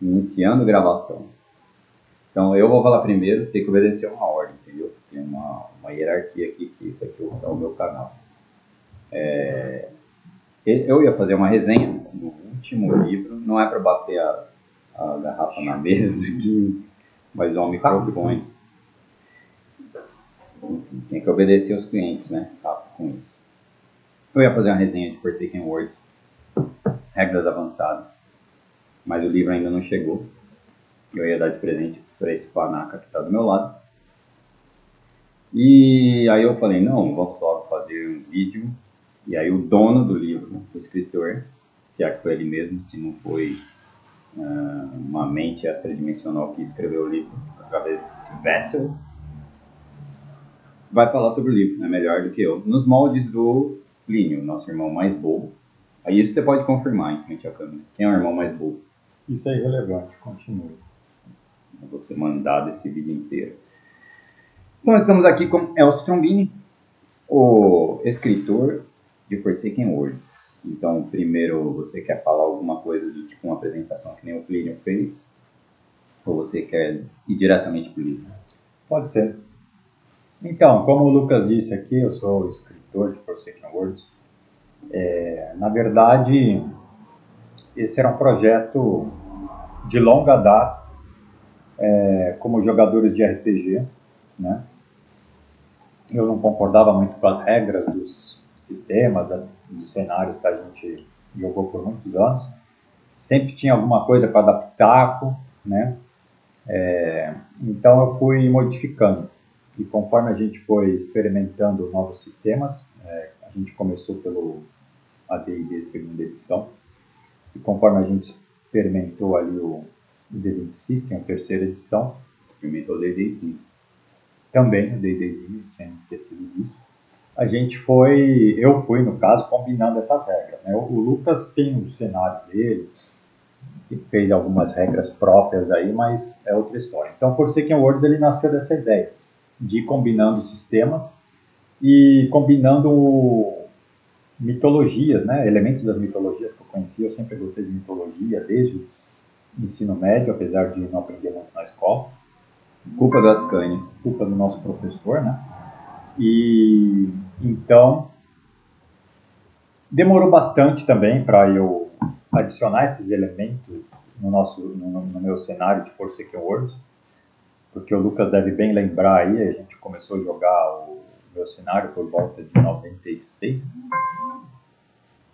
Iniciando gravação. Então eu vou falar primeiro, você tem que obedecer uma ordem, entendeu? Tem uma hierarquia aqui, que isso aqui é o meu canal. Eu ia fazer uma resenha do último livro, não é para bater a garrafa na mesa aqui, mas o microfone. Tem que obedecer os clientes, né? Com isso. Eu ia fazer uma resenha de Forsaken Worlds, regras avançadas, mas o livro ainda não chegou. Eu ia dar de presente para esse panaca que está do meu lado. E aí eu falei, não, vamos só fazer um vídeo. E aí o dono do livro, o escritor, se é que foi ele mesmo, se não foi uma mente extradimensional que escreveu o livro através desse vessel, vai falar sobre o livro, né? Melhor do que eu. Nos moldes do Plínio, nosso irmão mais bobo. Aí isso você pode confirmar em frente à câmera. Quem é o irmão mais bobo? Isso é irrelevante, continue. Eu vou ser mandado esse vídeo inteiro. Então, estamos aqui com Elcio Trombini, o escritor de Forsaken Worlds. Então, primeiro, você quer falar alguma coisa do tipo uma apresentação que nem o Plínio fez? Ou você quer ir diretamente para o livro? Pode ser. Então, como o Lucas disse aqui, eu sou escritor de Forsaken Worlds. Na verdade, esse era um projeto de longa data, como jogadores de RPG, né? Eu não concordava muito com as regras dos sistemas, dos cenários que a gente jogou por muitos anos. Sempre tinha alguma coisa para dar pitaco, né? Então eu fui modificando. E conforme a gente foi experimentando novos sistemas, a gente começou pelo AD&D segunda edição, e conforme a gente experimentou ali o D&D System, a terceira edição, Experimentou o D&D. também o D&Dzinho, tinha esquecido disso. Eu fui, no caso, combinando essas regras, né? O Lucas tem o cenário dele, que fez algumas regras próprias aí, mas é outra história. Então, Forsaken Worlds, ele nasceu dessa ideia de ir combinando sistemas e combinando mitologias, né? Elementos das mitologias que eu conhecia. Eu sempre gostei de mitologia desde o ensino médio, apesar de não aprender muito na escola. Culpa do Ascani. Culpa do nosso professor, né? E então demorou bastante também para eu adicionar esses elementos no meu cenário de Forsaken Worlds, porque o Lucas deve bem lembrar aí, a gente começou a jogar o meu cenário por volta de 96,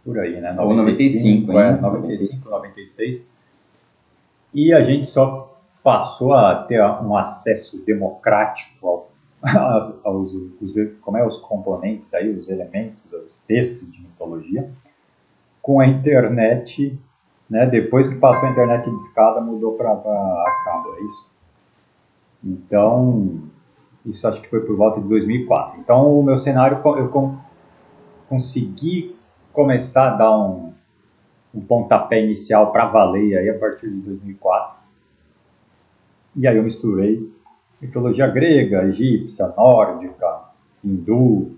por aí, né? Ou 95, 95, 96. E a gente só passou a ter um acesso democrático aos componentes aí, os elementos, os textos de mitologia, com a internet, né? Depois que passou a internet de escada, mudou para a cabo, é isso? Então, isso acho que foi por volta de 2004. Então, o meu cenário, eu consegui começar a dar um pontapé inicial para valer aí a partir de 2004. E aí eu misturei mitologia grega, egípcia, nórdica, hindu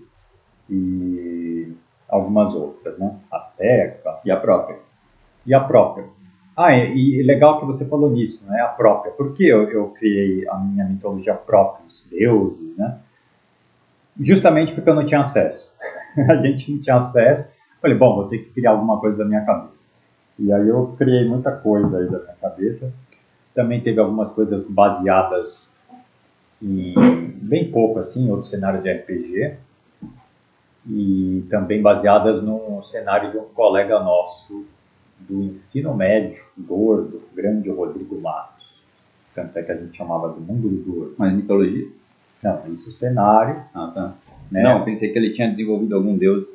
e algumas outras, né? Asteca. E a própria. E a própria. E legal que você falou nisso, né? A própria. Por que eu criei a minha mitologia própria, os deuses, né? Justamente porque eu não tinha acesso. A gente não tinha acesso. Falei, bom, vou ter que criar alguma coisa da minha cabeça. E aí eu criei muita coisa aí da minha cabeça. Também teve algumas coisas baseadas em, bem pouco assim, em outro cenário de RPG. E também baseadas no cenário de um colega nosso do ensino médio, gordo, grande Rodrigo Matos. Tanto é que a gente chamava do mundo do gordo. Mas mitologia? Não, isso cenário. Ah, tá. Né? Não, pensei que ele tinha desenvolvido algum deus.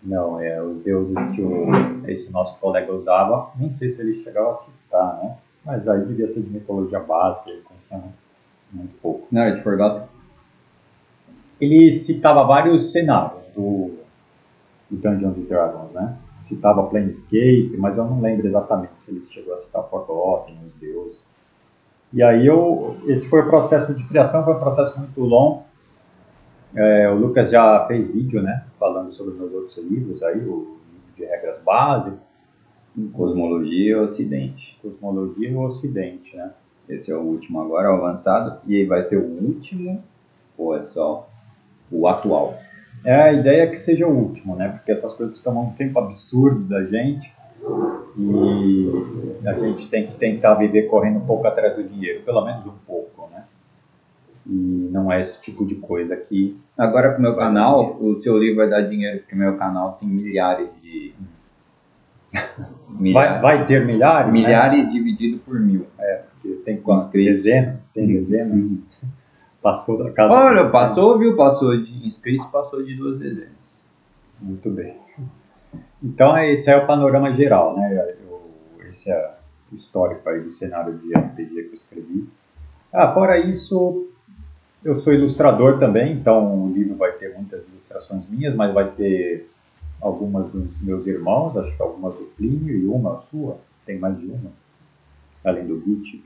Não, os deuses que esse nosso colega usava, nem sei se ele chegava a citar, né? Mas aí devia ser de mitologia básica, ele conhecia muito pouco. Não, era de Forgotten? Ele citava vários cenários do Dungeons & Dragons, né? Citava Planescape, mas eu não lembro exatamente se ele chegou a citar Forgotten, os deuses. E aí esse foi o processo de criação, foi um processo muito longo. O Lucas já fez vídeo, né, falando sobre os meus outros livros aí, o livro de regras básicas, Cosmologia e Ocidente. Cosmologia no Ocidente, né? Esse é o último agora, o avançado. E aí vai ser o último ou é só o atual? A ideia é que seja o último, né? Porque essas coisas tomam um tempo absurdo da gente e a gente tem que tentar viver correndo um pouco atrás do dinheiro, pelo menos um pouco, né? E não é esse tipo de coisa que... Agora com o meu canal, o seu livro vai dar dinheiro, porque o meu canal tem milhares de... Vai ter milhares, milhares, né? dividido por 1000. Porque tem dezenas, Passou da casa. Olha, passou, viu? Passou de inscritos, passou de 2 dezenas. Muito bem. Então, esse é o panorama geral, né? Esse é o histórico aí do cenário de RPG que eu escrevi. Fora isso, eu sou ilustrador também, então o livro vai ter muitas ilustrações minhas, mas vai ter algumas dos meus irmãos, acho que algumas do Plínio e uma sua. Tem mais de uma, além do Git.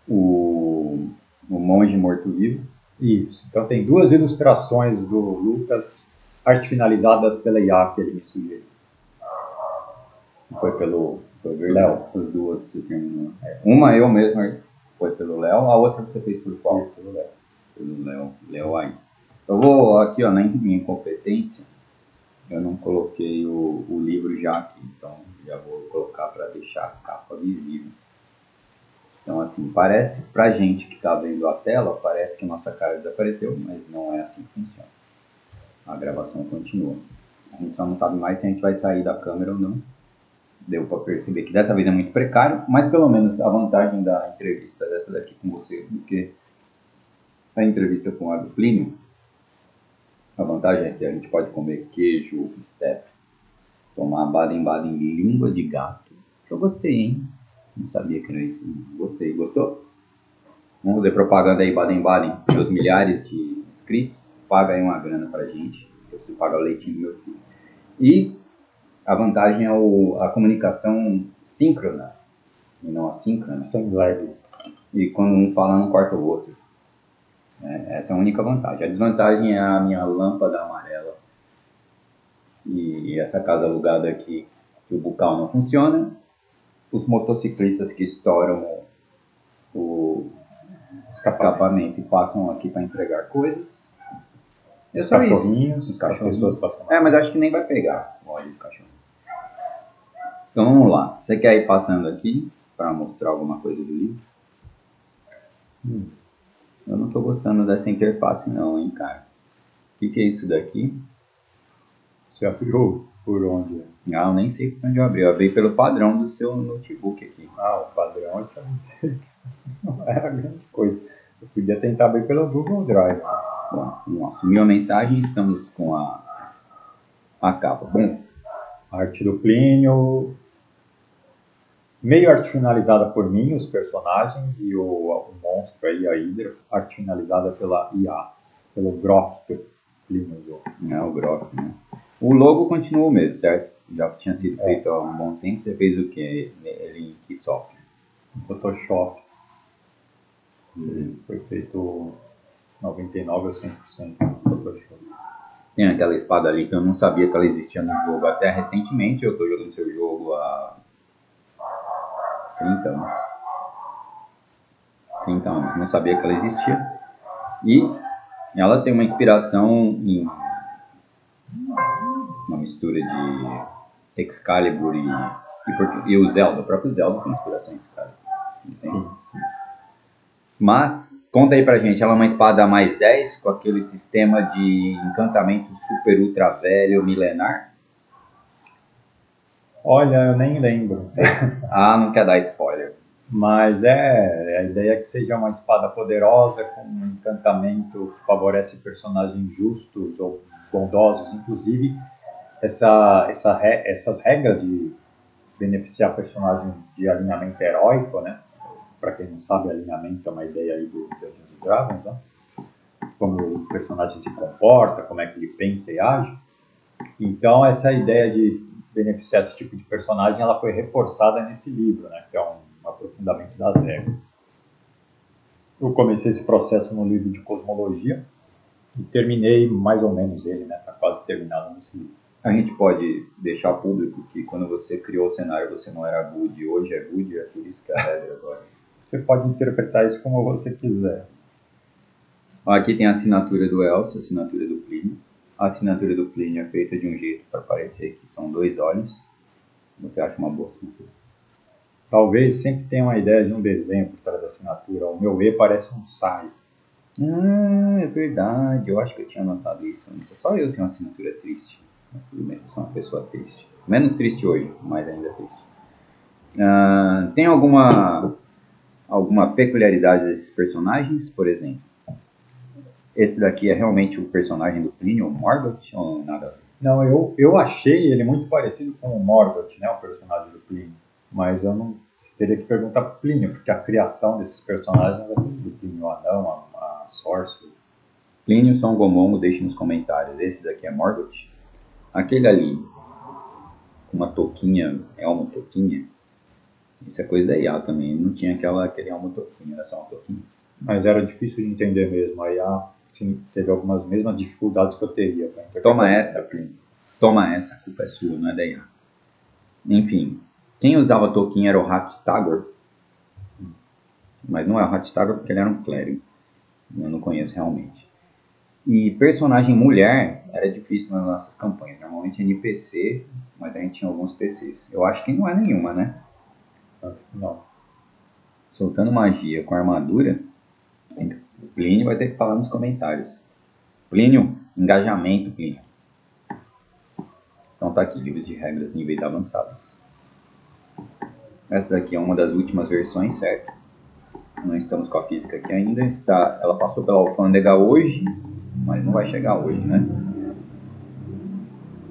O Monge Morto-Vivo. Isso. Então tem 2 ilustrações do Lucas, arte finalizadas pela IA que ele me sugeriu. Foi pelo Léo. As duas se terminou. Uma eu mesmo foi pelo Léo, a outra você fez por qual? Pelo Léo. Pelo Léo aí. Eu vou aqui, ó, na minha incompetência, eu não coloquei o livro já aqui, então já vou colocar para deixar a capa visível. Então, assim, parece, pra gente que está vendo a tela, parece que nossa cara desapareceu, mas não é assim que funciona. A gravação continua. A gente só não sabe mais se a gente vai sair da câmera ou não. Deu para perceber que dessa vez é muito precário, mas pelo menos a vantagem da entrevista dessa daqui com você, do que a entrevista com a do Plínio, a vantagem é que a gente pode comer queijo, step, tomar Baden-Baden língua de gato. Eu gostei, hein? Não sabia que era isso. Gostei. Gostou? Vamos fazer propaganda aí, Baden-Baden. Meus milhares de inscritos. Paga aí uma grana pra gente. Eu preciso pagar o leitinho do meu filho. E a vantagem é a comunicação síncrona e não assíncrona. E quando um fala, não corta o outro. Essa é a única vantagem. A desvantagem é a minha lâmpada amarela. E essa casa alugada aqui, que o bucal não funciona. Os motociclistas que estouram o escapamento e passam aqui para entregar coisas. Os cachorrinhos, as pessoas passam. Mas acho que nem vai pegar o óleo de cachorro. Então vamos lá. Você quer ir passando aqui para mostrar alguma coisa do livro? Eu não estou gostando dessa interface não, hein, cara. O que é isso daqui? Você abriu por onde? Eu nem sei por onde eu abri. Eu abri pelo padrão do seu notebook aqui. O padrão eu te avisei. Não era grande coisa. Eu podia tentar abrir pelo Google Drive. Bom, vamos lá. Sumiu a mensagem, estamos com a capa. Bom, a arte do Plínio, meio arte finalizada por mim, os personagens, e o monstro aí, a Hydra, arte finalizada pela IA, pelo Grok que o Plínio usou. O Grok, né? O logo continuou mesmo, certo? Já tinha sido feito há um bom tempo. Você fez o que? Ele em que software? Photoshop. Foi feito 99% ou 100% Photoshop. Tem aquela espada ali que eu não sabia que ela existia no jogo até recentemente. Eu estou jogando seu jogo há 30 anos. 30 anos. Não sabia que ela existia. E ela tem uma inspiração em uma mistura de Excalibur e o Zelda. O próprio Zelda tem inspiração em Excalibur. Sim. Mas, conta aí pra gente, ela é uma espada mais 10 com aquele sistema de encantamento super ultra velho, milenar? Olha, eu nem lembro. Não quer dar spoiler. Mas a ideia é que seja uma espada poderosa com um encantamento que favorece personagens justos ou bondosos. Inclusive, essas regras de beneficiar personagens de alinhamento heróico, né? Para quem não sabe, alinhamento é uma ideia aí do Dungeons & Dragons, né? Como o personagem se comporta, como é que ele pensa e age. Então, essa ideia de beneficiar esse tipo de personagem, ela foi reforçada nesse livro, né? Que é um aprofundamento das regras. Eu comecei esse processo no livro de Cosmologia e terminei mais ou menos ele, né? Está quase terminado nesse livro. A gente pode deixar público que quando você criou o cenário você não era good, hoje é good, é por isso que é a regra agora. Você pode interpretar isso como você quiser. Aqui tem a assinatura do Elcio, a assinatura do Plínio. A assinatura do Plínio é feita de um jeito para parecer que são 2 olhos. Você acha uma boa assinatura? Talvez sempre tenha uma ideia de um desenho por trás da assinatura. O meu E parece um sai. É verdade. Eu acho que eu tinha notado isso antes. Só eu tenho uma assinatura triste. Mas tudo bem, eu sou uma pessoa triste. Menos triste hoje, mas ainda triste. Tem alguma peculiaridade desses personagens? Por exemplo, esse daqui é realmente o personagem do Plínio, o Morgoth, ou nada a ver? Não, eu achei ele muito parecido com o Morgoth, né, o personagem do Plínio. Mas eu não teria que perguntar para o Plínio, porque a criação desses personagens é tudo do Plínio, o Anão, a Sorcerer. Plínio, São Gomongo, deixe nos comentários. Esse daqui é Morgoth. Aquele ali, com uma touquinha, elmo touquinha, isso é coisa da IA também. Não tinha aquele elmo touquinha, era só uma touquinha. Mas era difícil de entender mesmo. A IA teve algumas mesmas dificuldades que eu teria. Toma essa, Plínio. Toma essa, a culpa é sua, não é da IA. Enfim, quem usava touquinha era o Hrat-Tagor. Mas não é o Hrat-Tagor porque ele era um clérigo. Eu não conheço realmente. E personagem mulher era difícil nas nossas campanhas. Normalmente NPC, mas a gente tinha alguns PCs. Eu acho que não é nenhuma, né? Não. Soltando magia com armadura, o Plínio vai ter que falar nos comentários. Plínio, engajamento, Plínio. Então tá aqui, livros de regras níveis avançados. Essa daqui é uma das últimas versões, certo? Não estamos com a física aqui ainda. Ela passou pela alfândega hoje, mas não vai chegar hoje, né?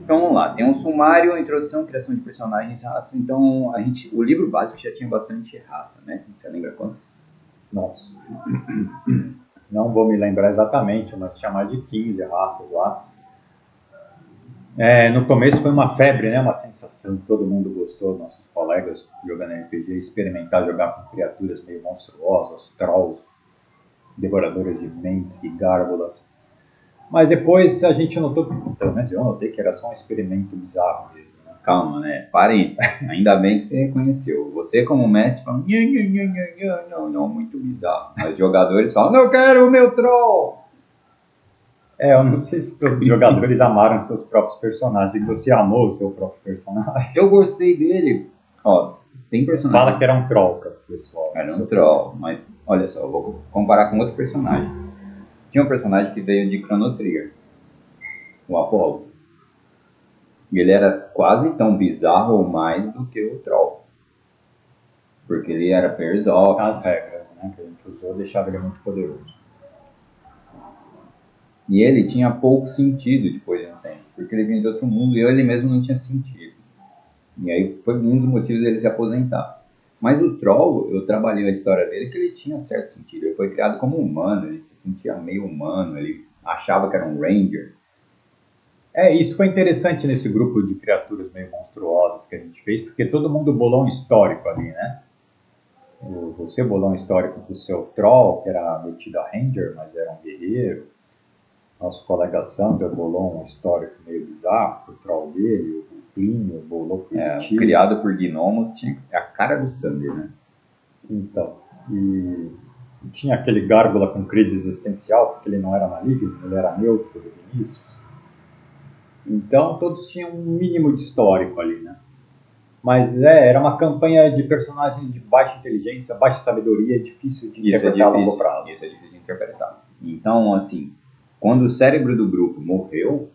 Então vamos lá, tem um sumário, introdução, criação de personagens, raça. Então o livro básico já tinha bastante raça, né? Você lembra quantas? Nossa. Não vou me lembrar exatamente, mas tinha mais de 15 raças lá. No começo foi uma febre, né? Uma sensação, todo mundo gostou, nossos colegas jogando RPG, experimentar jogar com criaturas meio monstruosas, trolls, devoradores de mentes e gárgulas. Mas depois a gente notou, pelo menos eu notei que era só um experimento bizarro mesmo. Né? Calma, né? Parênteses. Ainda bem que você reconheceu. Você como mestre fala, não, muito bizarro. Mas os jogadores falam, não quero o meu troll. Eu não sei se todos os jogadores amaram seus próprios personagens, e você amou o seu próprio personagem. Eu gostei dele. Ó, tem personagem. Fala que era um troll para o pessoal. Era um troll, mas olha só, eu vou comparar com outro personagem. Tinha um personagem que veio de Chrono Trigger, o Apollo. E ele era quase tão bizarro ou mais do que o troll. Porque ele era pairs off. As regras, né, que a gente usou deixavam ele muito poderoso. E ele tinha pouco sentido depois de um tempo, porque ele vinha de outro mundo e ele mesmo não tinha sentido. E aí foi um dos motivos dele se aposentar. Mas o Troll, eu trabalhei a história dele que ele tinha certo sentido. Ele foi criado como humano, ele se sentia meio humano, ele achava que era um Ranger. Isso foi interessante nesse grupo de criaturas meio monstruosas que a gente fez, porque todo mundo bolou um histórico ali, né? Você bolou um histórico do seu Troll, que era metido a Ranger, mas era um guerreiro. Nosso colega Sander bolou um histórico meio bizarro pro troll dele, o Plínio bolou pro criado por gnomos, tinha a cara do Sander, né? Então, e tinha aquele gárgula com crise existencial, porque ele não era maligno, ele era neutro do início. Então, todos tinham um mínimo de histórico ali, né? Mas era uma campanha de personagens de baixa inteligência, baixa sabedoria, difícil de interpretar a longo prazo. Isso é difícil de interpretar. Então, assim, quando o cérebro do grupo morreu,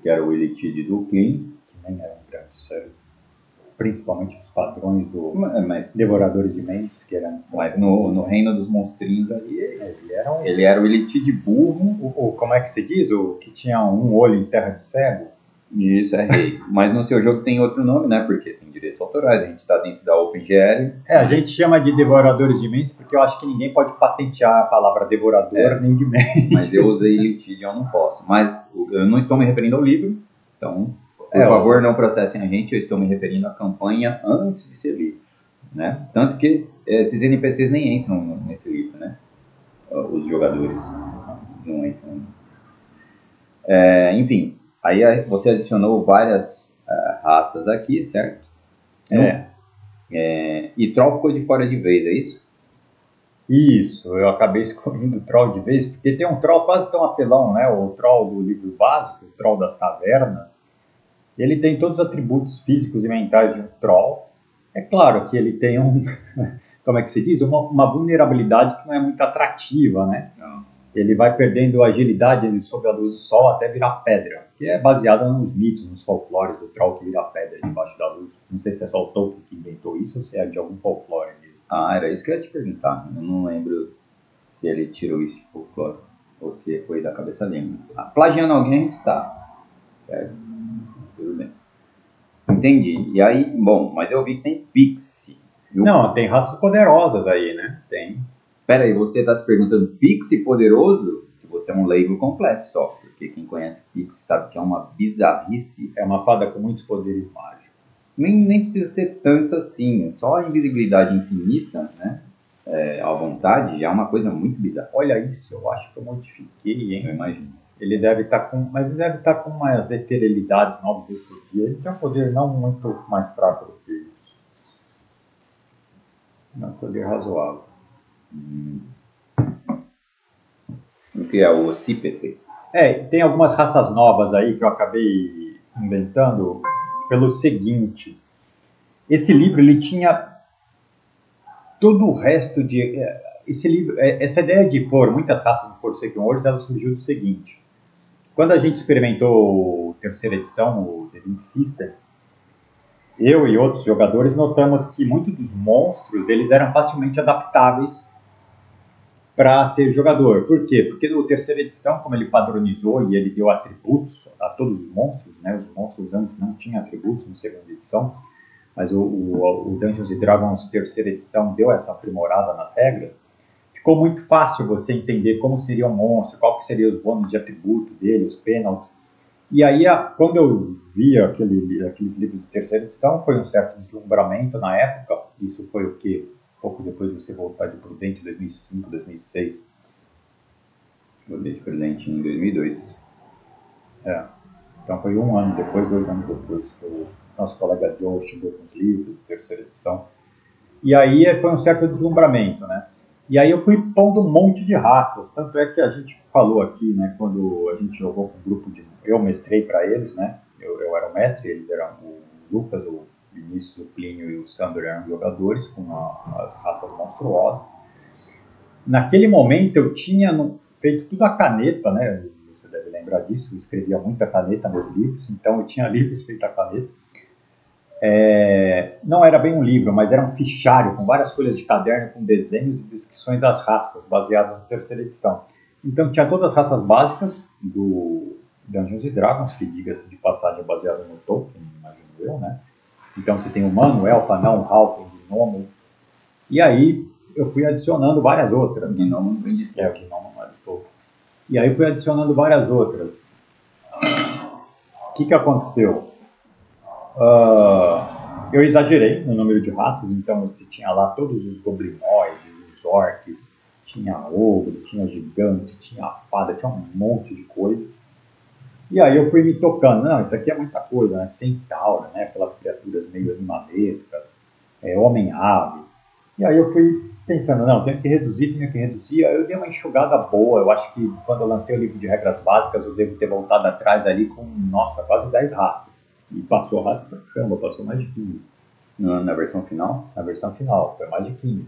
que era o Elitide do Plínio, que nem era um grande cérebro, principalmente os padrões do Devoradores de Mentes, que eram... Mas no reino dos monstrinhos ali, ele era o Elitide burro. Como é que se diz? O que tinha um olho em terra de cego? Isso é rei. Mas no seu jogo tem outro nome, né? Porque tem direitos autorais. A gente está dentro da OpenGL. A gente chama de Devoradores de Mentes porque eu acho que ninguém pode patentear a palavra devorador nem de mente. Mas eu usei Elitide, eu não posso. Mas eu não estou me referindo ao livro. Então, por favor, não processem a gente. Eu estou me referindo à campanha antes de ser livro. Né? Tanto que esses NPCs nem entram nesse livro, né? Os jogadores não entram. Enfim. Aí você adicionou várias raças aqui, certo? E Troll ficou de fora de vez, é isso? Isso, eu acabei excluindo o Troll de vez, porque tem um Troll quase tão apelão, né? O Troll do livro básico, o Troll das cavernas. Ele tem todos os atributos físicos e mentais de um Troll. É claro que ele tem como é que se diz? Uma vulnerabilidade que não é muito atrativa, né? Não. Ele vai perdendo agilidade sob a luz do sol até virar pedra, que é baseada nos mitos, nos folclores do Troll que vira pedra debaixo da luz. Não sei se é só o Tolkien que inventou isso ou se é de algum folclore. Era isso que eu ia te perguntar. Eu não lembro se ele tirou isso de folclore ou se foi da cabeça dele. Plagiando alguém a gente está, certo? Tudo bem. Entendi. E aí, bom, mas eu vi que tem Pixie. Não, tem raças poderosas aí, né? Tem. Pera aí, você está se perguntando Pixie poderoso? Se você é um leigo completo só, porque quem conhece Pixie sabe que é uma bizarrice. É uma fada com muitos poderes mágicos. Nem precisa ser tanto assim, só a invisibilidade infinita, né? À vontade, já é uma coisa muito bizarra. Olha isso, eu acho que eu modifiquei, hein? Eu imagino. Ele deve estar mas ele deve estar com umas eterealidades 9 vezes por dia. Ele tem um poder não muito mais fraco do que isso. É um poder razoável. O que é o Ocípete? Tem algumas raças novas aí que eu acabei inventando pelo seguinte. Esse livro, ele tinha todo o resto de... Esse livro, essa ideia de pôr muitas raças no Forsaken Worlds, ela surgiu do seguinte. Quando a gente experimentou a terceira edição, o The Link System, eu e outros jogadores notamos que muitos dos monstros eles eram facilmente adaptáveis para ser jogador. Por quê? Porque no terceira edição, como ele padronizou e ele deu atributos a todos os monstros, né? Os monstros antes não tinham atributos na segunda edição, mas o Dungeons & Dragons terceira edição deu essa aprimorada nas regras. Ficou muito fácil você entender como seria um monstro, qual que seria os bônus de atributo dele, os penalties. E aí, quando eu vi aqueles livros de terceira edição, foi um certo deslumbramento na época. Isso foi o quê? Pouco depois de você voltar de Prudente, 2005, 2006. Voltei de Prudente em 2002. Então foi 1 ano depois, 2 anos depois, que o nosso colega Joe chegou com os livros de terceira edição. E aí foi um certo deslumbramento, né? E aí eu fui pondo um monte de raças, tanto é que a gente falou aqui, né, quando a gente jogou com um grupo de... Eu mestrei para eles, né, eu era o mestre, eles eram o Lucas, o Vinícius, o Plínio e o Sandro eram jogadores com as raças monstruosas. Naquele momento eu tinha feito tudo a caneta, né, você deve lembrar disso, eu escrevia muita caneta nos livros, então eu tinha livros feitos a caneta. Não era bem um livro, mas era um fichário com várias folhas de caderno com desenhos e descrições das raças, baseadas na terceira edição. Então tinha todas as raças básicas do Dungeons & Dragons, que diga-se de passagem é baseado no Tolkien, imagino eu, né? Então você tem humano, elfo, anão, halfling, gnomo. E aí eu fui adicionando várias outras. O gnomo não vem de Tolkien. O gnomo não é de Tolkien. E aí eu fui adicionando várias outras. O que aconteceu? Eu exagerei no número de raças, então você tinha lá todos os goblinoides, os orcs, tinha ogro, tinha gigante, tinha fada, tinha um monte de coisa. E aí eu fui me tocando, não, isso aqui é muita coisa, né? Centauro, né? Aquelas criaturas meio animalescas, homem-ave. E aí eu fui pensando, não, tenho que reduzir. Aí eu dei uma enxugada boa, eu acho que quando eu lancei o livro de regras básicas, eu devo ter voltado atrás ali com, nossa, quase 10 raças. E passou a raça pra caramba, passou mais de 15. Na versão final? Na versão final, foi mais de 15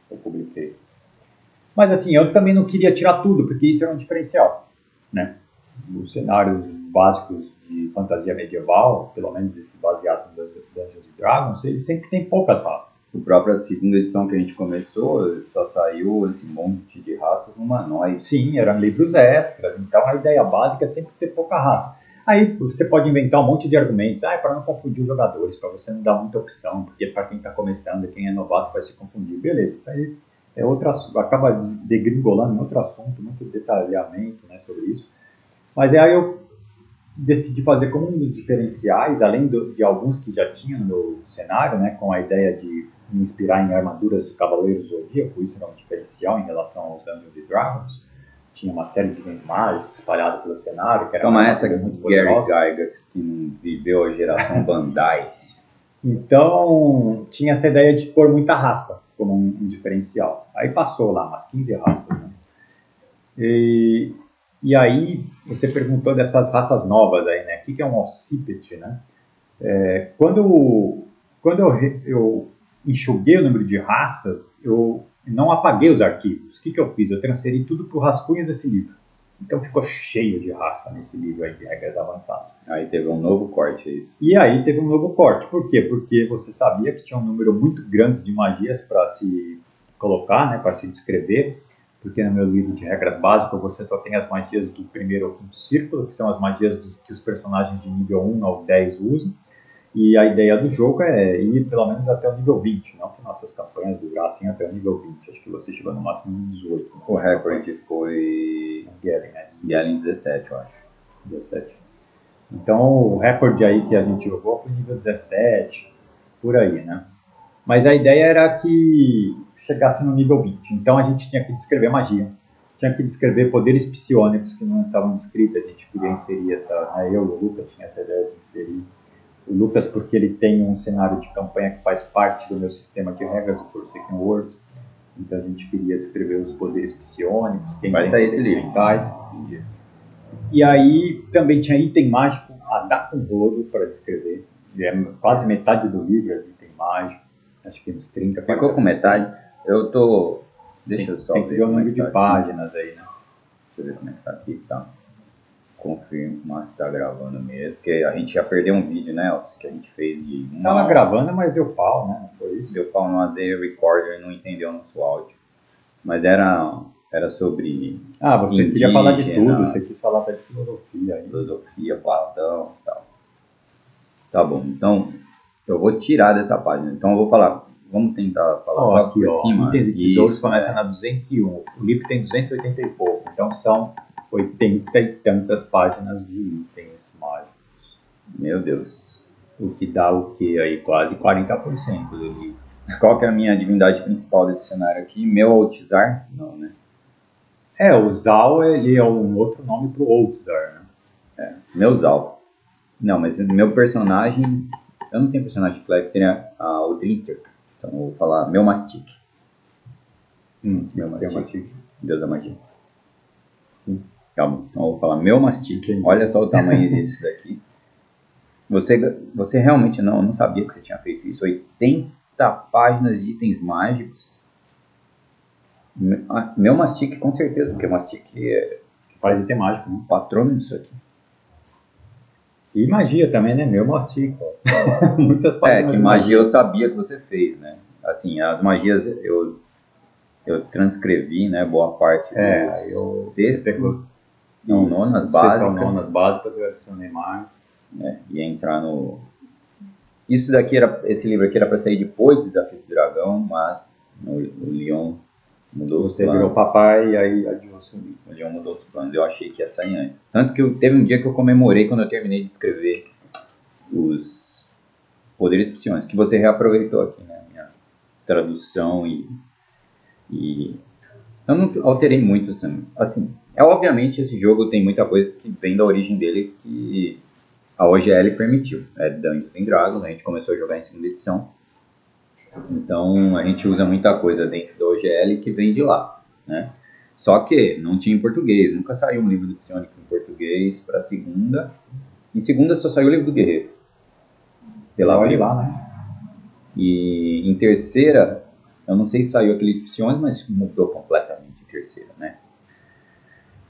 que eu publiquei. Mas assim, eu também não queria tirar tudo, porque isso era um diferencial, né? Os cenários básicos de fantasia medieval, pelo menos esses baseados no Dungeons & Dragons, eles sempre tem poucas raças. A própria segunda edição que a gente começou, só saiu esse monte de raças humanoides. Sim, eram livros extras, então a ideia básica é sempre ter pouca raça. Aí você pode inventar um monte de argumentos, para não confundir os jogadores, para você não dar muita opção, porque para quem está começando, quem é novato vai se confundir. Beleza, isso aí é outro assunto, acaba degringolando em outro assunto, muito detalhamento, né, sobre isso. Mas aí eu decidi fazer como um dos diferenciais, além de alguns que já tinha no meu cenário, né, com a ideia de me inspirar em armaduras de Cavaleiros do Zodíaco, isso era um diferencial em relação aos Dungeons & Dragons. tinha uma série de itens mágicos espalhados pelo cenário, que era Toma uma essa, coisa muito Gary poderosa. Gygax, que não viveu a geração Bandai. Então, tinha essa ideia de pôr muita raça como um diferencial. Aí passou lá umas 15 raças, né? E aí, você perguntou dessas raças novas aí, né? O que é um Occipit, né? Quando eu enxuguei o número de raças, eu não apaguei os arquivos. O que eu fiz? Eu transferi tudo para o rascunho desse livro. Então ficou cheio de raça nesse livro aí de regras avançadas. Aí teve um novo corte, é isso. E aí teve um novo corte. Por quê? Porque você sabia que tinha um número muito grande de magias para se colocar, né, para se descrever. Porque no meu livro de regras básicas você só tem as magias do primeiro ao quinto círculo, que são as magias que os personagens de nível 1 ao 10 usam. E a ideia do jogo é ir pelo menos até o nível 20, não que nossas campanhas durassem até o nível 20. Acho que você chegou no máximo no 18. O recorde foi Galen, né? Galen 17, eu acho. 17. Então o recorde aí que a gente jogou foi nível 17, por aí, né? Mas a ideia era que chegasse no nível 20. Então a gente tinha que descrever magia, tinha que descrever poderes psionicos que não estavam descritos. A gente queria inserir essa, né? Eu e o Lucas tinha essa ideia de inserir. O Lucas, porque ele tem um cenário de campanha que faz parte do meu sistema de regras do Forsaken Worlds. Então a gente queria descrever os poderes psionicos. Vai sair esse livro. E aí também tinha item mágico a dar com rodo para descrever. Quase metade do livro é item mágico. Acho que uns 30, 40%. Ficou com metade. Eu tô... Deixa eu só ver. Tem que ver o número de páginas aí, né? Deixa eu ver como é que tá aqui, tá? Confirma se tá gravando mesmo, porque a gente já perdeu um vídeo, né, Elcio, que a gente fez de uma Tava gravando, mas deu pau, né? Não foi isso? Deu pau no AZ Recorder e não entendeu nosso áudio. Mas era sobre você queria falar de tudo, você quis falar até de filosofia. Filosofia, Platão e tal. Tá bom, então eu vou tirar dessa página. Então eu vou falar, vamos tentar falar só aqui, por cima. Itens e tesouros começa na 201, o livro tem 280 e pouco, então são 80 e tantas páginas de itens mágicos. Meu Deus. O que dá o que aí? Quase 40% do livro. Qual que é a minha divindade principal desse cenário aqui? Meu Altizar? Não, né? O Zal, ele é um outro nome pro Outzar, né? Meu Zal. Não, mas meu personagem... Eu não tenho personagem de clérigo, teria o Drinster. Então eu vou falar meu Mastique. Meu Mastique. Deus da magia. Sim. Calma, então eu vou falar meu Mastique. Olha só o tamanho disso daqui. Você realmente não sabia que você tinha feito isso. 80 páginas de itens mágicos. Meu Mastique com certeza, porque Mastique faz item mágico, né? Patrono disso aqui. E magia também, né? Meu Mastique. Muitas páginas. Que magia eu sabia que você fez, né? Assim, as magias eu transcrevi, né? Boa parte dos sexto. Não, nonas básicas. Sexta ou nonas básicas eu adicionei mais. Ia entrar no... Esse livro aqui era para sair depois do Desafio do Dragão, mas o Leon mudou os planos. Você virou papai e aí adiou seu livro. O Leon mudou os planos, eu achei que ia sair antes. Tanto que teve um dia que eu comemorei quando eu terminei de escrever os poderes psionicos, que você reaproveitou aqui, né? Minha tradução e eu não alterei muito, assim, obviamente esse jogo tem muita coisa que vem da origem dele que a OGL permitiu, Dungeons and Dragons, a gente começou a jogar em segunda edição, então a gente usa muita coisa dentro da OGL que vem de lá, né? Só que não tinha em português, nunca saiu um livro do Psionic em português para segunda, em segunda só saiu o livro do Guerreiro, pela Olha lá, né? E em terceira, eu não sei se saiu aquele Psionic, mas mudou completamente em terceira, né?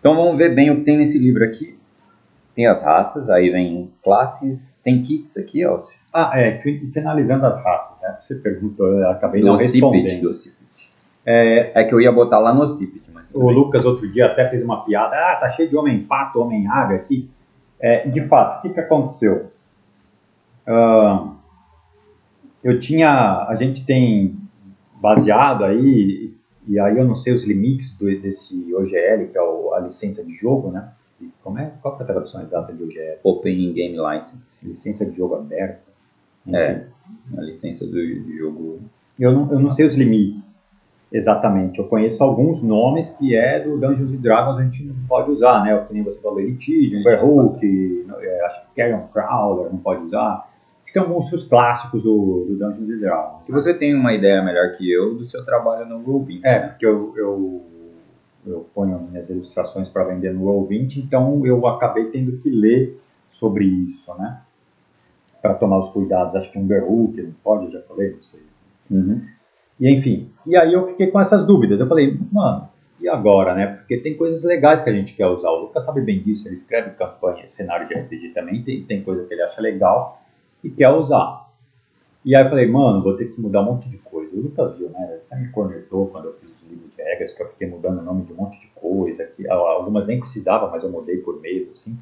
Então vamos ver bem o que tem nesse livro aqui. Tem as raças, aí vem classes, tem kits aqui, Elcio. Finalizando as raças, né? Você perguntou, eu acabei não respondendo. Do Occipit. É que eu ia botar lá no Occipit. Mas o Lucas outro dia até fez uma piada, tá cheio de homem-pato, homem-águia aqui. De fato, o que aconteceu? A gente tem baseado aí, e aí eu não sei os limites desse OGL, que é a licença de jogo, né? Qual é a tradução exata de OGL? Open Game License. Licença de jogo aberta. A licença do jogo. Eu não sei os limites. Exatamente, eu conheço alguns nomes que do Dungeons and Dragons a gente não pode usar, né? Que nem você falou, Elitidium, Berhulk, acho que Carrion Crawler não pode usar, que são monstros clássicos do Dungeons and Dragons. Se você tem uma ideia melhor que eu do seu trabalho no Roll20. Porque eu ponho minhas ilustrações para vender no Roll20, então eu acabei tendo que ler sobre isso, né? Para tomar os cuidados. Acho que um Berhulk não pode, eu já falei, não sei. E enfim, e aí eu fiquei com essas dúvidas. Eu falei, mano, e agora, né? Porque tem coisas legais que a gente quer usar. O Lucas sabe bem disso, ele escreve campanha, cenário de RPG também, tem coisa que ele acha legal e quer usar. E aí eu falei, mano, vou ter que mudar um monte de coisa. O Lucas viu, né? Ele até me cornetou quando eu fiz os livros de regras, que eu fiquei mudando o nome de um monte de coisa, que algumas nem precisava, mas eu mudei por medo, assim.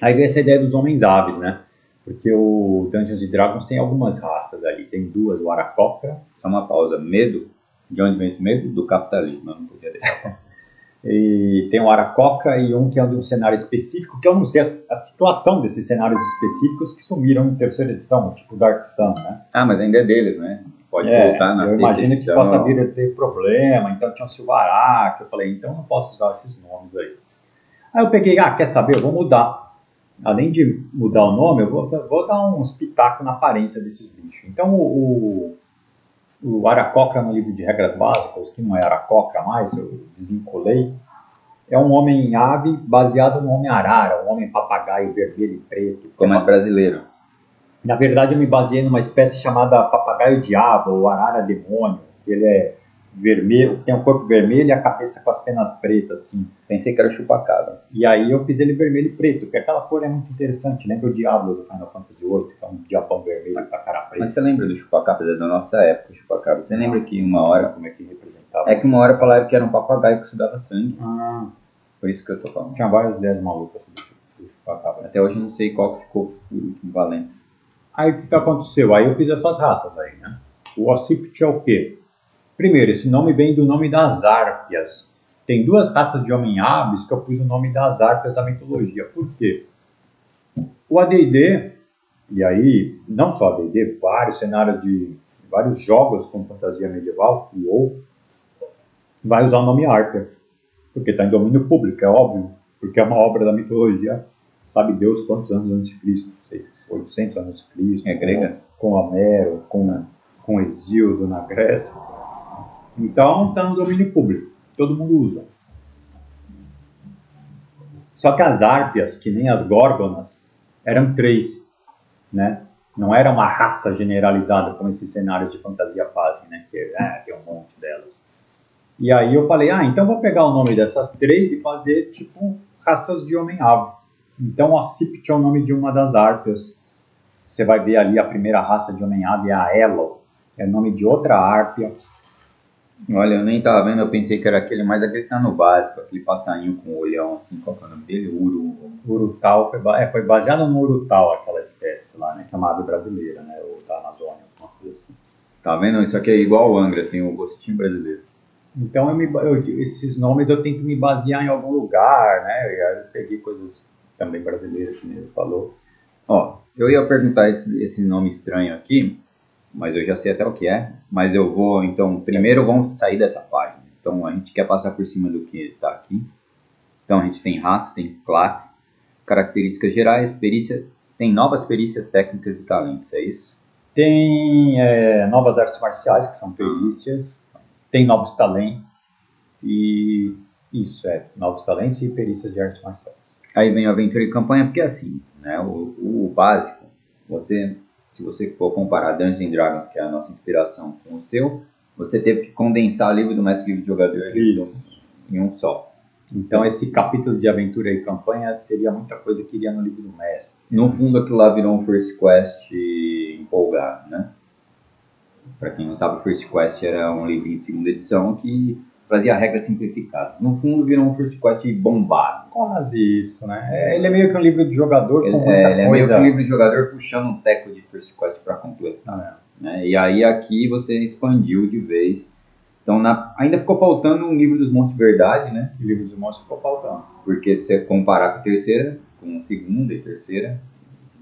Aí veio essa ideia dos homens-aves, né? Porque o Dungeons & Dragons tem algumas raças ali. Tem duas, o Aarakocra. Só uma pausa. Medo? De onde vem esse medo? Do capitalismo. Eu não podia deixar. E tem o Aarakocra e um que é de um cenário específico, que eu não sei a situação desses cenários específicos que sumiram em terceira edição, tipo Dark Sun, né? Mas ainda é deles, né? Pode voltar na sexta edição. Eu imagino que possa vir a ter problema. Então tinha o Silvarak. Eu falei, então eu não posso usar esses nomes aí. Aí eu peguei, quer saber? Eu vou mudar. Além de mudar o nome, eu vou dar uns pitacos na aparência desses bichos. Então, o Aarakocra no livro de regras básicas, que não é Aarakocra mais, eu desvinculei, é um homem-ave baseado no homem-arara, um homem-papagaio vermelho e preto. Como é brasileiro. Na verdade, eu me baseei numa espécie chamada papagaio-diabo, ou arara-demônio, que ele é vermelho, tem um corpo vermelho e a cabeça com as penas pretas, assim. Pensei que era chupacabra. E aí eu fiz ele vermelho e preto, porque aquela cor é muito interessante. Lembra o Diablo do Final Fantasy VIII, que é um diabão vermelho com a cara preta. Mas você lembra do chupacabra da nossa época, chupacabra? Você lembra que uma hora... Como é que representava? É que uma hora falaram que era um papagaio que sudava sangue. Por isso que eu tô falando. Tinha várias ideias malucas do chupacabra. Até hoje eu não sei qual que ficou por último valendo. Aí o que aconteceu? Aí eu fiz essas raças aí, né? O Occiput é o quê? Primeiro, esse nome vem do nome das Árpias. Tem duas raças de homem-aves que eu pus o nome das Árpias da mitologia. Por quê? O AD&D, e aí, não só AD&D, vários cenários vários jogos com fantasia medieval, ou vai usar o nome Árpia. Porque está em domínio público, é óbvio. Porque é uma obra da mitologia, sabe Deus quantos anos antes de Cristo. Não sei, 800 anos de Cristo. É grega. Com Homero, com Hesíodo na Grécia. Então, está no domínio público. Todo mundo usa. Só que as Árpias, que nem as Górgonas, eram 3, né? Não era uma raça generalizada como esses cenários de fantasia fazem, né? Que tem um monte delas. E aí eu falei, então vou pegar o nome dessas 3 e fazer, tipo, raças de homem-ave. Então, Occiput é o nome de uma das Árpias. Você vai ver ali a primeira raça de homem-ave, é a Elo. É o nome de outra Árpia. Olha, eu nem tava vendo, eu pensei que era aquele, mas aquele que tá no básico, aquele passarinho com o olhão, assim, qual que é o nome dele? Urutau, foi baseado no Urutau, aquela espécie lá, né, que é uma ave brasileira, né, ou da Amazônia, alguma coisa assim. Tá vendo? Isso aqui é igual o Angra, tem o gostinho brasileiro. Então, esses nomes eu tento me basear em algum lugar, né, e aí eu peguei coisas também brasileiras, que ele falou. Ó, eu ia perguntar esse nome estranho aqui, mas eu já sei até o que é, mas eu vou, então, primeiro vamos sair dessa página. Então, a gente quer passar por cima do que está aqui. Então, a gente tem raça, tem classe, características gerais, perícia, tem novas perícias técnicas e talentos, é isso? Tem novas artes marciais, que são perícias, tem novos talentos, e isso, novos talentos e perícias de artes marciais. Aí vem a aventura e campanha, porque assim, né, o básico, se você for comparar Dungeons & Dragons, que é a nossa inspiração, com o seu, você teve que condensar o livro do mestre livro de jogador em um só. Então esse capítulo de aventura e campanha seria muita coisa que iria no livro do mestre. No fundo aquilo lá virou um First Quest empolgado, né? Para quem não sabe, o First Quest era um livrinho de segunda edição que trazia regras simplificadas. No fundo virou um First Quest bombado. Quase isso, né? Ele é meio que um livro de jogador com muita coisa. Ele é meio que um livro de jogador puxando um teco de First Quest para completar. Né? E aí aqui você expandiu de vez. Então ainda ficou faltando um livro dos Monstros de Verdade, né? O livro dos Monstros ficou faltando. Porque se você comparar com a terceira, com a segunda e terceira,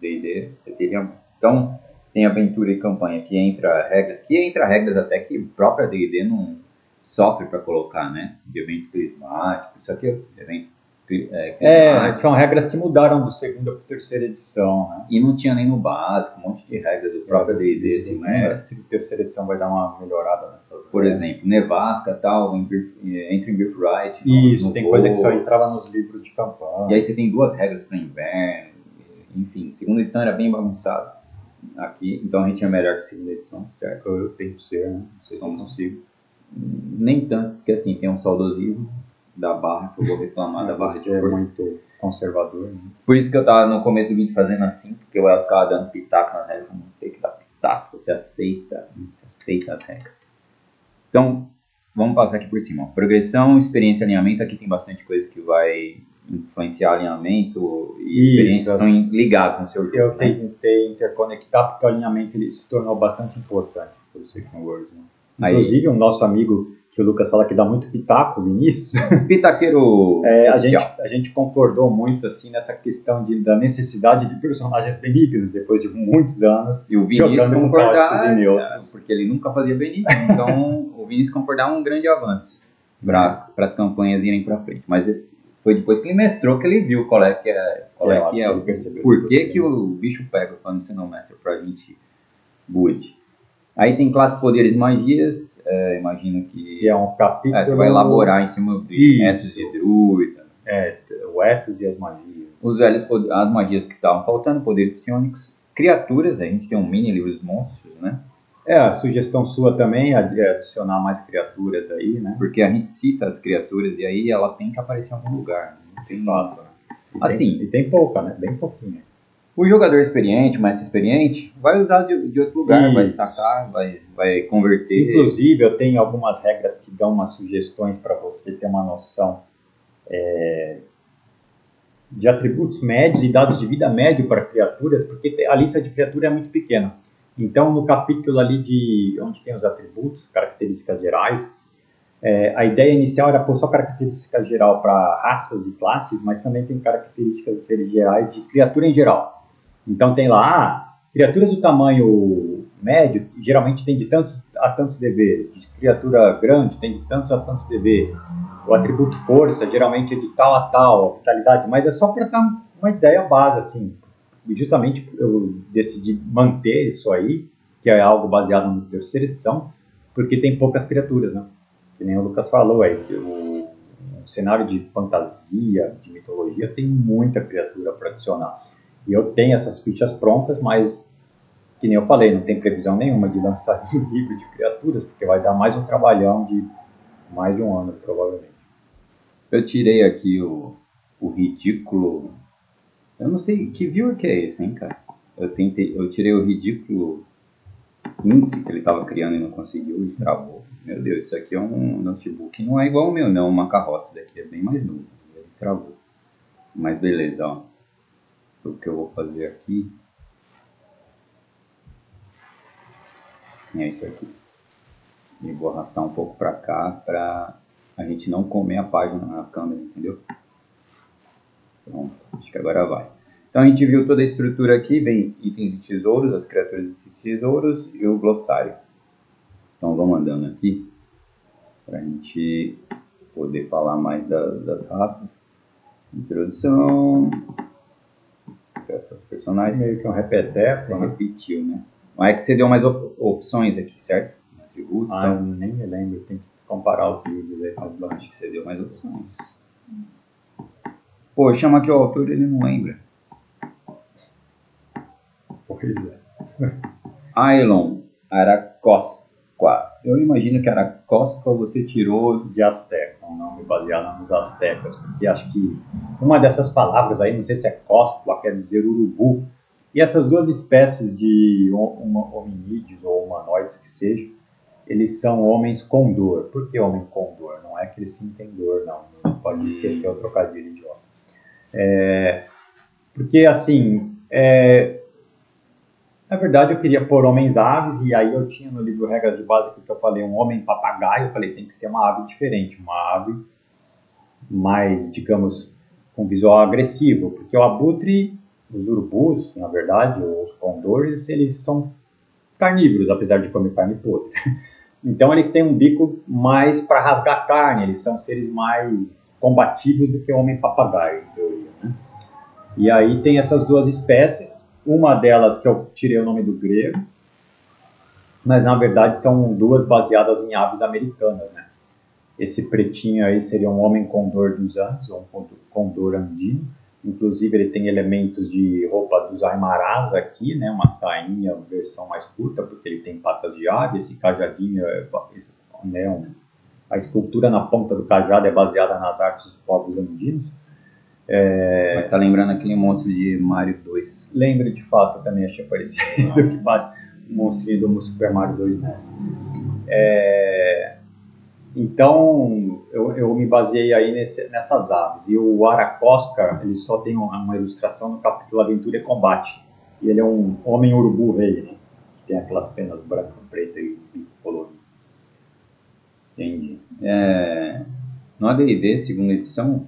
D&D, você teria... Então, tem aventura e campanha que entra regras até que a própria D&D não sofre para colocar, né? De evento climático, isso aqui é evento climático. São regras que mudaram do segunda para terceira edição, né? E não tinha nem no básico, um monte de regras do próprio D&D. Assim, mestre, terceira edição vai dar uma melhorada nessas. Por exemplo, nevasca, tal, entra em Birthright. Isso, tem coisa que só entrava nos livros de campanha. E aí você tem 2 regras para inverno, enfim, segunda edição era bem bagunçado. Aqui, então a gente é melhor que a segunda edição, certo? Eu tenho que ser, né? Não sei se eu consigo. Nem tanto, porque assim, tem um saudosismo da barra, que eu vou reclamar da barra de força. É muito conservador, né? Por isso que eu tava no começo do vídeo fazendo assim, porque o Elcio ficava dando pitaco nas regras, eu não tem que dar pitaco, você aceita as regras. Então, vamos passar aqui por cima. Progressão, experiência, alinhamento, aqui tem bastante coisa que vai influenciar alinhamento e experiência estão ligados no seu jogo. Eu tentei interconectar porque o alinhamento ele se tornou bastante importante para o Second Words. Né? Inclusive, o nosso amigo, que o Lucas fala que dá muito pitaco, Vinícius. Pitaqueiro. A gente concordou muito assim, nessa questão da necessidade de personagens benignos depois de muitos anos. E o Vinícius concordar, porque ele nunca fazia benigno. Então, o Vinícius concordar é um grande avanço para as campanhas irem para frente. Mas foi depois que ele mestrou que ele viu qual é que é por que o bicho pega quando você não mestra pra gente good. Aí tem classe, poderes e magias, imagino que é um capítulo... você vai elaborar em cima do ethos de druida. O ethos e as magias. Os velhos, as magias que estavam faltando, poderes psionicos, criaturas, a gente tem um mini livro dos monstros, né? A sugestão sua também é adicionar mais criaturas aí, né? Porque a gente cita as criaturas e aí ela tem que aparecer em algum lugar. Não tem nada. Assim, e tem pouca, né? Bem pouquinho. O jogador experiente, o mestre experiente, vai usar de outro lugar, vai sacar, vai converter. Inclusive, eu tenho algumas regras que dão umas sugestões para você ter uma noção de atributos médios e dados de vida médio para criaturas, porque a lista de criatura é muito pequena. Então, no capítulo ali de onde tem os atributos, características gerais, a ideia inicial era pôr só características geral para raças e classes, mas também tem características gerais de criatura em geral. Então, tem lá, criaturas do tamanho médio, geralmente tem de tantos a tantos dB. De criatura grande, tem de tantos a tantos dB. O atributo força, geralmente é de tal a tal, a vitalidade, mas é só para dar uma ideia base, assim. Justamente eu decidi manter isso aí, que é algo baseado na terceira edição, porque tem poucas criaturas, né? Que nem o Lucas falou aí, o cenário de fantasia, de mitologia, tem muita criatura para adicionar. E eu tenho essas fichas prontas, mas, que nem eu falei, não tem previsão nenhuma de lançar um livro de criaturas, porque vai dar mais um trabalhão de mais de um ano, provavelmente. Eu tirei aqui o ridículo... Eu não sei que viewer que é esse, hein, cara? Eu tirei o ridículo índice que ele estava criando e não conseguiu e travou. Meu Deus, isso aqui é um notebook, não é igual ao meu, não. Uma carroça daqui é bem mais novo. Ele travou. Mas beleza, ó. O que eu vou fazer aqui é isso aqui. E vou arrastar um pouco para cá para a gente não comer a página na câmera, entendeu? Pronto, acho que agora vai. Então a gente viu toda a estrutura aqui, vem itens e tesouros, as criaturas e tesouros e o glossário. Então vamos andando aqui para a gente poder falar mais das raças. Introdução. Essas personagens. Meio que um repeteco, você repetiu, né? Mas é que você deu mais opções aqui, certo? Atributos. Então... nem me lembro, tem que comparar os livros aí. Acho que você deu mais opções. Pô, chama aqui o autor, ele não lembra. Pois é. Ailon Aracosqua. Eu imagino que Aracosqua você tirou de Azteca, um nome baseado nos astecas, porque acho que uma dessas palavras aí, não sei se é Cosqua, quer dizer urubu, e essas duas espécies de hominídeos ou humanoides que seja, eles são homens com dor. Por que homem com dor? Não é que eles sentem dor, não pode esquecer o trocadilho idiota. Porque assim, na verdade eu queria pôr homens aves, e aí eu tinha no livro Regras de Base que eu falei um homem papagaio, eu falei tem que ser uma ave diferente, uma ave mais, digamos, com visual agressivo, porque o abutre, os urubus, na verdade, ou os condores, eles são carnívoros, apesar de comer carne podre. Então eles têm um bico mais para rasgar carne, eles são seres mais combativos do que o homem-papagaio, em teoria, né? E aí tem essas duas espécies, uma delas que eu tirei o nome do grego, mas na verdade são duas baseadas em aves americanas, né? Esse pretinho aí seria um homem-condor dos Andes, ou um condor andino. Inclusive ele tem elementos de roupa dos aimarás aqui, né? Uma sainha, versão mais curta, porque ele tem patas de ave. Esse cajadinho, né? A escultura na ponta do cajado é baseada nas artes dos povos andinos. Mas tá lembrando aquele monstro de Mario 2. Lembro de fato, também achei parecido que faz o monstrinho do Super Mario 2 nessa. Então, eu me baseei aí nessas aves. E o Aracosca, ele só tem uma ilustração no capítulo Aventura e Combate. E ele é um homem urubu rei, né? Que tem aquelas penas branca, preta e colorido. Entendi. No AD&D, segunda edição,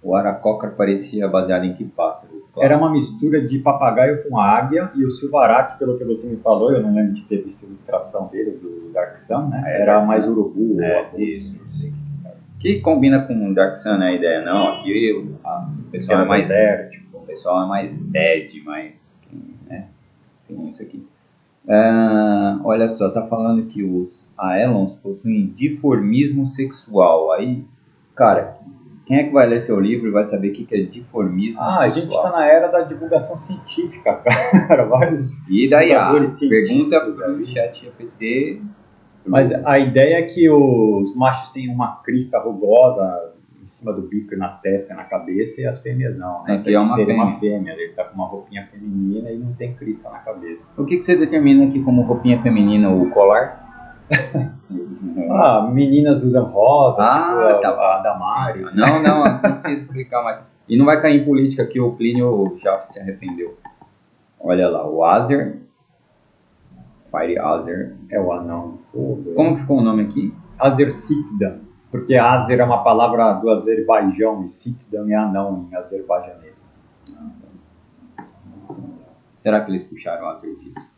o Aracoca parecia baseado em que pássaro? Era uma mistura de papagaio com águia, e o Silvarac, pelo que você me falou, eu não lembro de ter visto a ilustração dele, do Dark Sun, né? Era mais urubu. Isso, não sei. Que combina com Dark Sun, né, a ideia? Não, aqui o pessoal é mais desértico. O pessoal é mais dead, mais, né? Tem isso aqui. Olha só, tá falando que os Aelons possuem dimorfismo sexual. Aí, cara, quem é que vai ler seu livro e vai saber o que é dimorfismo sexual? A gente está na era da divulgação científica, cara. Vários e daí, pergunta pro chat GPT. Mas a ideia é que os machos têm uma crista rugosa em cima do bico e na testa e na cabeça, e as fêmeas não, né? Aqui é uma fêmea. Ele tá com uma roupinha feminina e não tem crista na cabeça. O que você determina aqui como roupinha feminina? O colar? Meninas usam rosa, tipo a Damares. Não precisa explicar mais. E não vai cair em política, que o Plínio já se arrependeu. Olha lá, o Azer, Fire Azer, é o anão do fogo. Como que ficou o nome aqui? Azer Sitdan, porque Azer é uma palavra do Azerbaijão e Sitdan é anão em azerbajanês. Será que eles puxaram Azer disso?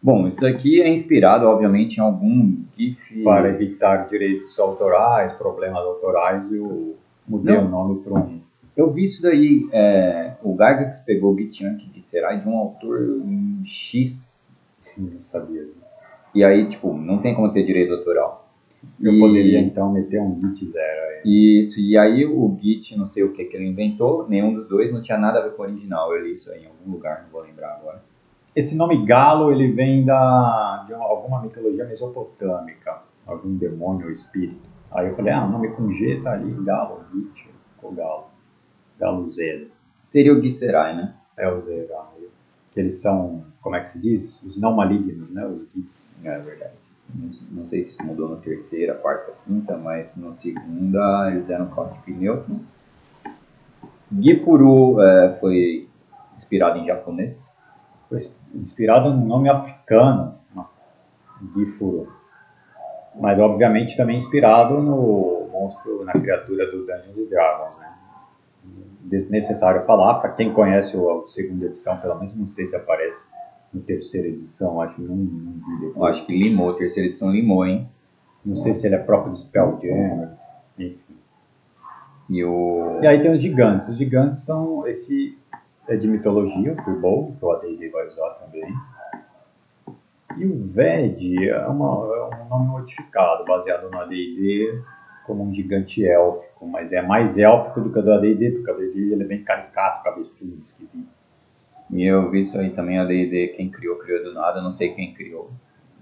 Bom, isso daqui é inspirado, obviamente, em algum GIF... Para evitar direitos autorais, problemas autorais, eu mudei o nome para um... Eu vi isso daí, o Gygax pegou Githyank Githzerai de um autor X. Não sabia. E aí, tipo, não tem como ter direito autoral. Eu poderia, então, meter um Git zero aí. Isso, e aí o Git, não sei o que ele inventou, nenhum dos dois, não tinha nada a ver com o original. Eu li isso aí em algum lugar, não vou lembrar agora. Esse nome Galo, ele vem de alguma mitologia mesopotâmica, algum demônio ou espírito. Aí eu falei, o nome com G tá ali, Galo, Git, ficou Galo. Galo Zera. Seria o Githzerai, né? É o Zera. Eles são, como é que se diz? Os não malignos, né? Os Gits. É verdade. Não sei se mudou na terceira, quarta, quinta, mas na segunda eles eram caótico e neutro. Gifuru foi inspirado em japonês. Foi inspirado no nome africano, Gifuru. Mas obviamente também inspirado no monstro, na criatura do Dungeons & Dragons, né? Desnecessário falar, para quem conhece a segunda edição, pelo menos não sei se aparece na terceira edição, acho que não vi depois. Eu acho que limou, a terceira edição limou, hein? Não sei se ele é próprio do Spelljammer, enfim. E aí tem os gigantes são esse... É de mitologia, o Firbolg, que o AD&D vai usar também. E o Ved é um nome modificado, baseado no AD&D como um gigante élfico, mas é mais élfico do que o do AD&D, porque o AD&D ele é bem caricato, cabeçudo, esquisito. E eu vi isso aí também, o AD&D, quem criou do nada, não sei quem criou.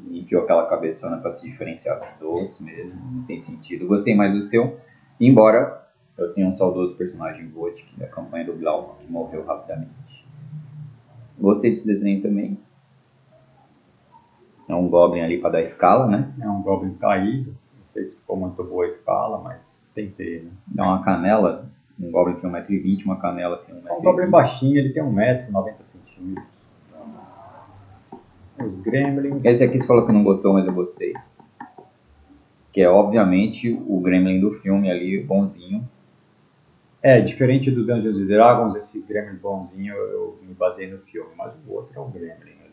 E enfiou aquela cabeçona para se diferenciar dos outros mesmo, não tem sentido. Gostei mais do seu, embora... Eu tenho um saudoso personagem Votik da campanha do Glauco, que morreu rapidamente. Gostei desse desenho também. É um Goblin ali para dar escala, né? É um Goblin caído. Não sei se ficou muito boa a escala, mas tentei, né? Dá uma canela. Um Goblin tem 1,20 m, uma canela tem 1,20 m. É um Goblin baixinho, ele tem 1,90 m. Os Gremlins... Esse aqui você falou que não gostou, mas eu gostei. Que é, obviamente, o Gremlin do filme ali, bonzinho. Diferente do Dungeons and Dragons, esse Gremlin bonzinho eu me baseei no filme, mas o outro é o Gremlin ali.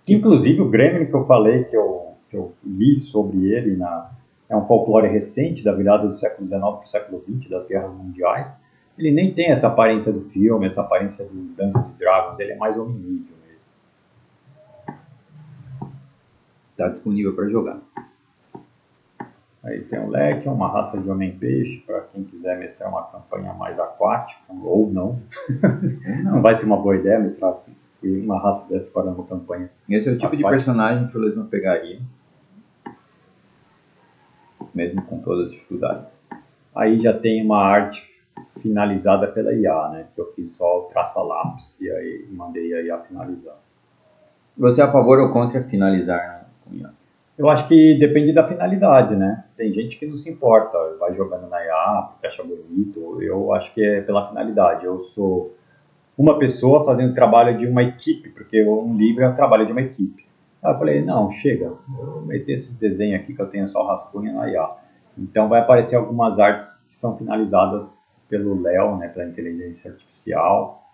Que, inclusive o Gremlin que eu falei, que eu li sobre ele, é um folclore recente, da virada do século XIX para o século XX, das guerras mundiais. Ele nem tem essa aparência do filme, essa aparência do Dungeons and Dragons, ele é mais hominídeo mesmo. Está disponível para jogar. Aí tem o Leque, uma raça de homem-peixe, para quem quiser mestrar uma campanha mais aquática, ou não. Não vai ser uma boa ideia mestrar uma raça dessa para uma campanha. Esse é o tipo aquática de personagem que o Lesma pegaria, mesmo com todas as dificuldades. Aí já tem uma arte finalizada pela IA, né? Que eu fiz só o traço a lápis e aí mandei a IA finalizar. Você é a favor ou contra finalizar com IA? Eu acho que depende da finalidade, né? Tem gente que não se importa, vai jogando na IA porque acha bonito. Eu acho que é pela finalidade. Eu sou uma pessoa fazendo trabalho de uma equipe, porque um livro é o trabalho de uma equipe. Aí eu falei, não, chega, eu vou meter esses desenhos aqui que eu tenho só rascunho na IA. Então vai aparecer algumas artes que são finalizadas pelo Léo, né, pela inteligência artificial.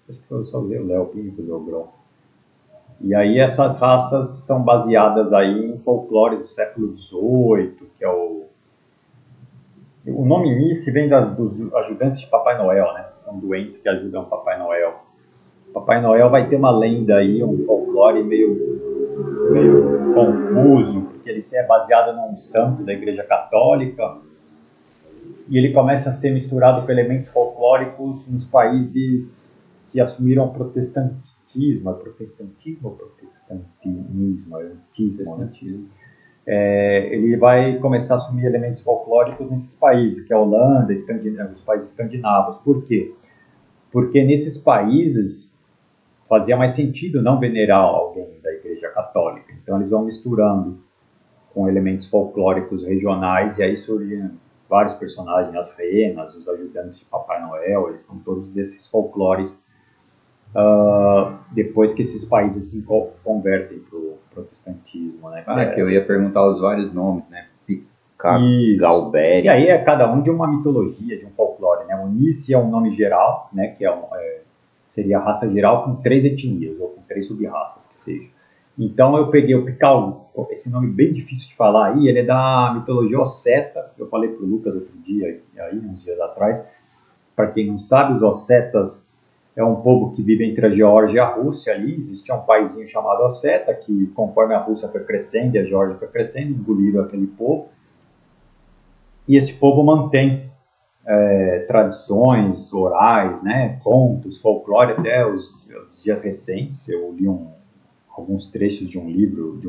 Acho que eu só usei o Léo, Pínicos ou Grom. E aí essas raças são baseadas aí em folclores do século XVIII, que é o nome Nice vem dos ajudantes de Papai Noel, né? São doentes que ajudam Papai Noel. Papai Noel vai ter uma lenda aí, um folclore meio confuso, porque ele é baseado num santo da Igreja Católica e ele começa a ser misturado com elementos folclóricos nos países que assumiram o protestantismo, ele vai começar a assumir elementos folclóricos nesses países, que é a Holanda, os países escandinavos. Por quê? Porque nesses países fazia mais sentido não venerar alguém da Igreja Católica. Então eles vão misturando com elementos folclóricos regionais e aí surgem vários personagens, as renas, os ajudantes de Papai Noel, eles são todos desses folclores depois que esses países se convertem para o protestantismo, né? Que eu ia perguntar os vários nomes, né? Galberi. E aí é cada um de uma mitologia, de um folclore, né? O Nice é um nome geral, né? Que seria a raça geral com 3 etnias, ou com 3 sub-raças, que seja. Então eu peguei o Picaú, esse nome bem difícil de falar aí, ele é da mitologia Osseta, eu falei para o Lucas outro dia, aí, uns dias atrás. Para quem não sabe, os Ossetas é um povo que vive entre a Geórgia e a Rússia ali. Existia um paizinho chamado Osseta, que conforme a Rússia foi crescendo e a Geórgia foi crescendo, engoliram aquele povo. E esse povo mantém tradições orais, né, contos, folclore até os dias recentes. Eu li alguns trechos de um livro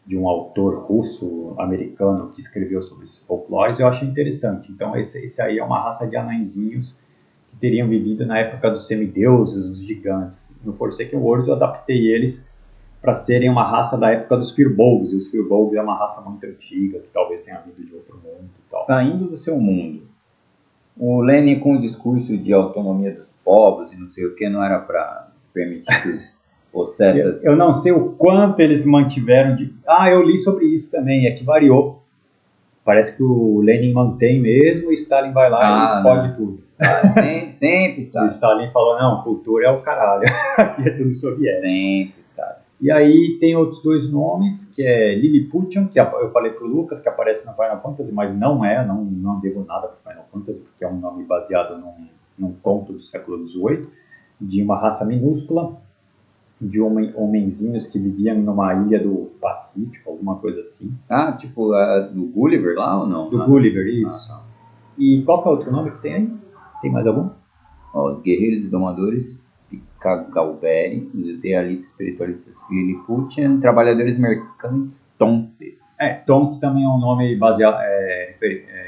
de um autor russo-americano que escreveu sobre esses folclores. Eu achei interessante. Então esse aí é uma raça de anãozinhos que teriam vivido na época dos semideuses, dos gigantes. No Forsaken Worlds eu adaptei eles para serem uma raça da época dos Firbolgs, e os Firbolgs é uma raça muito antiga, que talvez tenha vindo de outro mundo e tal. Saindo do seu mundo, o Lenin com o discurso de autonomia dos povos e não sei o que, não era para permitir que os Ossetas... Eu não sei o quanto eles mantiveram de... eu li sobre isso também, é que variou. Parece que o Lenin mantém mesmo e Stalin vai lá e pode tudo. Sempre está. O Stalin falou, não, cultura é o caralho, aqui é tudo soviético. Sempre está. E aí tem outros 2 nomes, que é Lilliputian, que eu falei pro Lucas, que aparece no Final Fantasy, mas não devo nada pro Final Fantasy, porque é um nome baseado num conto do século XVIII, de uma raça minúscula, de homenzinhos que viviam numa ilha do Pacífico, alguma coisa assim. Tipo do Gulliver lá ou não? Do Gulliver, isso. E qual que é o outro nome que tem aí? Tem mais algum? Os guerreiros e domadores, Galberi, os idealistas espiritualistas, Lilliputian, trabalhadores mercantes, Tontes. Tontes também é um nome baseado,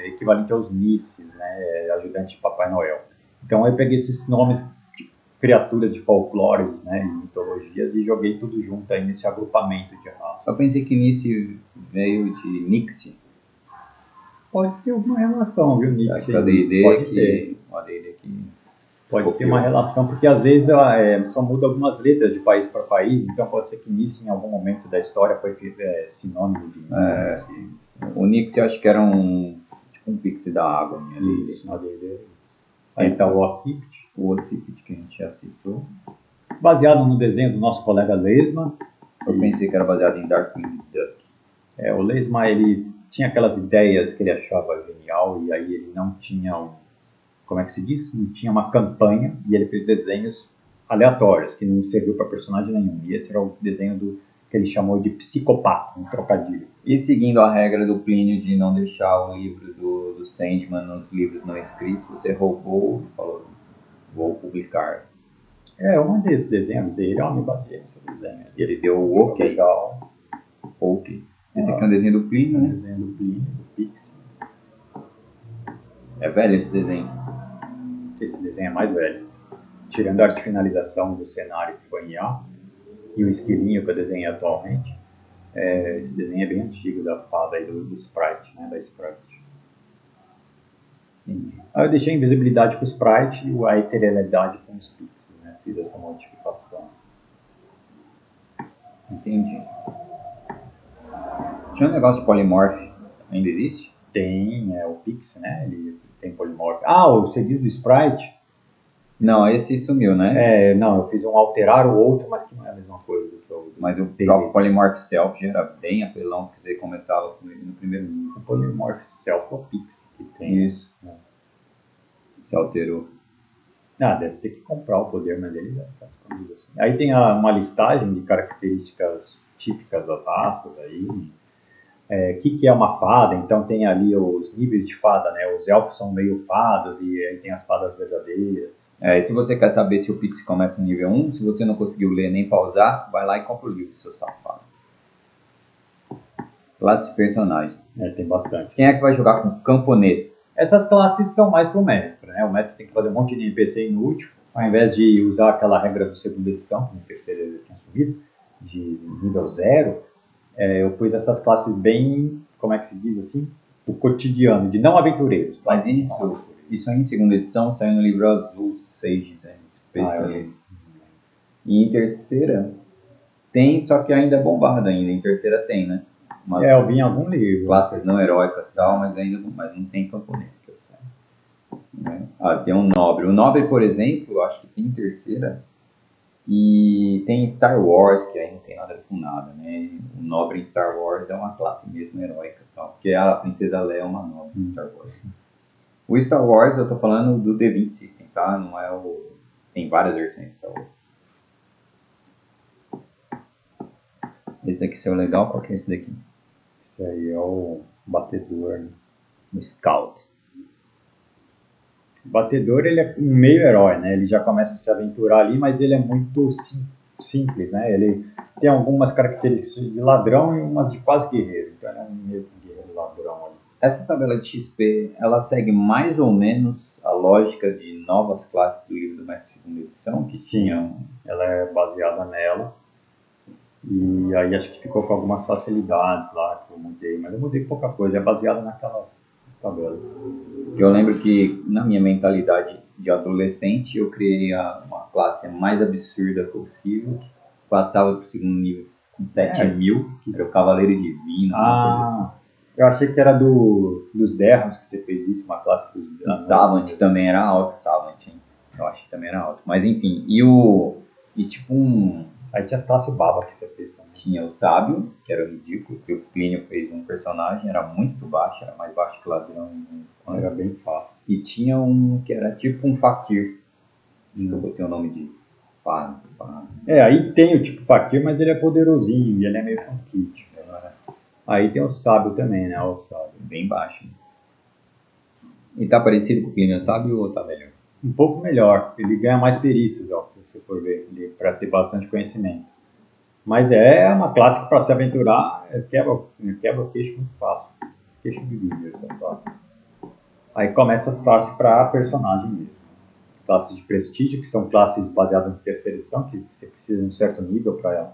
equivalente aos Nices, né? Ajudante de Papai Noel. Então eu peguei esses nomes de criaturas de folclores, né, e mitologias e joguei tudo junto aí nesse agrupamento de raças. Eu pensei que Nice veio de Nixie. Pode ter alguma relação, viu, Nixie? Pode ter. Pode ter uma relação, porque às vezes só muda algumas letras de país para país, então pode ser que Nice em algum momento da história foi sinônimo de Nixie. O Nixie eu acho que era tipo um pixie da água. Isso, na D&D. Aí está o Occipit. O Occipit que a gente já citou. Baseado no desenho do nosso colega Leisman. Eu pensei que era baseado em Darkwing Duck. O Leisman, ele tinha aquelas ideias que ele achava genial e aí ele não tinha, como é que se diz? Não tinha uma campanha e ele fez desenhos aleatórios, que não serviu para personagem nenhum. E esse era o desenho que ele chamou de psicopata, um trocadilho. E seguindo a regra do Plínio de não deixar o livro do Sandman nos livros não escritos, você roubou e falou, vou publicar. Eu mandei esse desenho, avisei ele, me baseei nesse desenho. E ele deu o ok. Legal. Ok. Esse aqui é um desenho do Plínio, né? Desenho do Plínio, do Pix. É velho esse desenho? Esse desenho é mais velho. Tirando a arte finalização do cenário que foi em A e o esquilinho que eu desenhei atualmente, esse desenho é bem antigo da fada e do sprite, né? Da sprite. Aí eu deixei a invisibilidade com o sprite e a eterealidade com os pixels, né? Fiz essa modificação. Entendi. Tinha um negócio de polymorph, ainda existe? Tem, o Pix, né? Ele tem polymorph. O seguido do sprite? Não, esse sumiu, né? Não, eu fiz um alterar o outro, mas que não é a mesma coisa do que eu. Mas o próprio polymorph self já era bem apelão, que você começava com ele no primeiro nível. O polymorph self é o Pix que tem. Isso. Se alterou. Deve ter que comprar o poder, mas ele deve estar disponível assim. Aí tem uma listagem de características típicas das raças aí. O que é uma fada? Então tem ali os níveis de fada, né? Os elfos são meio fadas e aí tem as fadas verdadeiras. E se você quer saber se o Pix começa no nível 1, se você não conseguiu ler nem pausar, vai lá e compra o livro, seu safado. Classes de personagem. Tem bastante. Quem é que vai jogar com camponês? Essas classes são mais para o mestre, né? O mestre tem que fazer um monte de NPC inútil, ao invés de usar aquela regra do segunda edição, que no terceiro ele tinha subido, de nível 0, eu pus essas classes bem, como é que se diz assim? Do cotidiano, de não aventureiros. Mas isso aí em segunda edição saiu no livro azul, Sages and Specialists. E em terceira tem, só que ainda é bombado ainda. Em terceira tem, né? Eu vi em algum livro. Classes não heróicas e tal, mas não tem camponês que eu sei. Tem um nobre. O nobre, por exemplo, eu acho que tem em terceira. E tem Star Wars, que aí não tem nada a ver com nada, né? O nobre em Star Wars é uma classe mesmo heróica e tal. Porque a princesa Leia é uma nobre em Star Wars. O Star Wars, eu tô falando do D20 System, tá? Não é o... Tem várias versões de Star Wars. Esse daqui saiu legal, qual que é esse daqui? Esse aí é o batedor, né? O Scout. O batedor, ele é um meio herói, né? Ele já começa a se aventurar ali, mas ele é muito simples, né? Ele tem algumas características de ladrão e umas de quase guerreiro. Então ele é um meio guerreiro ladrão ali. Essa tabela de XP, ela segue mais ou menos a lógica de novas classes do livro do Mestre segunda edição? Que tinham... Ela é baseada nela. E aí acho que ficou com algumas facilidades lá que eu mudei, mas eu mudei pouca coisa, é baseada naquela tabela. Eu lembro que na minha mentalidade de adolescente eu criei uma classe mais absurda possível, que passava pro segundo nível com 7.000, que era o Cavaleiro Divino, uma coisa assim. Eu achei que era dos Derrons que você fez isso, uma classe dos O Savant também era alto, Savant, hein? Eu acho que também era alto. Mas enfim, e tipo um... Aí tinha as classes baba que você fez também. Tinha o Sábio, que era ridículo, que o Plínio fez um personagem, era muito baixo, era mais baixo que ladrão. Era bem fácil. E tinha um que era tipo um Fakir. Eu botei o nome de Fá. Aí tem o tipo Fakir, mas ele é poderosinho, e ele é meio que um kit. Aí tem o Sábio também, né? O Sábio. Bem baixo. E tá parecido com o Plínio Sábio ou tá melhor? Um pouco melhor. Ele ganha mais perícias, se você for ver, para ter bastante conhecimento. Mas é uma classe que para se aventurar quebra o queixo muito fácil. Queixo de vidro, essa classe. Aí começa as classes para personagem mesmo. Classes de prestígio, que são classes baseadas em terceira edição, que você precisa de um certo nível para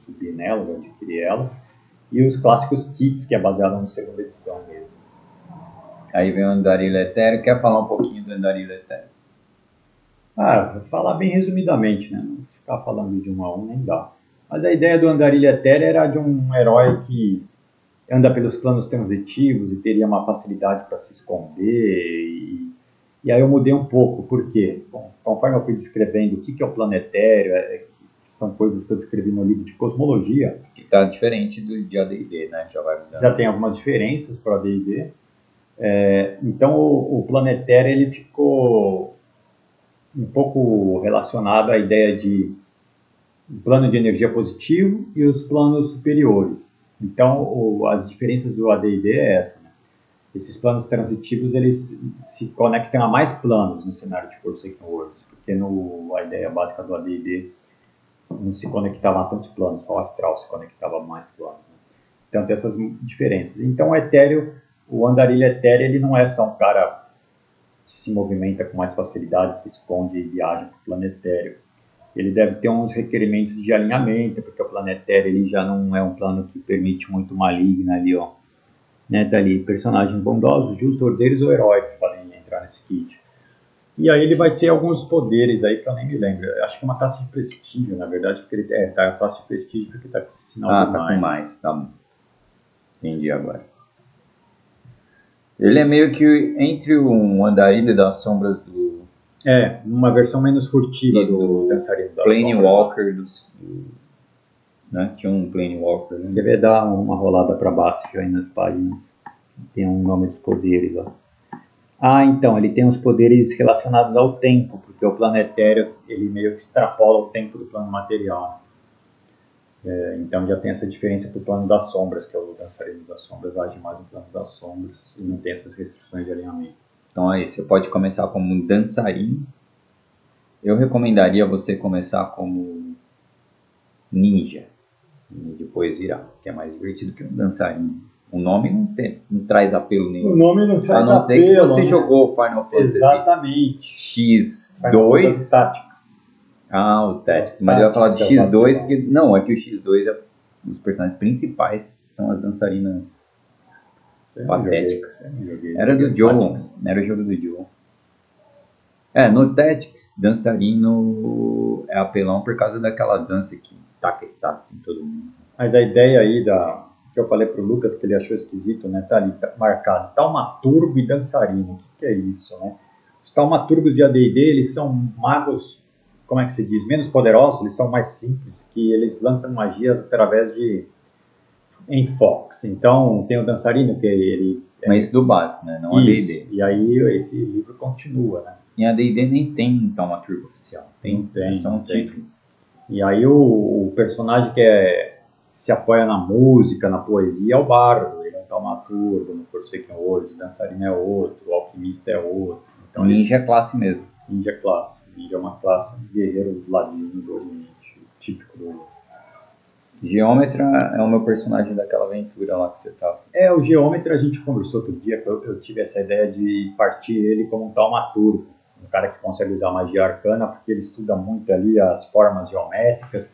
subir nelas, adquirir elas. E os clássicos kits, que é baseado na segunda edição mesmo. Aí vem o Andarilho Etéreo. Quer falar um pouquinho do Andarilho Etéreo? Vou falar bem resumidamente, né? Não ficar falando de um a um nem dá. Mas a ideia do Andarilho Etéreo era de um herói que anda pelos planos transitivos e teria uma facilidade para se esconder. E aí eu mudei um pouco, por quê? Bom, conforme eu fui descrevendo o que é o planetério, são coisas que eu descrevi no livro de cosmologia. Que está diferente de AD&D, né? Já vai avisando. Já tem algumas diferenças para o AD&D. Então o planetério ele ficou um pouco relacionado à ideia de um plano de energia positivo e os planos superiores. Então as diferenças do AD&D é essa, né? Esses planos transitivos eles se conectam a mais planos no cenário de Forsaken Worlds, porque a ideia básica do AD&D não se conectava a tantos planos, só o astral se conectava a mais planos, né? Então tem essas diferenças. Então o andarilho etéreo, ele não é só um cara que se movimenta com mais facilidade, se esconde e viaja para o planetério. Ele deve ter uns requerimentos de alinhamento, porque o planetério ele já não é um plano que permite muito maligna ali, ó. Né, tá ali, personagens bondosos, justos, ordeiros ou heróicos podem entrar nesse kit. E aí ele vai ter alguns poderes aí que eu nem me lembro. Acho que é uma classe de prestígio, na verdade, porque ele tá a classe de prestígio porque tá com esse sinal do mais. Com mais, tá bom. Entendi agora. Ele é meio que entre um andarilho das sombras do... uma versão menos furtiva do dançarino da Planewalker né? Tinha um Planewalker, né? Quer ver, dar uma rolada para baixo aí nas páginas. Tem um nome dos poderes, ó. Então, ele tem os poderes relacionados ao tempo, porque o planetério, ele meio que extrapola o tempo do plano material. Então já tem essa diferença para o plano das sombras, que é o dançarino das sombras, age mais no plano das sombras e não tem essas restrições de alinhamento. Então aí, você pode começar como um dançarino. Eu recomendaria você começar como ninja e depois virar, que é mais divertido que um dançarino. O nome não traz apelo nenhum. O nome não traz apelo. A não ser que você jogou Final Fantasy. Exatamente. X2. Tactics. O Tactics. Mas eu ia falar de X2 porque... Não, é que o X2 os personagens principais são as dançarinas patéticas. Era do Joe. Era o jogo do Joe. No Tactics, dançarino é apelão por causa daquela dança que taca status em todo mundo. Mas a ideia aí que eu falei pro Lucas, que ele achou esquisito, né? Tá ali marcado, taumaturgo e dançarino. O que é isso, né? Os taumaturgos de AD&D, eles são magos, como é que se diz? Menos poderosos, eles são mais simples, que eles lançam magias através de enfoques. Então, tem o dançarino, que ele... Mas isso do básico, né? Não AD&D. E aí esse livro continua, né? Em AD&D nem tem taumaturgo oficial. Tem. Só um título. E aí o personagem que se apoia na música, na poesia, é o bardo. Ele é um taumaturgo, no Forsaken Worlds, o dançarino é outro, o alquimista é outro. Então, ninja é classe mesmo. Ninja é classe. Ninja é uma classe de guerreiro ladino do Oriente, típico do... Geômetra é o meu personagem daquela aventura lá que você tava. O Geômetra a gente conversou outro dia, que eu tive essa ideia de partir ele como um taumaturgo. Um cara que consegue usar magia arcana, porque ele estuda muito ali as formas geométricas.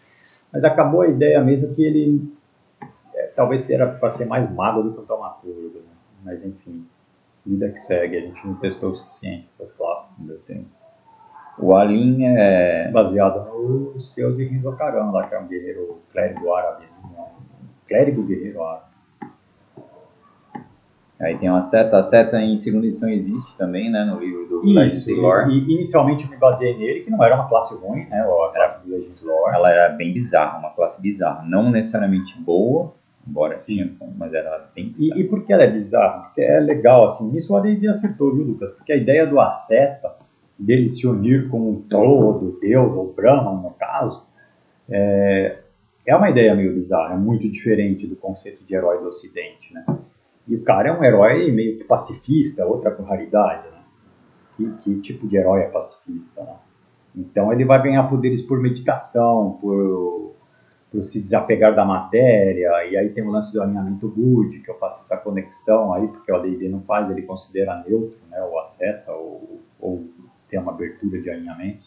Mas acabou a ideia mesmo que ele talvez era para ser mais mago do que um taumaturgo, né? Mas enfim, vida que segue, a gente não testou o suficiente essas classes, não deu tempo. O Alin é baseado no seu de Rinzocaran lá, que é um guerreiro clérigo árabe, clérigo guerreiro árabe. Aí tem uma seta, a seta em segunda edição existe também, né, no livro do Legends Lore. E inicialmente eu me baseei nele, que não era uma classe ruim, né, a classe do Legends Lore. Ela era bem bizarra, uma classe bizarra, não necessariamente boa, embora tinha, mas era bem bizarra. E por que ela é bizarra? Porque é legal, assim, isso o AD&D acertou, viu, Lucas? Porque a ideia do asceta, dele se unir com um todo, Deus ou Brahman, no caso, é uma ideia meio bizarra, é muito diferente do conceito de herói do Ocidente, né? E o cara é um herói meio que pacifista, outra raridade, né? Que tipo de herói é pacifista, né? Então ele vai ganhar poderes por meditação, por se desapegar da matéria, e aí tem o lance do alinhamento good, que eu faço essa conexão aí, porque o AD&D não faz, ele considera neutro, né, ou asceta, ou tem uma abertura de alinhamento.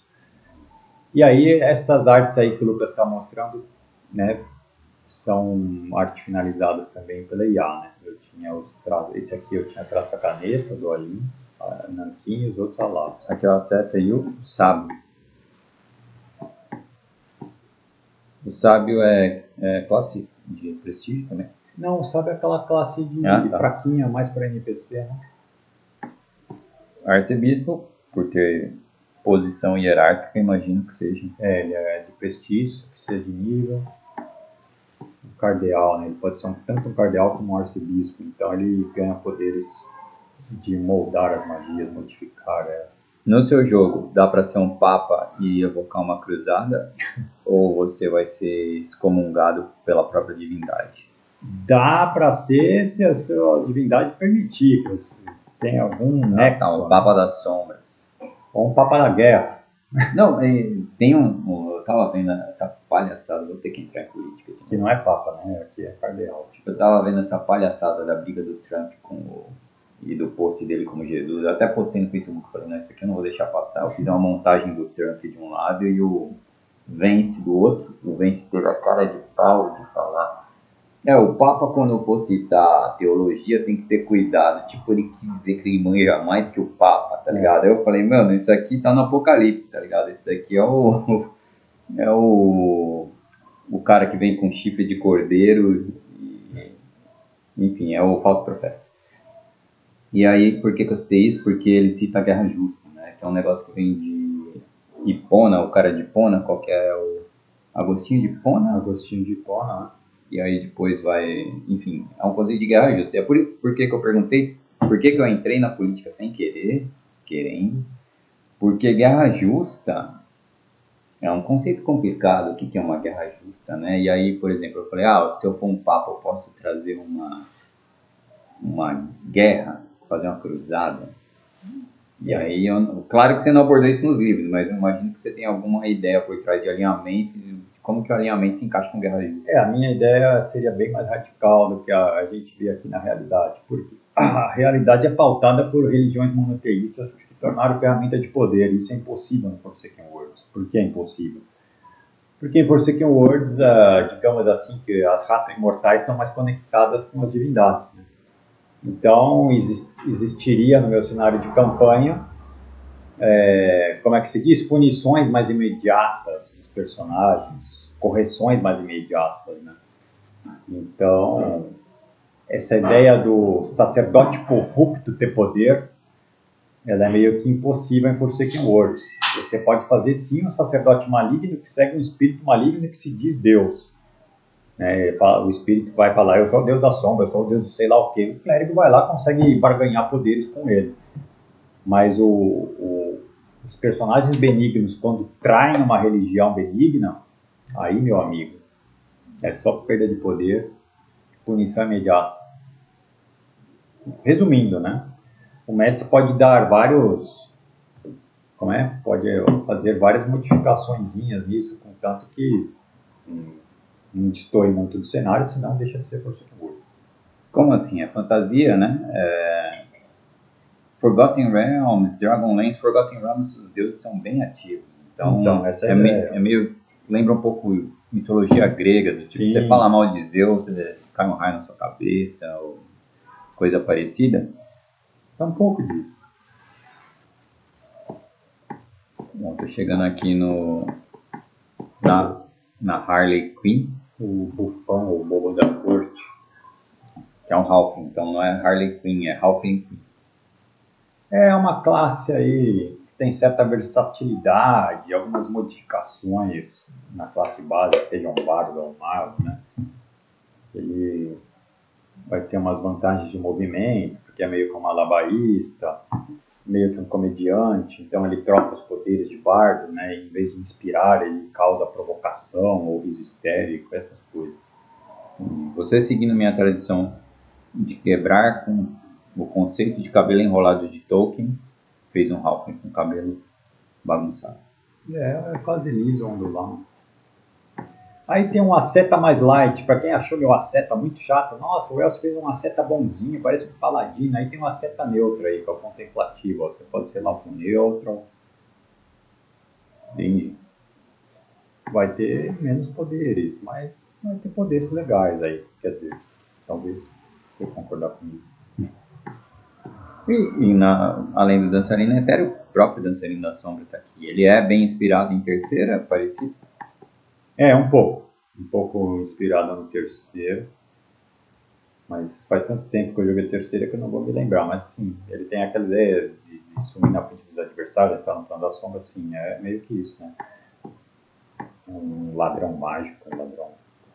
E aí essas artes aí que o Lucas está mostrando, né, são artes finalizadas também pela IA, né? Eu tinha esse aqui eu tinha traço a caneta do Alin, Nanquim e os outros a lápis. Aqui é o asceta e o sábio. O sábio é classe de prestígio também. Não, sabe aquela classe de Tá. fraquinha, mais para NPC, né? Arcebispo, por ter posição hierárquica, imagino que seja. Ele é de prestígio, você precisa de nível. Um cardeal, né? Ele pode ser tanto um cardeal como um arcebispo. Então ele ganha poderes de moldar as magias, modificar ela. No seu jogo, dá para ser um papa e evocar uma cruzada? Ou você vai ser excomungado pela própria divindade? Dá para ser se a sua divindade permitir, que você tem algum nexo. O Papa das Sombras. Ou um papa da guerra. Não, tem eu tava vendo essa palhaçada, vou ter que entrar em política. Que não é papa, né? Aqui é cardeal. Eu tava vendo essa palhaçada da briga do Trump e do post dele como Jesus. Eu até postei no Facebook, falei, não, isso aqui eu não vou deixar passar. Eu fiz uma montagem do Trump de um lado e o Vence do outro. O Vence teve a cara de pau de falar. O Papa, quando for citar teologia, tem que ter cuidado. Tipo, ele quis dizer que ele manja mais que o Papa, tá ligado? Aí eu falei, mano, isso aqui tá no Apocalipse, tá ligado? Esse daqui é o cara que vem com chifre de cordeiro, enfim, é o falso profeta. E aí, por que eu citei isso? Porque ele cita a guerra justa, né? Que é um negócio que vem de Hipona, o cara de Hipona, qual que é o Agostinho de Hipona? Agostinho de Hipona, né? E aí depois vai, enfim, é um conceito de guerra justa. E é por que eu perguntei, por que eu entrei na política sem querer, querendo, porque guerra justa é um conceito complicado, o que é uma guerra justa, né? E aí, por exemplo, eu falei, se eu for um papa, eu posso trazer uma guerra, fazer uma cruzada. E aí, claro que você não abordou isso nos livros, mas eu imagino que você tem alguma ideia por trás de alinhamento, como que o alinhamento se encaixa com guerra justa. A minha ideia seria bem mais radical do que a gente vê aqui na realidade, porque a realidade é pautada por religiões monoteístas que se tornaram ferramenta de poder. Isso é impossível no Forsaken Worlds. Por que é impossível? Porque em Forsaken Worlds, digamos assim, que as raças mortais estão mais conectadas com as divindades, né? Então, existiria no meu cenário de campanha, como é que se diz? Punições mais imediatas dos personagens, correções mais imediatas, né? Então, essa ideia do sacerdote corrupto ter poder, ela é meio que impossível em Forsaken Worlds. Você pode fazer sim um sacerdote maligno que segue um espírito maligno que se diz Deus. O espírito vai falar, eu sou o Deus da sombra, eu sou o Deus do sei lá o quê. O clérigo vai lá e consegue barganhar poderes com ele. Mas os personagens benignos, quando traem uma religião benigna, aí, meu amigo, é só perda de poder, punição imediata. Resumindo, né? O mestre pode dar pode fazer várias modificaçõezinhas nisso, contanto que não destoe muito do cenário, senão deixa de ser Forsaken Worlds. Como assim? É fantasia, né? Forgotten Realms, Dragonlance, Forgotten Realms, os deuses são bem ativos. Então essa é meio... Lembra um pouco mitologia grega, do tipo, você fala mal de Zeus, cai um raio na sua cabeça, ou coisa parecida. É um pouco disso. Bom, tô chegando aqui na Harley Quinn. O bufão, o bobo da corte. Que é um Halfling, então não é Harley Quinn, é Halfling Quinn. É uma classe aí que tem certa versatilidade, algumas modificações na classe base, seja um bardo ou um mago, né? Ele vai ter umas vantagens de movimento, porque é meio que um malabarista, meio que um comediante, então ele troca os poderes de bardo, né? Em vez de inspirar, ele causa provocação ou riso histérico, essas coisas. Você seguindo minha tradição de quebrar com o conceito de cabelo enrolado de Tolkien, fez um Halfling com cabelo bagunçado. É quase liso, ondulado. Aí tem um asceta mais light, para quem achou meu asceta muito chato, nossa, o Elcio fez um asceta bonzinho, parece um paladino. Aí tem um asceta neutro aí, que é o contemplativo, você pode ser lá com neutro. Entendi. Vai ter menos poderes, mas vai ter poderes legais aí, quer dizer, talvez você concordar comigo. E além do dançarino etéreo, o próprio dançarino da sombra está aqui. Ele é bem inspirado em terceira, parecido? Um pouco inspirado no terceiro. Mas faz tanto tempo que eu joguei terceira que eu não vou me lembrar. Mas sim, ele tem aquela ideia de sumir na frente dos adversários, estar no plano da sombra, assim, é meio que isso, né? Um ladrão mágico, um ladrão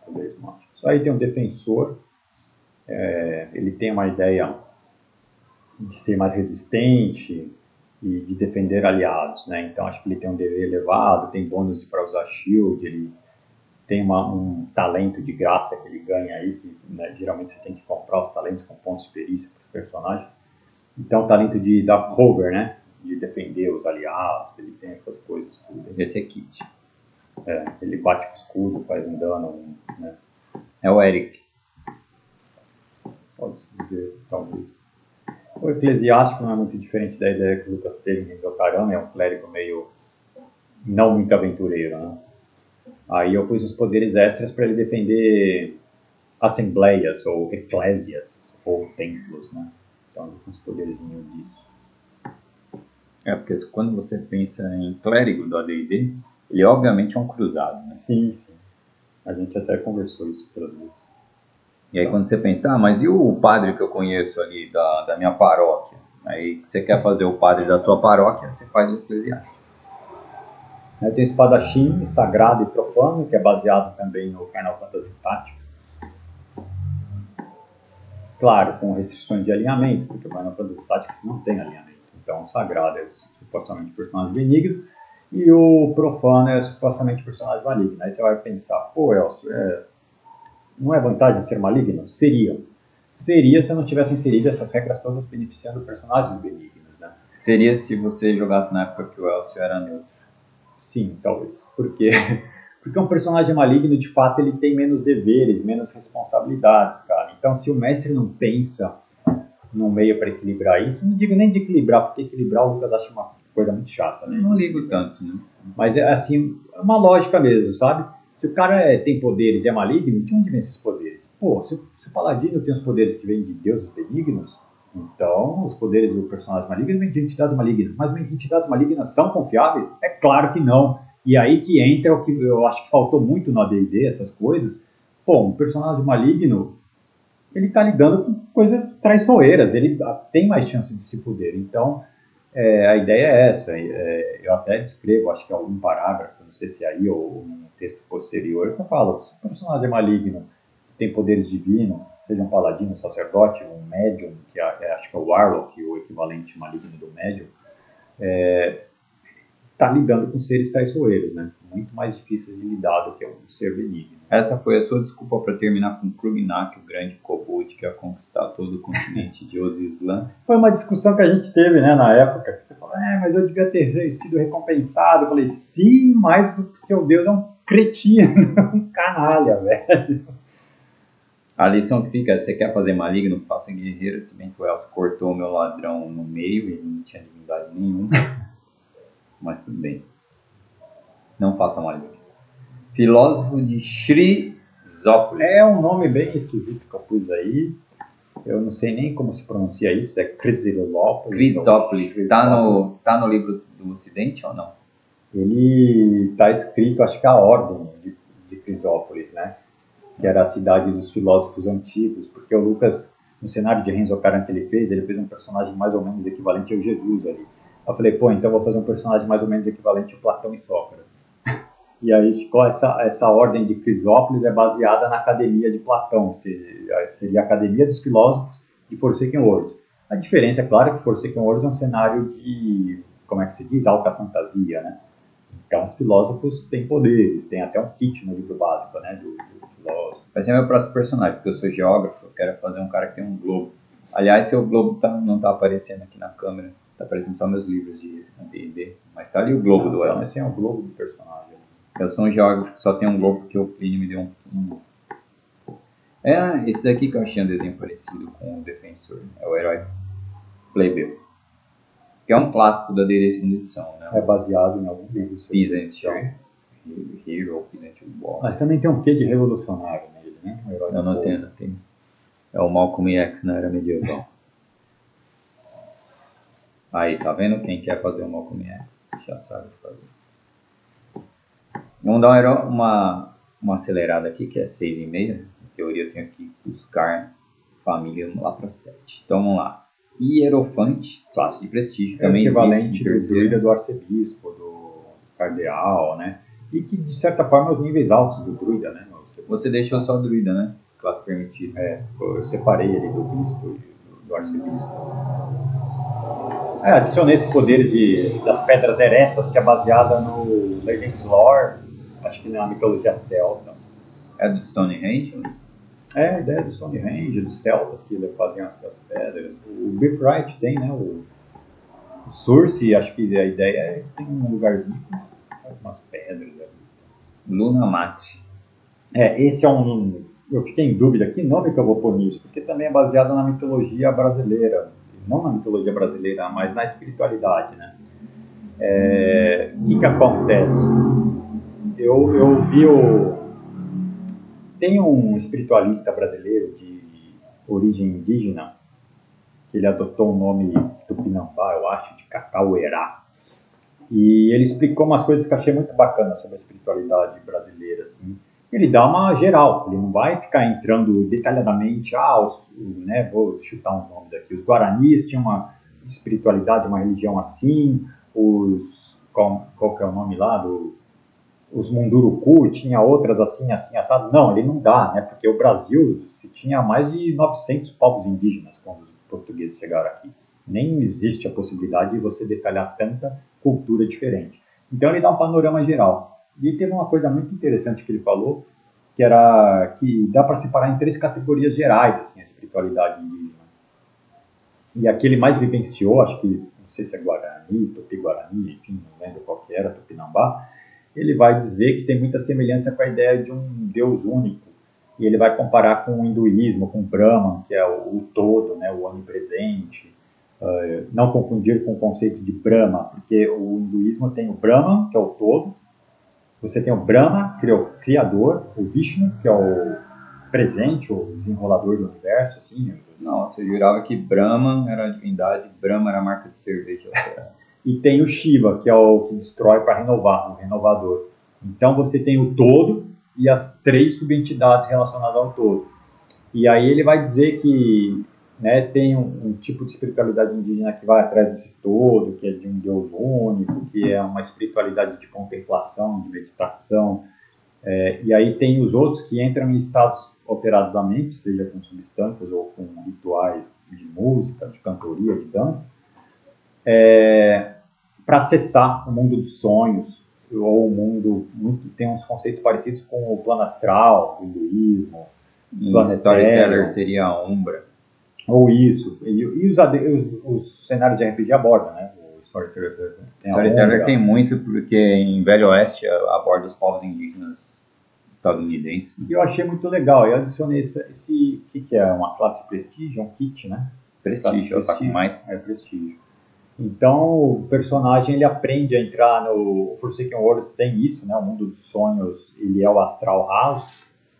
com poderes mágicos. Aí tem um defensor, ele tem uma ideia de ser mais resistente e de defender aliados, né? Então acho que ele tem um DV elevado, tem bônus para usar shield, ele tem um talento de graça que ele ganha aí, que né, geralmente você tem que comprar os talentos com pontos de perícia para os personagens. Então o talento de dar cover, né? De defender os aliados, ele tem essas coisas tudo. Esse é Kit. Ele bate com o escudo, faz um dano, né? É o Eric. Pode-se dizer, talvez. O eclesiástico não é muito diferente da ideia que o Lucas teve em Zocarana, é um clérigo meio não muito aventureiro, né? Aí eu pus uns poderes extras para ele defender assembleias, ou eclésias, ou templos, né? Então, uns poderes disso. Porque quando você pensa em clérigo do AD&D, ele obviamente é um cruzado, né? Sim, sim. A gente até conversou isso outras vezes. E aí quando você pensa, mas e o padre que eu conheço ali da minha paróquia? Aí você quer fazer o padre da sua paróquia, você faz o eclesiástico. Aí tem espadachim, sagrado e profano, que é baseado também no Final Fantasy Tactics. Claro, com restrições de alinhamento, porque o Final Fantasy Tactics não tem alinhamento. Então o sagrado é supostamente personagem benigno e o profano é supostamente personagem maligno. Aí você vai pensar, pô, Elcio, não é vantagem ser maligno? Seria. Seria se eu não tivesse inserido essas regras todas beneficiando personagens benignos, né? Seria se você jogasse na época que o Elcio era neutro. Sim, talvez. Porque um personagem maligno, de fato, ele tem menos deveres, menos responsabilidades, cara. Então, se o mestre não pensa no meio para equilibrar isso, não digo nem de equilibrar, porque equilibrar o Lucas acha uma coisa muito chata, né? Não ligo tanto, né? Mas é assim, é uma lógica mesmo, sabe? Se o cara tem poderes e é maligno, de onde vem esses poderes? Pô, se o paladino tem os poderes que vêm de deuses benignos, então os poderes do personagem maligno vêm de entidades malignas. Mas entidades malignas são confiáveis? É claro que não. E aí que entra o que eu acho que faltou muito no AD&D, essas coisas. Pô, um personagem maligno, ele tá lidando com coisas traiçoeiras, ele tem mais chance de se fuder. Então, a ideia é essa. Eu até descrevo, acho que em algum parágrafo, não sei se é aí ou num texto posterior, que eu falo, se o personagem é maligno, tem poderes divinos, seja um paladino, um sacerdote, um médium, que acho que é o Warlock, o equivalente maligno do médium, está lidando com seres traiçoeiros, né? Muito mais difíceis de lidar do que um ser benigno. Essa foi a sua desculpa para terminar com Krugnak, o grande kobold que ia conquistar todo o continente de Ozislan. Foi uma discussão que a gente teve, né, na época, que você falou, mas eu devia ter sido recompensado. Eu falei, sim, mas o seu Deus é um cretino, um canalha, velho. A lição que fica, você quer fazer maligno, faça guerreiro, se bem que o Elcio cortou o meu ladrão no meio, ele não tinha divindade nenhuma. Mas tudo bem. Não faça maligno. Filósofo de Chrysopolis. É um nome bem esquisito que eu pus aí. Eu não sei nem como se pronuncia isso. É Chrysópolis. Chrysópolis. Tá no livro do Ocidente ou não? Ele está escrito, acho que a ordem de Chrysópolis, né? Que era a cidade dos filósofos antigos. Porque o Lucas, no cenário de Renzo Caran que ele fez um personagem mais ou menos equivalente ao Jesus ali. Eu falei, pô, então eu vou fazer um personagem mais ou menos equivalente a Platão e Sócrates. E aí ficou essa ordem de Chrysópolis é baseada na Academia de Platão, seria a Academia dos Filósofos de Forsaken Worlds. A diferença, é claro, que Forsaken Worlds é um cenário de, como é que se diz, alta fantasia, né? Então os filósofos têm poderes, tem até um kit no livro básico, né, do filósofo. Vai ser meu próximo personagem, porque eu sou geógrafo, eu quero fazer um cara que tem um globo. Aliás, seu globo não tá aparecendo aqui na câmera, tá aparecendo só meus livros de D&D, mas tá ali o globo do Elcio. Esse é o globo do personagem. Eu sou um geógrafo que só tem um globo porque o Plínio me deu um. Esse daqui que eu achei um desenho parecido com o Defensor, é o herói plebeu. Que é um clássico da D&D segunda edição, né? É baseado em algum livro. Peasant Hero, Peasant Wall. Mas também tem um quê de revolucionário nele, né? Um herói não tem. É o Malcolm X na era medieval. Aí, tá vendo? Quem quer fazer o Malcolm X já sabe fazer. Vamos dar uma acelerada aqui, que é 6,5. Em teoria eu tenho que buscar família lá para 7. Então vamos lá. Hierofante, classe de prestígio. É o Também equivalente de do terceiro. druida do arcebispo, do cardeal, né? E que, de certa forma, é os níveis altos do druida, né? Você deixou só druida, né? Classe permitida. Eu separei ele do bispo e do arcebispo. Adicionei esse poder das pedras eretas, que é baseada no Legends Lore, acho que na mitologia celta. É do Stonehenge? A ideia do Stonehenge, dos celtas que faziam essas pedras. O Birthright tem, né? O Source, acho que a ideia é que tem um lugarzinho com algumas pedras ali. Luna Mate. Esse é um... Eu fiquei em dúvida, que nome que eu vou pôr nisso? Porque também é baseado na mitologia brasileira. Não na mitologia brasileira, mas na espiritualidade, né? O que acontece? Eu vi Tem um espiritualista brasileiro de origem indígena, que ele adotou o nome Tupinambá, eu acho, de Cacauerá. E ele explicou umas coisas que eu achei muito bacanas sobre a espiritualidade brasileira, assim. Ele dá uma geral, ele não vai ficar entrando detalhadamente, vou chutar uns nomes aqui. Os Guaranis tinham uma espiritualidade, uma religião assim, qual que é o nome lá, os Munduruku tinha outras assim, assado. Não, ele não dá, né? Porque o Brasil se tinha mais de 900 povos indígenas quando os portugueses chegaram aqui. Nem existe a possibilidade de você detalhar tanta cultura diferente. Então ele dá um panorama geral. E teve uma coisa muito interessante que ele falou, que era que dá para separar em 3 categorias gerais, assim, a espiritualidade indígena. E a que ele mais vivenciou, acho que, não sei se é Guarani, Tupi-Guarani, enfim, não lembro qual que era, Tupinambá, ele vai dizer que tem muita semelhança com a ideia de um Deus único. E ele vai comparar com o hinduísmo, com o Brahman, que é o todo, né, o onipresente. Não confundir com o conceito de Brahma, porque o hinduísmo tem o Brahman, que é o todo. Você tem o Brahma, que é o criador, o Vishnu, que é o presente, o desenrolador do universo. Assim. Nossa, eu jurava que Brahman era a divindade, Brahma era a marca de cerveja. E tem o Shiva, que é o que destrói para renovar, o renovador. Então você tem o todo e as 3 subentidades relacionadas ao todo. E aí ele vai dizer que, né, tem um tipo de espiritualidade indígena que vai atrás desse todo, que é de um Deus único, que é uma espiritualidade de contemplação, de meditação. E aí tem os outros que entram em estados alterados da mente, seja com substâncias ou com rituais de música, de cantoria, de dança, para acessar o mundo dos sonhos, ou o mundo, tem uns conceitos parecidos com o plano astral, o hinduísmo, o Storyteller seria a Umbra. Ou isso. E os cenários de RPG abordam, né? O Storyteller tem muito, porque em Velho Oeste aborda os povos indígenas estadunidenses. E eu achei muito legal. Eu adicionei esse que é uma classe prestígio, um kit, né? Prestígio, tá com mais. É prestígio. Então o personagem ele aprende a entrar no Forsaken Worlds, tem isso, né? O mundo dos sonhos, ele é o astral raso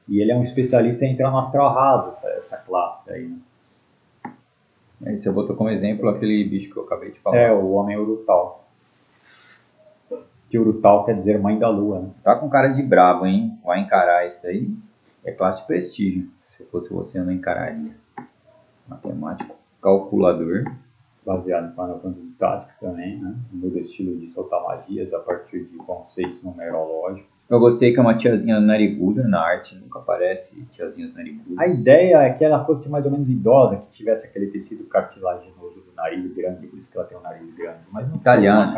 e ele é um especialista em entrar no astral raso, essa classe aí, né? Aí você botou como exemplo aquele bicho que eu acabei de falar. O Homem Urutau. Que Urutau quer dizer mãe da lua, né? Tá com cara de brabo, hein? Vai encarar isso daí. É classe de prestígio. Se fosse você, eu não encararia. Matemático, calculador. Baseado em Final Fantasy Tactics também, né? Muda o estilo de soltar magias a partir de conceitos numerológicos. Eu gostei que é uma tiazinha nariguda na arte, nunca aparece tiazinhas narigudas. A ideia é que ela fosse mais ou menos idosa, que tivesse aquele tecido cartilaginoso do nariz grande, por isso que ela tem um nariz grande. Mas não italiana,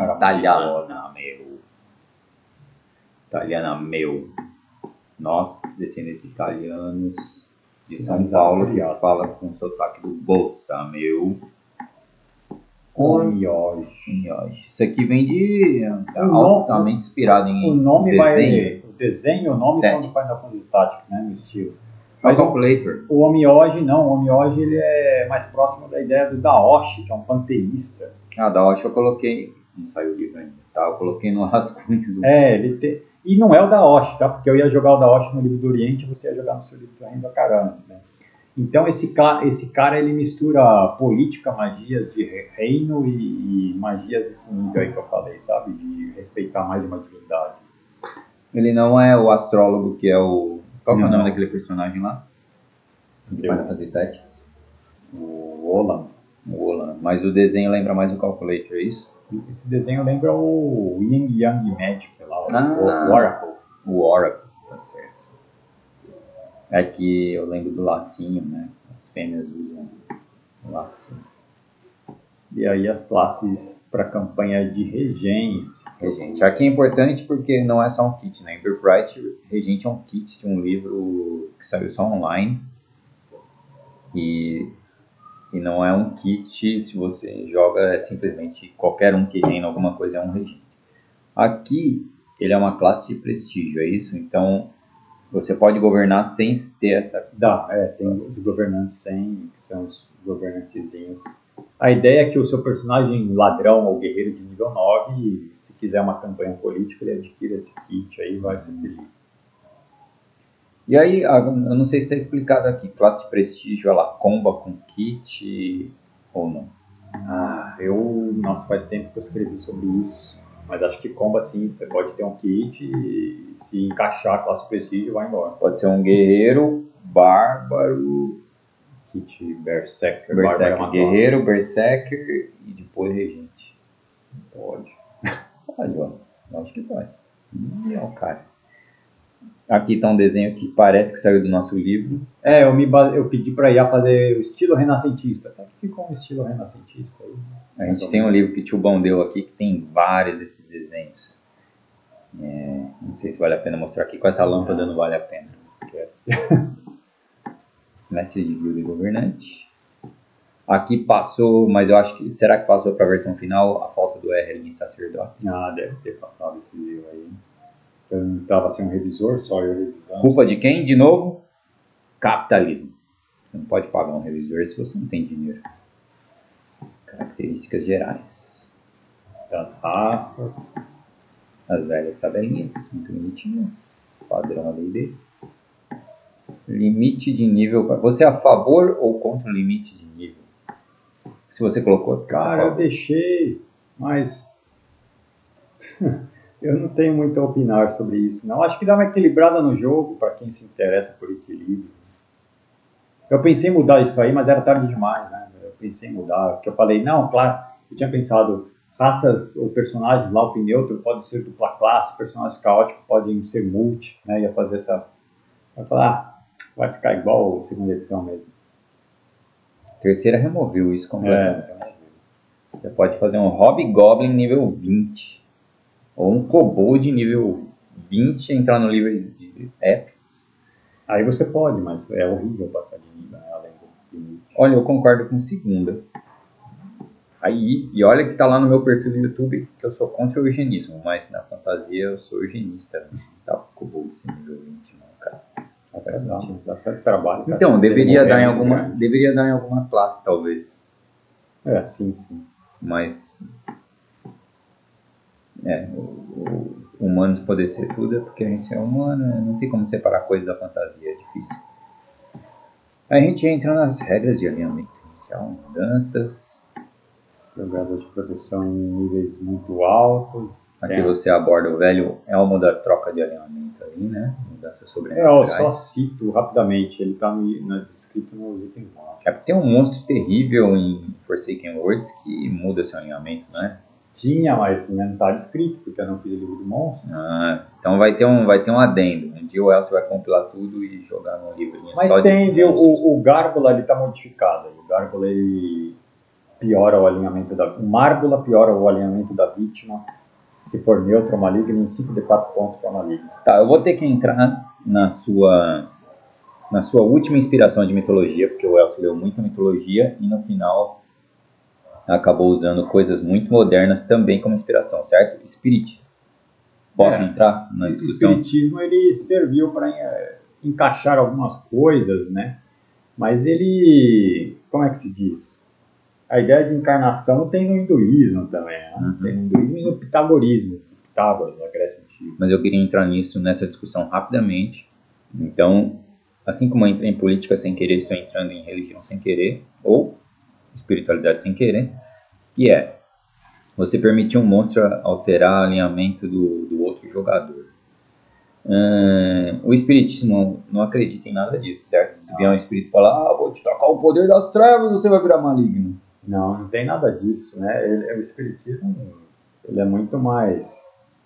meu. Nós, descendentes italianos de São Paulo, que fala com o sotaque do Bolsa, meu. Omioge. Isso aqui vem de altamente inspirado em o nome desenho. O desenho e o nome são de Final Fantasy Tactics, né, no estilo. Mas Calculator. O Omioge não, o Omioge ele é mais próximo da ideia do Daoshi, que é um panteísta. Daoshi eu coloquei, não saiu o livro ainda, tá? Eu coloquei no rascunho do... E não é o Daoshi, tá? Porque eu ia jogar o Daoshi no livro do Oriente e você ia jogar no seu livro do Rendo Caramba, né? Então esse cara ele mistura política, magias de reino e magias desse nível aí que eu falei, sabe? De respeitar mais uma divindade. Ele não é o astrólogo que é o... Qual é o nome daquele personagem lá? Para fazer Tactics. O Olan. O Olan. Mas o desenho lembra mais o Calculator, é isso? Esse desenho lembra o Yin Yang Magic lá, o Oracle. O Oracle, tá certo. É que eu lembro do lacinho, né? As fêmeas usam o lacinho. E aí as classes para campanha de regente. Regente. Aqui é importante porque não é só um kit, né? Em Birthright, Regente é um kit de um livro que saiu só online. E não é um kit, se você joga, é simplesmente qualquer um que reina alguma coisa é um regente. Aqui, ele é uma classe de prestígio, é isso? Então, você pode governar sem ter essa... Tem os governantes 100, que são os governantezinhos. A ideia é que o seu personagem ladrão ou guerreiro de nível 9, se quiser uma campanha política, ele adquire esse kit aí e vai ser feliz. E aí, eu não sei se está explicado aqui, classe de prestígio, ela comba com kit ou não? Nossa, faz tempo que eu escrevi sobre isso, mas acho que comba sim, você pode ter um kit e se encaixar a classe de prestígio, vai embora. Pode ser um guerreiro, bárbaro, kit berserker, guerreiro, berserker e depois regente. Pode. Pode, ó. Acho que pode. Legal, cara. Aqui está um desenho que parece que saiu do nosso livro. Eu pedi para IA fazer o estilo renascentista. Até que ficou um estilo renascentista aí. A gente tem um livro que o Tio Bão deu aqui que tem vários desses desenhos. Não sei se vale a pena mostrar aqui. Com essa lâmpada não vale a pena. Esquece. Mestre de guilda e governante. Aqui passou, mas eu acho que... Será que passou para a versão final a falta do R em sacerdotes? Deve ter passado esse livro aí. Eu não estava sem um revisor, só eu revisando. Culpa de quem, de novo? Capitalismo. Você não pode pagar um revisor se você não tem dinheiro. Características gerais. Das raças. As velhas tabelinhas, muito bonitinhas. Padrão AD&D. Limite de nível. Você é a favor ou contra o limite de nível? Se você colocou... Cara, eu deixei, mas... Eu não tenho muito a opinar sobre isso, não. Acho que dá uma equilibrada no jogo, para quem se interessa por equilíbrio. Eu pensei em mudar isso aí, mas era tarde demais, né? Eu pensei em mudar, porque eu falei, não, claro, eu tinha pensado, raças ou personagens lá, o neutro pode ser dupla classe, personagens caóticos podem ser multi, né? Ia fazer essa... Vai falar, vai ficar igual a segunda edição mesmo. Terceira removeu isso completamente. Você pode fazer um Hobgoblin nível 20. Ou um Kobold nível 20 entrar no nível de épico. Aí você pode, mas é horrível passar de nível, né? Além do limite. Olha, eu concordo com segunda. Aí, e olha que tá lá no meu perfil do YouTube que eu sou contra o eugenismo, mas na fantasia eu sou eugenista. Não tá com Kobold nível 20, não, cara. Dá certo trabalho. Então, deveria dar em alguma classe, talvez. Sim. Mas... humanos poder ser tudo é porque a gente é humano, né? Não tem como separar coisa da fantasia, é difícil. Aí a gente entra nas regras de alinhamento inicial, mudanças. Jogadas de proteção em níveis muito altos. Aqui você aborda o velho elmo da troca de alinhamento ali, né? Mudança sobrenaturais. Eu só cito rapidamente, ele está descrito nos itens 9. É porque tem um monstro terrível em Forsaken Worlds que muda seu alinhamento, né? Tinha, mas não está descrito, porque eu não fiz o livro do monstro. Então vai ter um adendo. Um dia o Elcio vai compilar tudo e jogar no livrinho. Mas só tem, viu? O Gárgula ele está modificado. O Gárgula ele piora o alinhamento da... O Márgula piora o alinhamento da vítima se for neutro ou maligno em 5d4 pontos para maligno. Tá, eu vou ter que entrar na sua última inspiração de mitologia, porque o Elcio leu muita mitologia e no final acabou usando coisas muito modernas também como inspiração, certo? Espiritismo. Posso entrar na discussão? O espiritismo ele serviu para encaixar algumas coisas, né? Mas ele, como é que se diz? A ideia de encarnação tem no hinduísmo também, né? Tem no hinduísmo e no pitagorismo, Pitágoras, da Grécia Antiga. Mas eu queria entrar nessa discussão rapidamente. Então, assim como eu entrei em política sem querer, estou entrando em religião sem querer, ou espiritualidade sem querer, que é você permitir um monstro alterar o alinhamento do outro jogador. O espiritismo não acredita em nada disso, certo? Se vier um espírito falar, vou te tocar o poder das trevas, você vai virar maligno. Não tem nada disso, né? O espiritismo, ele é muito mais,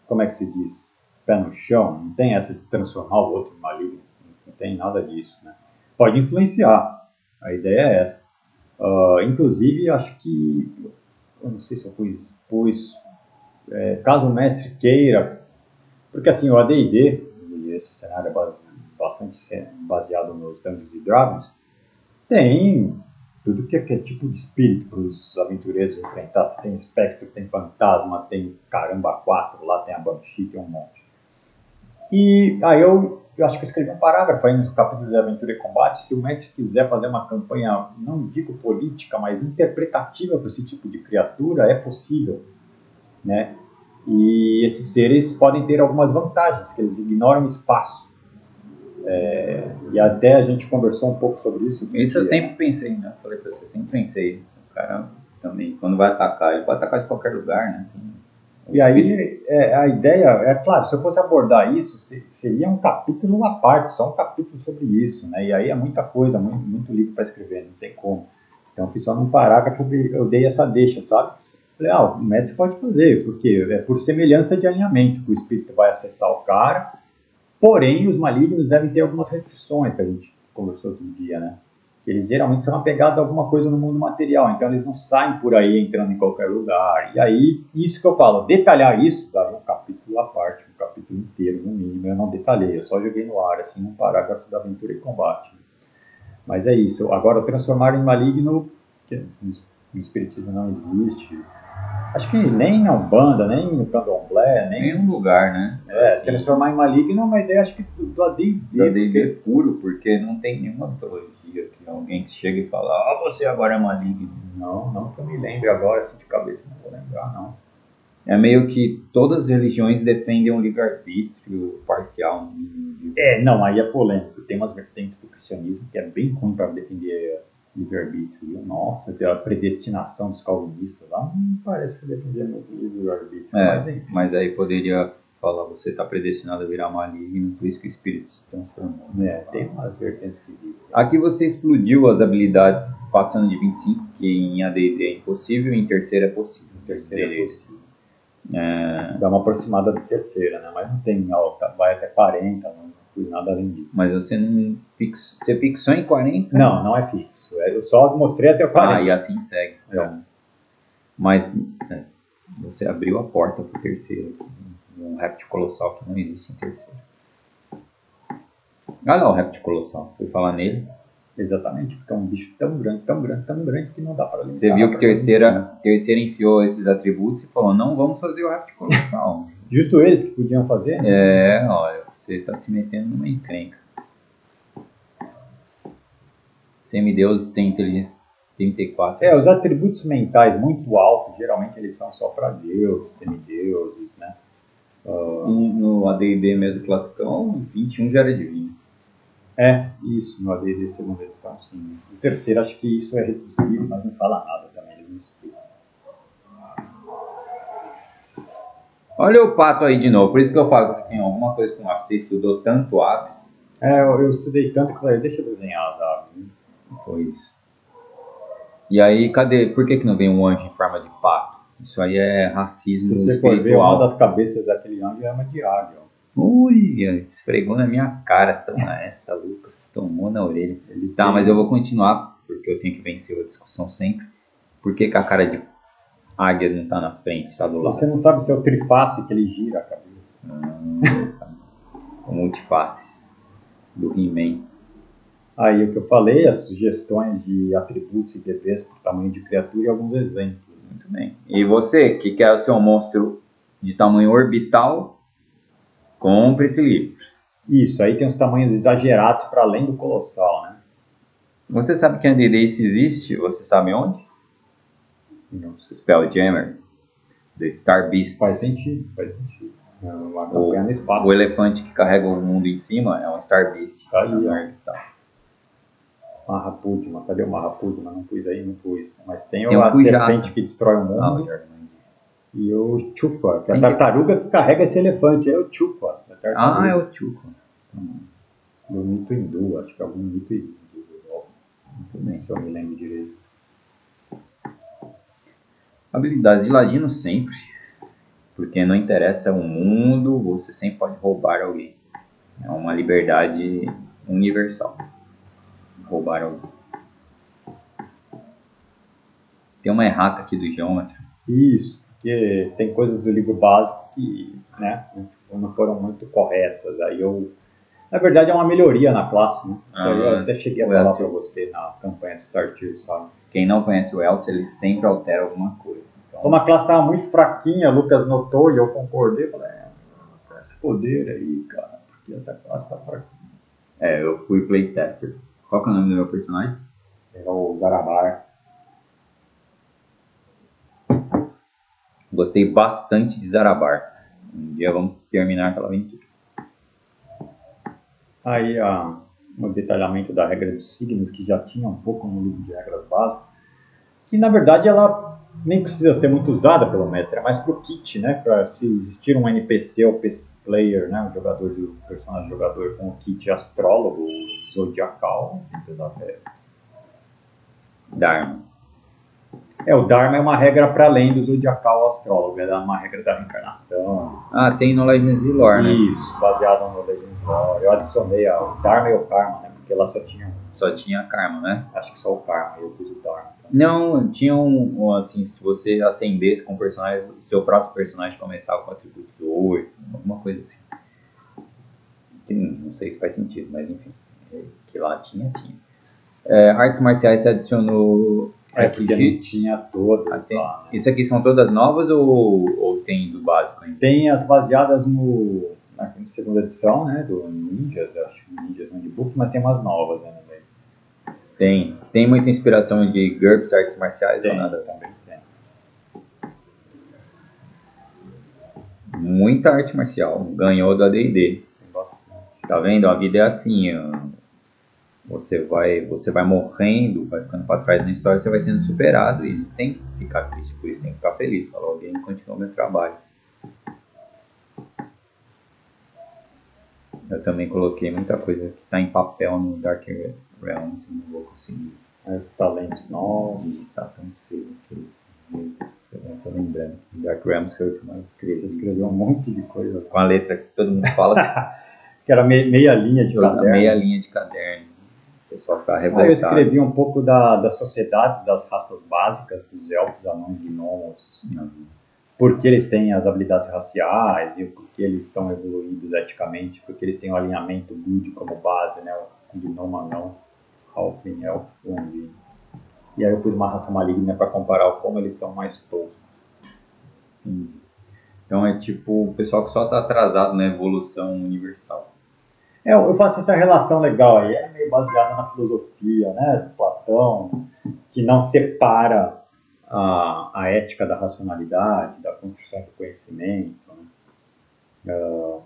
como é que se diz? Pé no chão, não tem essa de transformar o outro em maligno, não tem nada disso, né? Pode influenciar, a ideia é essa. Inclusive, acho que, eu não sei se eu pus caso o mestre queira, porque assim, o AD&D, e esse cenário é bastante baseado nos Dungeons & Dragons, tem tudo que é tipo de espírito para os aventureiros enfrentar. Tem espectro, tem fantasma, tem caramba 4, lá tem a Banshee, tem um monte. E aí eu acho que eu escrevi um parágrafo aí no capítulo de Aventura e Combate. Se o mestre quiser fazer uma campanha, não digo política, mas interpretativa para esse tipo de criatura, é possível, né? E esses seres podem ter algumas vantagens, que eles ignoram espaço. E até a gente conversou um pouco sobre isso. Isso eu sempre pensei, né? Falei pra você, sempre pensei. O cara também, quando vai atacar, ele pode atacar de qualquer lugar, né? E aí, a ideia, é claro, se eu fosse abordar isso, seria um capítulo à parte, só um capítulo sobre isso, né? E aí é muita coisa, muito livro para escrever, não tem como. Então, fiz só num parágrafo, eu dei essa deixa, sabe? Falei, o mestre pode fazer, porque é por semelhança de alinhamento que o espírito vai acessar o cara, porém, os malignos devem ter algumas restrições, que a gente conversou outro dia, né? Eles geralmente são apegados a alguma coisa no mundo material, então eles não saem por aí entrando em qualquer lugar. E aí, isso que eu falo, detalhar isso, daria um capítulo à parte, um capítulo inteiro, no mínimo, eu não detalhei, eu só joguei no ar, assim, num parágrafo da Aventura e Combate. Mas é isso, agora transformar em maligno, que no espiritismo não existe, acho que nem na Umbanda, nem no Candomblé, nem nenhum lugar, né? Assim, transformar em maligno é uma ideia, acho que do AD&D. Do AD&D puro, porque não tem nenhuma mitologia que alguém chega e fala, você agora é maligno. Não que eu me lembre agora, assim, de cabeça, não vou lembrar, não. É meio que todas as religiões defendem um livre-arbítrio parcial. Não, aí é polêmico. Tem umas vertentes do cristianismo que é bem ruim para defender livre-arbítrio. Nossa, a predestinação dos calvinistas lá não parece que defendia muito livre-arbítrio. Mas aí poderia falar, você está predestinado a virar maligno, por isso que o espírito se transformou. Tem umas vertentes esquisitas. Aqui você explodiu as habilidades passando de 25, que em AD&D é impossível, e em terceira é possível. Dá uma aproximada da terceira, né? Mas não tem alta, vai até 40, não fiz nada além disso. Mas você não você fixou em 40? Não é fixo. Eu só mostrei até o 40. E assim segue. Então. Mas você abriu a porta para o terceiro. Um réptil colossal que não existe em terceiro. Olha lá o réptil colossal. Fui falar nele. Exatamente, porque é um bicho tão grande que não dá para lembrar. Você viu que terceira enfiou esses atributos e falou, não vamos fazer o réptil colossal. Justo eles que podiam fazer? Né? Olha, você está se metendo numa encrenca. Semideuses tem inteligência 34. Os atributos mentais muito altos, geralmente eles são só para deuses, semideuses, né? No AD&D mesmo classicão, 21 já era divino. Isso, no AD&D segunda edição, sim. No terceiro, acho que isso é reduzido, mas não fala nada também, eles não explicam. Olha o pato aí de novo, por isso que eu falo que você tem alguma coisa com aves. Você estudou tanto aves? Eu estudei tanto que eu falei, deixa eu desenhar as aves. Né? Foi isso. E aí, por que não vem um anjo em forma de pato? Isso aí é racismo espiritual. Se você for ver, uma das cabeças daquele anjo é uma de águia. Ui, esfregou na minha cara. Toma essa, Lucas. Tomou na orelha. Mas eu vou continuar, porque eu tenho que vencer a discussão sempre. Por que a cara de águia não está na frente, está do lado? Você não sabe se é o triface que ele gira a cabeça. O multifaces do He-Man. Aí o que eu falei, as sugestões de atributos e DPs por tamanho de criatura e alguns exemplos. Muito bem. E você, que quer o seu monstro de tamanho orbital, compre esse livro. Isso, aí tem os tamanhos exagerados para além do colossal, né? Você sabe que a D&D existe? Você sabe onde? Não sei. Spelljammer. The Star Beast. Faz sentido. Uma campanha no espaço. O elefante que carrega o mundo em cima é um Star Beast. Tá ali, Mahapudima, cadê o Mahapudima? Não pus aí, não pus. Mas tem a serpente que destrói o mundo. E o Chupa, que é a tartaruga que carrega esse elefante. É o Chupa. É o Chupa. Do mito hindu, acho que é algum mito hindu. Muito bem. Se eu me lembro direito. Habilidades de ladino sempre. Porque não interessa o mundo, você sempre pode roubar alguém. É uma liberdade universal. Roubar alguém. Tem uma errata aqui do geômetra. Isso, porque tem coisas do livro básico que, né, não foram muito corretas. Aí na verdade é uma melhoria na classe, né? Isso aí eu até cheguei a falar para você na campanha do Starter, sabe? Quem não conhece o Elcio, ele sempre altera alguma coisa. Então, como a classe estava muito fraquinha, o Lucas notou e eu concordei, falei, esse poder aí, cara, porque essa classe tá fraquinha. Eu fui playtester. Qual que é o nome do meu personagem? Era o Zarabar. Gostei bastante de Zarabar. Um dia vamos terminar aquela aventura. Aí o detalhamento da regra dos signos, que já tinha um pouco no livro de regras básicas, que na verdade ela nem precisa ser muito usada pelo mestre, é mais pro kit, né? Para se existir um NPC ou player, né? O jogador do personagem jogador com o kit astrólogo, zodiacal, tem que usar a regra. Dharma. O Dharma é uma regra para além do zodiacal astrólogo, é uma regra da reencarnação. Tem no Legends of Lore, né? Isso, baseado no Legends of Lore. Eu adicionei o Dharma e o Karma, né? Porque lá só tinha Karma, né? Acho que só o Karma, eu pus o Dharma. Não, tinha assim, se você acendesse com o personagem, o seu próprio personagem começava com o atributo 8, alguma coisa assim. Não sei se faz sentido, mas enfim, que lá tinha. Artes marciais você adicionou porque tinha todas lá, né? Isso aqui são todas novas ou tem do básico ainda? Tem as baseadas na segunda edição, né, do Ninjas, acho que Ninjas Handbook, mas tem umas novas, né, no meio. Tem muita inspiração de GURPS, artes marciais ou nada? Também tem. Muita arte marcial, ganhou do AD&D. Tá vendo? A vida é assim, você vai morrendo, vai ficando para trás na história, você vai sendo superado e não tem que ficar triste por isso, tem que ficar feliz. Falar, alguém continuou meu trabalho. Eu também coloquei muita coisa que está em papel no Dark Realms, não vou conseguir. Os talentos novos. Digitar tão cedo que eu tô lembrando. Dark Realms foi o que mais escrevi. Você escreveu um monte de coisa. Com a letra que todo mundo fala. Que era meia linha de caderno. Meia linha de caderno. O pessoal ficava revoltado. Eu escrevi um pouco das sociedades, das raças básicas, dos elfos, anões, gnomos. Porque eles têm as habilidades raciais e porque eles são evoluídos eticamente, porque eles têm o alinhamento good como base, né? O gnomo anão, halfling, elfo, undine. E aí eu pus uma raça maligna para comparar como eles são mais toscos. Então é tipo o pessoal que só está atrasado na evolução universal. Eu faço essa relação legal aí, é meio baseada na filosofia, né, de Platão, que não separa a ética da racionalidade, da construção do conhecimento. Né? Eu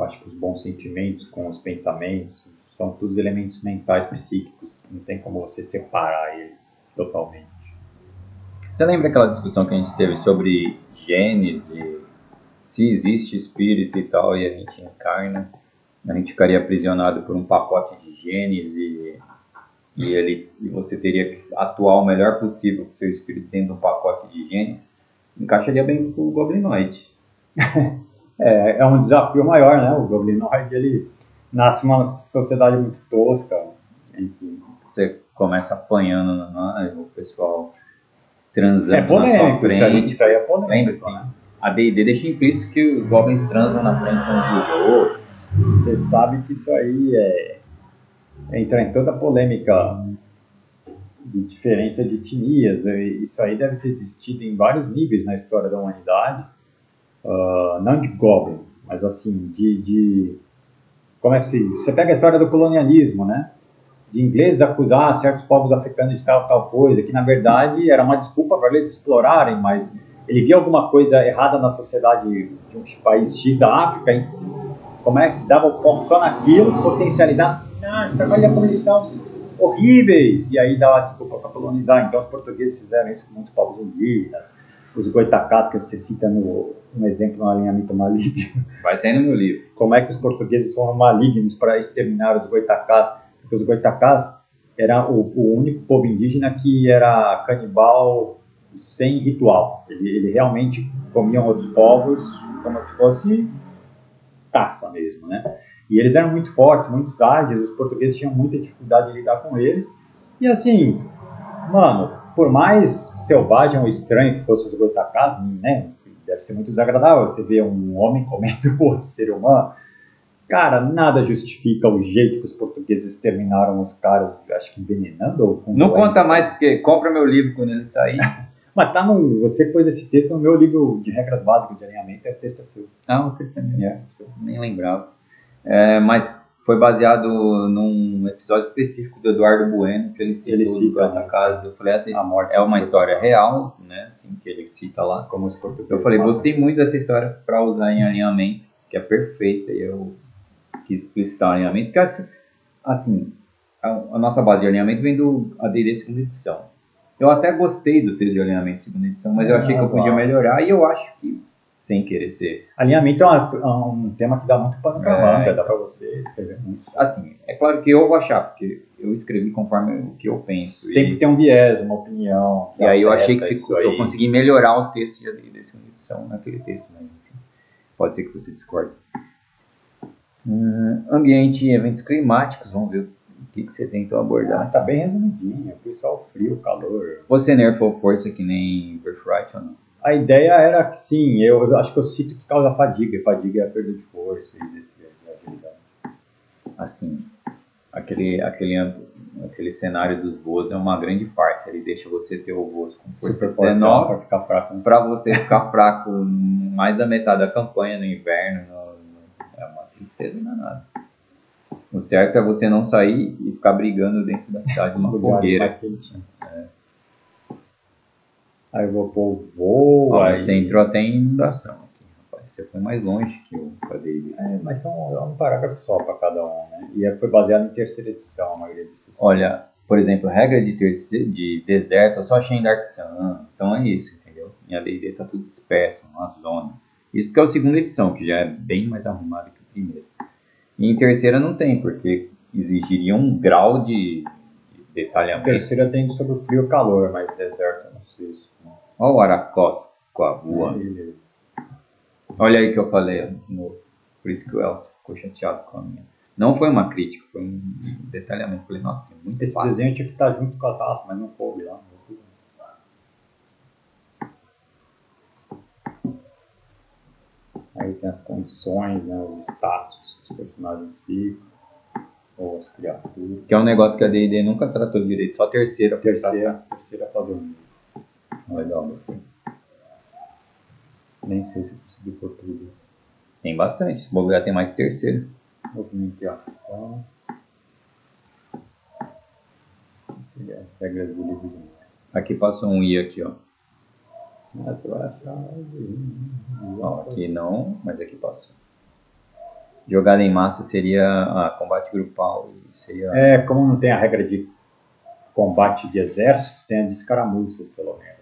acho que os bons sentimentos com os pensamentos são todos elementos mentais psíquicos, não tem como você separar eles totalmente. Você lembra aquela discussão que a gente teve sobre genes e se existe espírito e tal, e a gente encarna, a gente ficaria aprisionado por um pacote de genes e você teria que atuar o melhor possível com seu espírito dentro de um pacote de genes? Encaixaria bem com o Goblinoid. É um desafio maior, né? O Goblinoid, ele nasce numa sociedade muito tosca, enfim. Você começa apanhando o pessoal transando polêmico, na sua frente. Isso aí é polêmico, né? A D&D deixa implícito que os goblins transam na frente uns dos outros. Você sabe que isso aí entra em toda a polêmica de diferença de etnias. Isso aí deve ter existido em vários níveis na história da humanidade. Não de goblin, mas assim, como é que você pega a história do colonialismo, né? De ingleses acusar certos povos africanos de tal coisa, que na verdade era uma desculpa para eles explorarem, mas ele via alguma coisa errada na sociedade de um país X da África, hein? Como é que dava o foco só naquilo, potencializar, nossa, olha como eles são horríveis, e aí dava desculpa para colonizar. Então os portugueses fizeram isso com muitos povos indígenas, os goitacás, que você cita um exemplo no alinhamento maligno. Vai sair no meu livro. Como é que os portugueses foram malignos para exterminar os goitacás? Porque os goitacás era o único povo indígena que era canibal sem ritual. Ele realmente comiam outros povos como se fosse caça mesmo, né? E eles eram muito fortes, muito ágeis, os portugueses tinham muita dificuldade de lidar com eles. E assim, mano, por mais selvagem ou estranho que fosse os goitacás, né? Deve ser muito desagradável você ver um homem comendo outro ser humano. Cara, nada justifica o jeito que os portugueses exterminaram os caras, acho que envenenando ou com Não doença. conta mais, porque compra meu livro quando ele sair. Mas tá no. Você pôs esse texto no meu livro de regras básicas de alinhamento, o texto é seu. Ah, o texto é meu. Nem lembrava. Mas foi baseado num episódio específico do Eduardo Bueno, que ele cita na casa. Eu falei, essa é uma história real, né? Assim, que ele cita lá. Como os portugueses. Eu falei, gostei muito dessa história para usar em alinhamento, que é perfeita, e eu quis explicitar o alinhamento, que assim, a nossa base de alinhamento vem do AD&D segunda edição. Eu até gostei do texto de alinhamento segunda edição, mas eu achei que eu podia melhorar, e eu acho que, sem querer ser... Alinhamento é um tema que dá muito pano pra manga, dá pra você escrever muito. Assim, é claro que eu vou achar, porque eu escrevi conforme o que eu penso. Sempre tem um viés, uma opinião. E aí eu achei que eu consegui melhorar o texto de AD&D segunda edição naquele texto, né? Enfim, pode ser que você discorde. Ambiente e eventos climáticos, vamos ver o que você tentou abordar. Tá bem resumidinho, foi só o frio, o calor. Você nerfou força que nem Birthright ou não? A ideia era que sim, eu acho que eu cito que causa fadiga, e fadiga é a perda de força e agilidade. Assim, aquele cenário dos voos é uma grande farsa, ele deixa você ter o voos com força 19 pra ficar fraco. Pra você ficar fraco mais da metade da campanha, no inverno, é uma tristeza danada. O certo é você não sair e ficar brigando dentro da cidade, uma fogueira. Aí eu vou pôr o voo. Aí você entrou até em inundação aqui, rapaz. Você foi mais longe que o KD. Mas são um parágrafo só para cada um, né? E foi baseado em terceira edição, a maioria disso. Olha, por exemplo, regra de deserto eu só achei em Dark Sun. Então é isso, entendeu? Em AD&D tá tudo disperso, uma zona. Isso porque é a segunda edição, que já é bem mais arrumada que o primeiro. E em terceira não tem, porque exigiria um grau de detalhamento. A terceira tem sobre o frio e o calor, mas deserto eu não sei isso. Olha o Aracós com a rua. Olha aí que eu falei, por isso que o Elcio ficou chateado com a minha. Não foi uma crítica, foi um detalhamento. Falei, nossa, tem muito esse desenho tinha que estar junto com as raças, mas não coube lá. Aí tem as condições, né, os status que os personagens ficam, ou as criaturas. Que é um negócio que a D&D nunca tratou direito, só a terceira. Terceira padrão. Legal, gostei. Nem sei se consegui por tudo. Tem bastante, se bobear tem mais que terceiro. Movimentação. Regras do livro. Aqui passou um I aqui, ó. Você vai achar. Ó, aqui não, mas aqui passou. Jogada em massa seria combate grupal. Seria... como não tem a regra de combate de exército, tem a de escaramuças, pelo menos.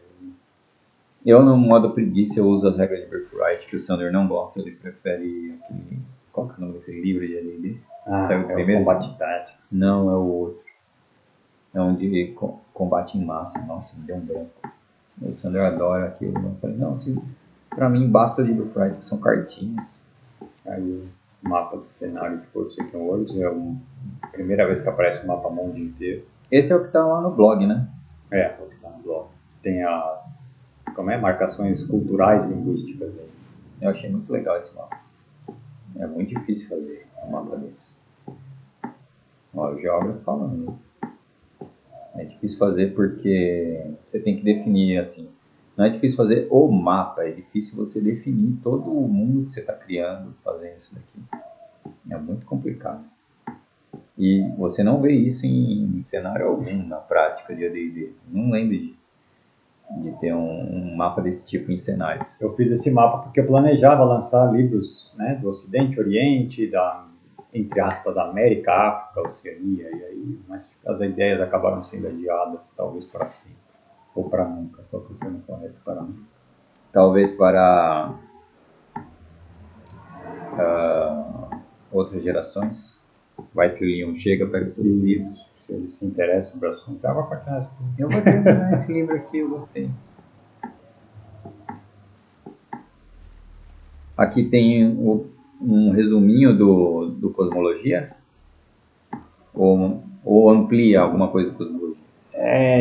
Eu, no modo preguiça, eu uso as regras de Birthright, que o Sander não gosta, ele prefere aquele... Qual que é o nome daquele livro de AD&D? Saiu o primeiro? Combate tático. Não, é o outro. É um de combate em massa. Nossa, me deu um branco. O Sander adora aquilo. Eu falei, não, pra mim basta de Birthright, que são cartinhas. Aí o mapa do cenário de Forsaken Worlds é a primeira vez que aparece o mapa mundo inteiro. Esse é o que tá lá no blog, né? É o que tá no blog. Tem as marcações culturais e linguísticas aí. Eu achei muito legal esse mapa. É muito difícil fazer um mapa desse. Olha, o geógrafo falando. É difícil fazer porque você tem que definir, assim. Não é difícil fazer o mapa, é difícil você definir todo o mundo que você está criando fazendo isso daqui. É muito complicado. E você não vê isso em cenário algum na prática de AD&D. Não lembro de ter um mapa desse tipo em cenários. Eu fiz esse mapa porque eu planejava lançar livros, né, do Ocidente, Oriente, entre aspas, da América, África, Oceania, e aí, mas as ideias acabaram sendo adiadas, talvez para sempre, ou para nunca, qual que é o termo correto para nunca? Talvez para outras gerações. Vai que o Leon chega, pega seus livros. se ele se interessa sobre o assunto, vai continuar estudando. Eu vou terminar esse livro aqui, eu gostei. Aqui tem um resuminho do Cosmologia? Ou amplia alguma coisa do Cosmologia?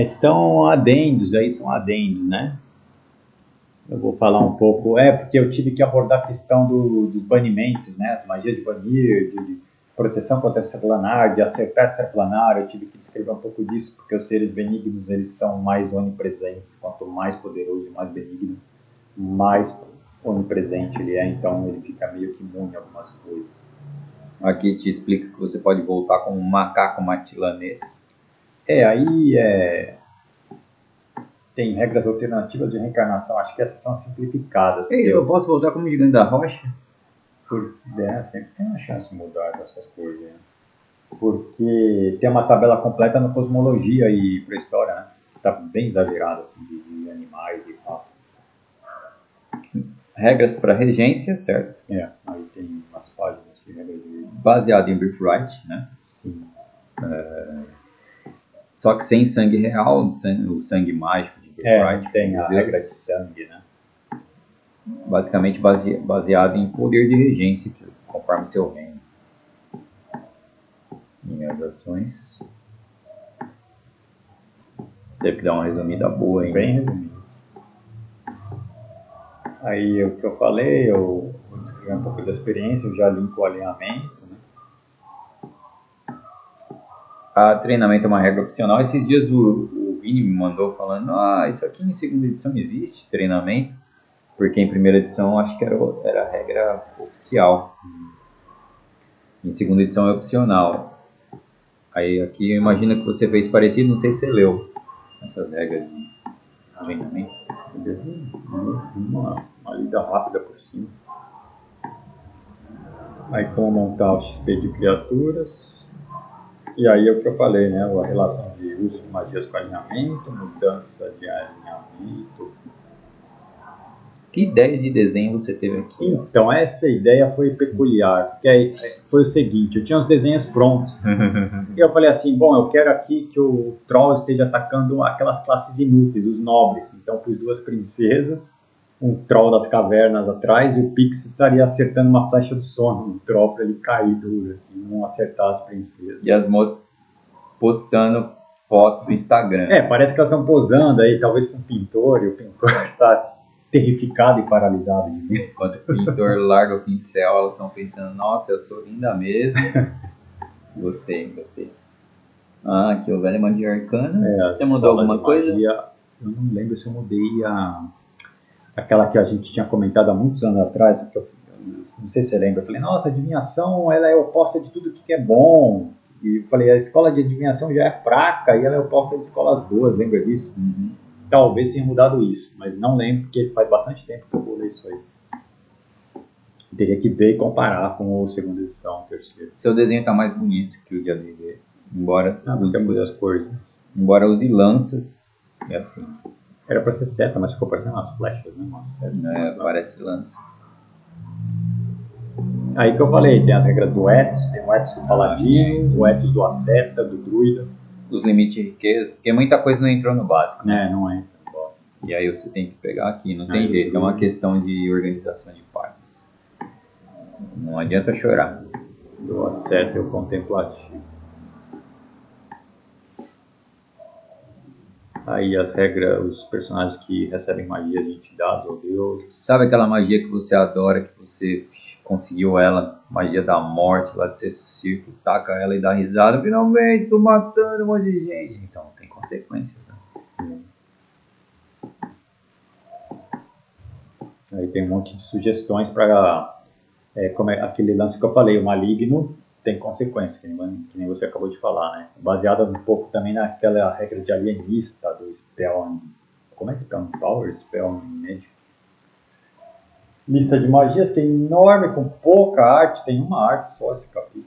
São adendos, né? Eu vou falar um pouco, porque eu tive que abordar a questão dos banimentos, né? As magias de banir, de proteção contra extraplanar, de acertar extraplanar, eu tive que descrever um pouco disso, porque os seres benignos, eles são mais onipresentes, quanto mais poderoso e mais benigno, mais onipresente ele é, então ele fica meio que imune a algumas coisas. Aqui te explica que você pode voltar como um macaco matilanês. Tem regras alternativas de reencarnação, acho que essas são simplificadas. Eu posso voltar como gigante da rocha? Sempre tem uma chance de mudar essas coisas, né? Porque tem uma tabela completa na Cosmologia e Pré-História, né? Está bem exagerada, assim, de animais e raças. Regras para regência, certo? Aí tem umas páginas de regras de... Baseado em Birthright, né? Sim. Só que sem sangue real, o sangue mágico de Birthright. Tem a regra de sangue, né? Basicamente baseado em poder de regência, conforme seu reino. Minhas ações. Você que dá uma resumida boa, hein? Bem resumido. Aí o que eu falei, eu vou descrever um pouco da experiência, eu já linko o alinhamento, né? Treinamento é uma regra opcional. Esses dias o Vini me mandou falando, isso aqui em segunda edição existe, treinamento, porque em primeira edição acho que era a regra oficial. Em segunda edição é opcional. Aí aqui eu imagino que você fez parecido, não sei se você leu essas regras de treinamento. Uma lida rápida por cima. Aí como montar o XP de criaturas. E aí é o que eu falei, né? A relação de uso de magias com alinhamento, mudança de alinhamento. Que ideia de desenho você teve aqui? Então, essa ideia foi peculiar, porque aí foi o seguinte, eu tinha os desenhos prontos, e eu falei assim, bom, eu quero aqui que o Troll esteja atacando aquelas classes inúteis, os nobres, então pus duas princesas, um Troll das cavernas atrás, e o Pix estaria acertando uma flecha do sono no Troll para ele cair duro, e não acertar as princesas. E as moças postando foto do Instagram. Parece que elas estão posando aí, talvez com o pintor, e o pintor está terrificado e paralisado de mim. Enquanto o pintor larga o pincel, elas estão pensando, nossa, eu sou linda mesmo. Gostei. Aqui o velho magia arcana. Você mudou alguma coisa? Eu não lembro se eu mudei aquela que a gente tinha comentado há muitos anos atrás, que eu não sei se você lembra, eu falei, nossa, a adivinhação ela é oposta de tudo que é bom. E eu falei, a escola de adivinhação já é fraca e ela é oposta de escolas boas, lembra disso? Uhum. Talvez tenha mudado isso, mas não lembro, porque faz bastante tempo que eu vou ler isso aí. Teria que ver e comparar com a segunda edição, a terceira. Seu desenho está mais bonito que o de ADV, embora as cores. Embora use lanças, é assim. Era para ser seta, mas ficou parecendo umas flechas, né? Uma seta, parece lança. Aí que eu falei, tem as regras do Ethos, tem o Ethos do Paladino, o Ethos do Asceta, do Druida. Os limites de riqueza, porque muita coisa não entrou no básico. Não entra. E aí você tem que pegar aqui, não tem jeito, é uma questão de organização de partes. Não adianta chorar. Do Asceta e o Contemplativo. Aí as regras, os personagens que recebem magia de entidades ou deuses. Sabe aquela magia que você adora, que você conseguiu ela, magia da morte lá de Sexto Círculo, taca ela e dá risada, finalmente estou matando um monte de gente. Então tem consequências, né? Aí tem um monte de sugestões para como aquele lance que eu falei, o maligno tem consequência, que nem você acabou de falar, né? Baseado um pouco também naquela regra de alienista do Spell. Como é que Spell Power? Spell Magic. Lista de magias que é enorme, com pouca arte, tem uma arte só esse capítulo.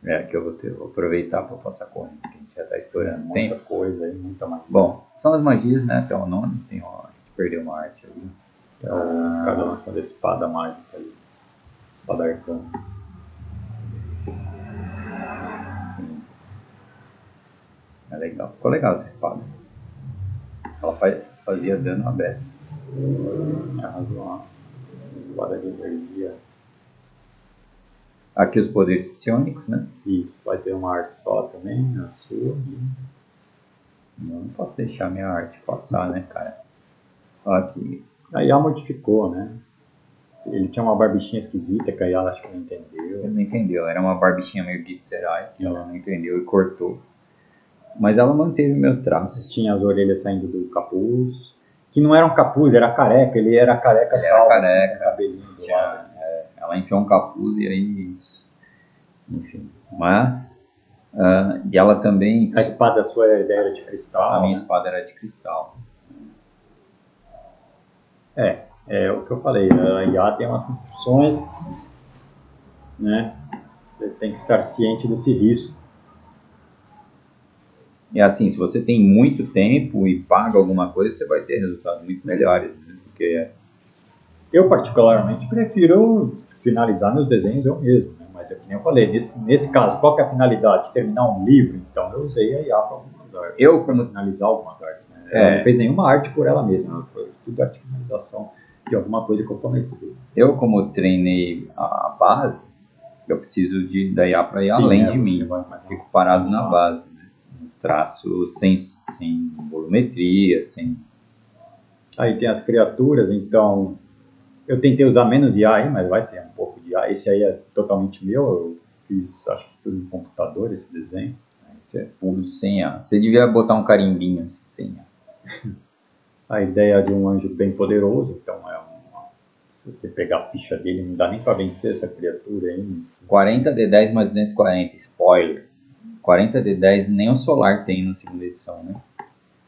Que eu vou aproveitar para passar corrente, que a gente já está estourando. Muita coisa aí, muita magia. Bom, são as magias, né? Até o nome, a gente perdeu uma arte ali. É o cara lançando a espada mágica ali. Espada arcana. É legal. Ficou legal essa espada. Ela fazia dano à beça. É razoável. Espada de energia. Aqui os poderes psionicos, né? Isso, vai ter uma arte só também, a sua. Eu não posso deixar minha arte passar, né, cara? Aqui. A IA modificou, né? Ele tinha uma barbichinha esquisita que a IA acho que não entendeu. Ele não entendeu. Era uma barbichinha meio Gitzerai, que ela não entendeu e cortou. Mas ela manteve meu traço. Tinha as orelhas saindo do capuz. Que não era um capuz, era careca. Ele era careca. Ele era careca. Assim, cabelinho do lado. Ela enfiou um capuz e aí... Enfim. Mas... e ela também... A espada sua era de cristal. A minha espada era de cristal. É o que eu falei. A IA tem umas restrições, né? Você tem que estar ciente desse risco. E assim, se você tem muito tempo e paga alguma coisa, você vai ter resultados muito melhores, né? Porque eu particularmente prefiro finalizar meus desenhos eu mesmo, né? Mas é que nem eu falei, nesse caso, qual que é a finalidade? Terminar um livro? Então eu usei a IA para algumas artes. Eu, como finalizar algumas artes, né? Ela não fez nenhuma arte por ela mesma, foi tudo arte de finalização de alguma coisa que eu comecei. Eu, como treinei a base, eu preciso da IA para ir além de mim. Fico parado na base, né? Um traço sem volumetria, sem... Aí tem as criaturas, então eu tentei usar menos IA aí, mas vai ter um pouco de IA. Esse aí é totalmente meu, eu fiz acho que tudo no computador, esse desenho. Esse é puro sem IA. Você devia botar um carimbinho assim, sem IA. A ideia de um anjo bem poderoso, então se você pegar a ficha dele, não dá nem para vencer essa criatura aí. 40 de 10 mais 240, spoiler. 40 de 10 nem o Solar tem na segunda edição, né?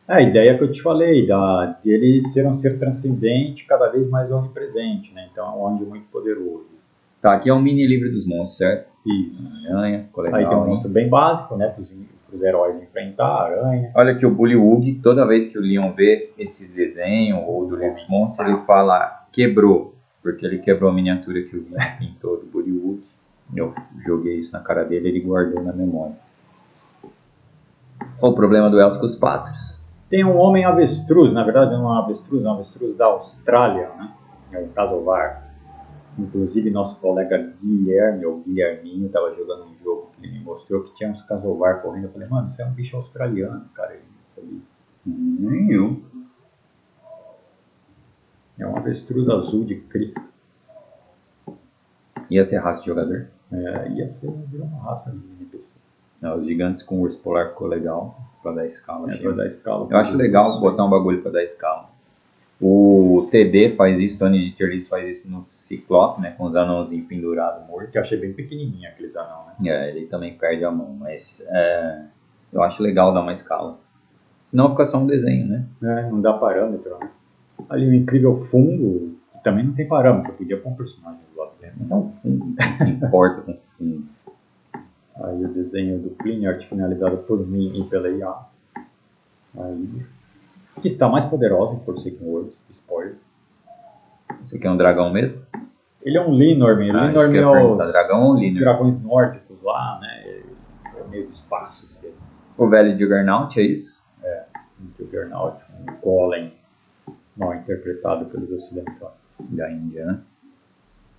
A ideia que eu te falei, de ele ser um ser transcendente, cada vez mais onipresente, né? Então é um anjo muito poderoso. Tá, aqui é um mini livro dos monstros, certo? Isso. Aranha, ficou legal. Aí tem um monstro bem básico, né? Para os heróis enfrentar, aranha. Olha que o Bullywug, toda vez que o Leon vê esse desenho ou do livro dos monstros, ele fala quebrou. Porque ele quebrou a miniatura que o Leon pintou do Bullywug. Eu joguei isso na cara dele, ele guardou na memória. O problema do Elcio com os pássaros. Tem um homem avestruz, na verdade não é um avestruz da Austrália, né? É um casovar. Inclusive nosso colega Guilherme, ou Guilherminho, estava jogando um jogo que ele me mostrou que tinha uns casovar correndo. Eu falei, mano, isso é um bicho australiano, cara. Ele falou, Nem eu. É um avestruz azul de crista. Ia ser raça de jogador? Ia ser uma raça de NPC. Não, os gigantes com urso polar ficou legal, pra dar escala. Pra dar escala. Eu acho legal botar um bagulho pra dar escala. O TD faz isso, Tony de Terlis faz isso no Ciclope, né? Com os anãozinhos pendurados, mortos. Eu achei bem pequenininho aqueles anão, né? Ele também perde a mão, mas eu acho legal dar uma escala. Senão fica só um desenho, né? Não dá parâmetro, né? Ali o incrível fungo, que também não tem parâmetro, podia pôr um personagem do lado dentro. Mas é um fungo, não se importa com fungo. Aí o desenho do Clean Art finalizado por mim e pela IA. Aí, que está mais poderosa em Forsaken Worlds, spoiler. Esse aqui é um dragão mesmo? Ele é um Linorme. Linorme é os dragão ou Linorme? Dragões nórdicos lá, né? É meio do espaço. Assim. O velho Juggernaut, é isso? Um Juggernaut, um golem mal interpretado pelos ocidentais. Da Índia, né?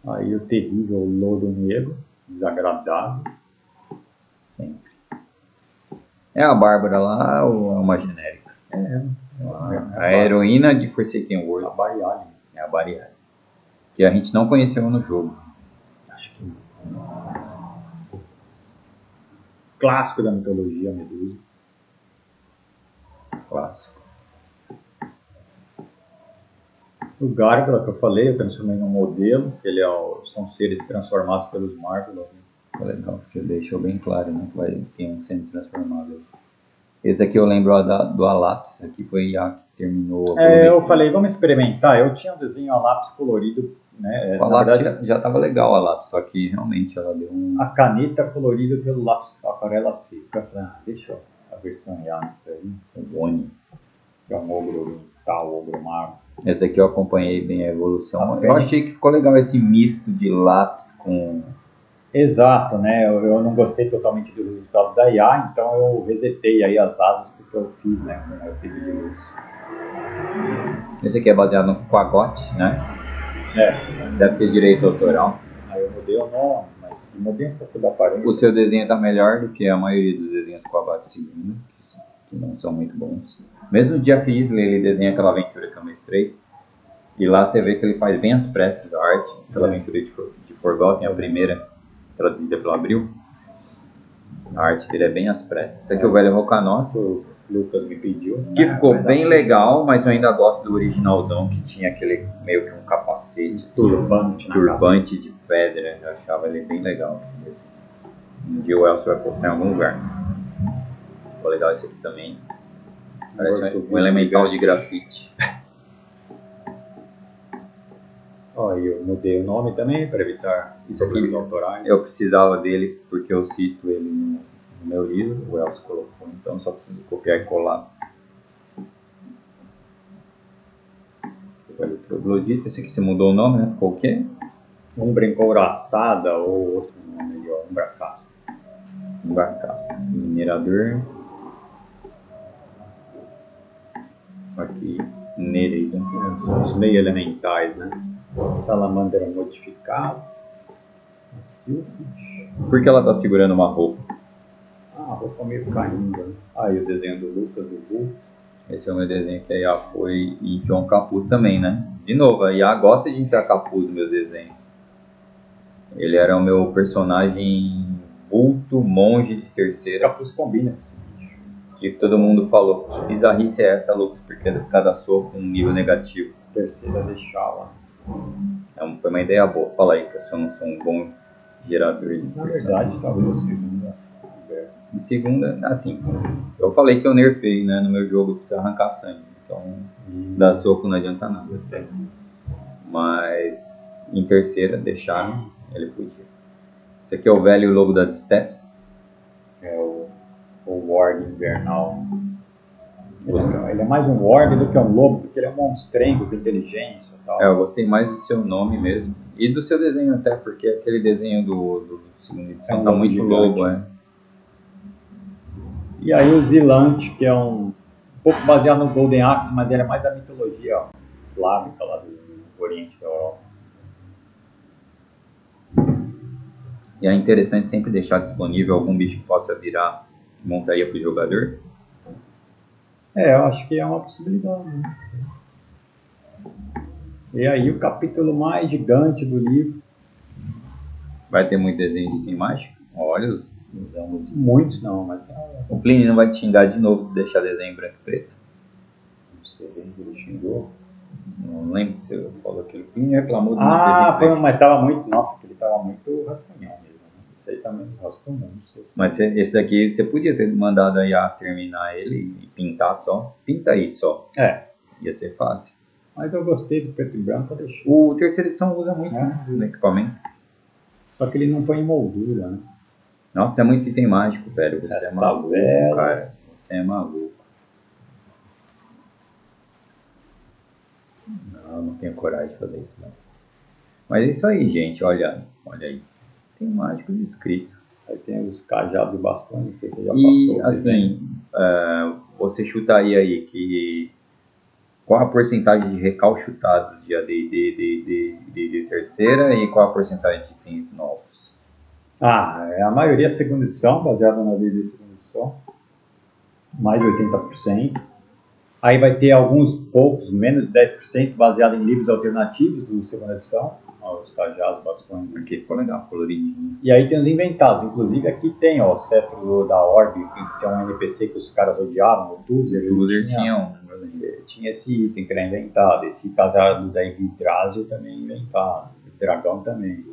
Aí o terrível Lodo Negro, desagradável. Sempre. É a Bárbara lá ou é uma genérica? A heroína de Forsaken Worlds. A Barialien. É a Barialien. Que a gente não conheceu no jogo. Acho que não. Clássico da mitologia Medusa. Clássico. O Gárgula que eu falei, eu transformei num modelo. Ele são seres transformados pelos Marvel. Ficou legal, porque deixou bem claro, né? Que vai ter um sendo transformado. Esse daqui eu lembro do Alaps, aqui foi a que terminou. Eu falei, vamos experimentar. Eu tinha um desenho Alaps colorido, né? O Alaps já estava legal, o Alaps, só que realmente ela deu A caneta colorida pelo lápis aquarela seca. Deixa a versão IA nisso aí. O Oni. Que é um ogro tal, ogro mago. Esse aqui eu acompanhei bem a evolução. Eu achei que ficou legal esse misto de lápis com Exato, né? Eu não gostei totalmente do resultado da IA, então eu resetei aí as asas porque eu fiz, né? Com o efeito de luz. Esse aqui é baseado no Quagote, né? Deve ter direito autoral. Aí eu mudei o nome, mas mudei um pouco da aparência. O seu desenho está melhor do que a maioria dos desenhos do Quagote segundo, que não são muito bons. Mesmo o Jeff Easley, ele desenha aquela aventura que eu mostrei. E lá você vê que ele faz bem as pressas da arte. Aquela aventura de Forgotten, a primeira, traduzida pelo Abril. A arte dele é bem às pressas. Esse aqui é o Velho Rocanos. O Lucas me pediu. Que ficou bem legal, mas eu ainda gosto do originalzão, que tinha aquele meio que um capacete, assim, turbante de pedra. Eu achava ele bem legal. Um dia o Elcio vai postar em algum lugar. Ficou legal esse aqui também. Parece um elemental de grafite. Ó, eu mudei o nome também para evitar Isso aqui autorais. Eu precisava dele porque eu cito ele no meu livro, o Elcio colocou, então só preciso copiar e colar. O troglodita, esse aqui você mudou o nome, né? Ficou o quê? Umbra encouraçada ou outro nome ali, ó, Umbra Casca. Umbra Casca. Minerador. Aqui, Nereida. São os meio elementais, né? Salamander modificado. Por que ela tá segurando uma roupa? Ah, a roupa meio caindo, né? Aí o desenho do Lucas, do Bull. Esse é o meu desenho que a IA foi e enfiou um capuz também, né? De novo, a IA gosta de enfiar capuz nos meus desenhos. Ele era o meu personagem bulto, monge de terceira. Capuz combina com esse bicho. Que todo mundo falou, que bizarrice é essa, Lucas? Porque cada soco um nível negativo. Terceira deixava. Foi uma ideia boa. Fala aí, que eu não sou um bom gerador de Na verdade, talvez segunda. Em segunda, assim, eu falei que eu nerfei, né? No meu jogo precisa arrancar sangue. Então, dar soco não adianta nada. Mas em terceira, deixaram, ele podia. Esse aqui é o velho lobo das steppes. É o Warg invernal. Ele é mais um Warg do que um lobo, porque ele é um monstrengo com inteligência e tal. Eu gostei mais do seu nome mesmo. E do seu desenho até, porque aquele desenho do segundo edição tá muito lobo, E aí o Zilante, que é um pouco baseado no Golden Axe, mas ele é mais da mitologia eslávica lá do Oriente da Europa. E é interessante sempre deixar disponível algum bicho que possa virar montaria para o jogador. Eu acho que é uma possibilidade. Né? E aí o capítulo mais gigante do livro. Vai ter muito desenho de item mágico? Olha os anos. Muitos não, mas... O Plínio não vai te xingar de novo de deixar desenho branco e preto? Não sei, ele xingou. Não lembro se você falou que o Plínio reclamou do desenho. Mas estava muito... Nossa, ele estava muito rascunhão mesmo. Esse aí também rascunhão, não sei se... Mas esse daqui você podia ter mandado a IA terminar ele e pintar só. Pinta aí só. Ia ser fácil. Mas eu gostei do preto e branco, eu deixei. O terceira edição usa muito no equipamento. Só que ele não põe em moldura, né? Nossa, é muito item mágico, velho. Você é maluco, cara. Você é maluco. Não tenho coragem de fazer isso, não. Mas é isso aí, gente. Olha aí. Tem mágico escrito. Aí tem os cajados e bastões, não sei se você já passou. E, assim, você chutaria aí que... Qual a porcentagem de recalchutados de AD&D de terceira e qual a porcentagem de itens novos? A maioria é segunda edição, baseada na AD&D segunda edição. Mais de 80%. Aí vai ter alguns poucos, menos de 10%, baseado em livros alternativos do segunda edição. Os cajados, bastões. Aqui ficou legal, coloridinho. E aí tem os inventados. Inclusive aqui tem o cetro da Orbe, que é um NPC que os caras odiavam, o Tuzer. O Tuzer tinha esse item que era inventado. Esse cajado da Yggdrasil também inventado. O dragão também.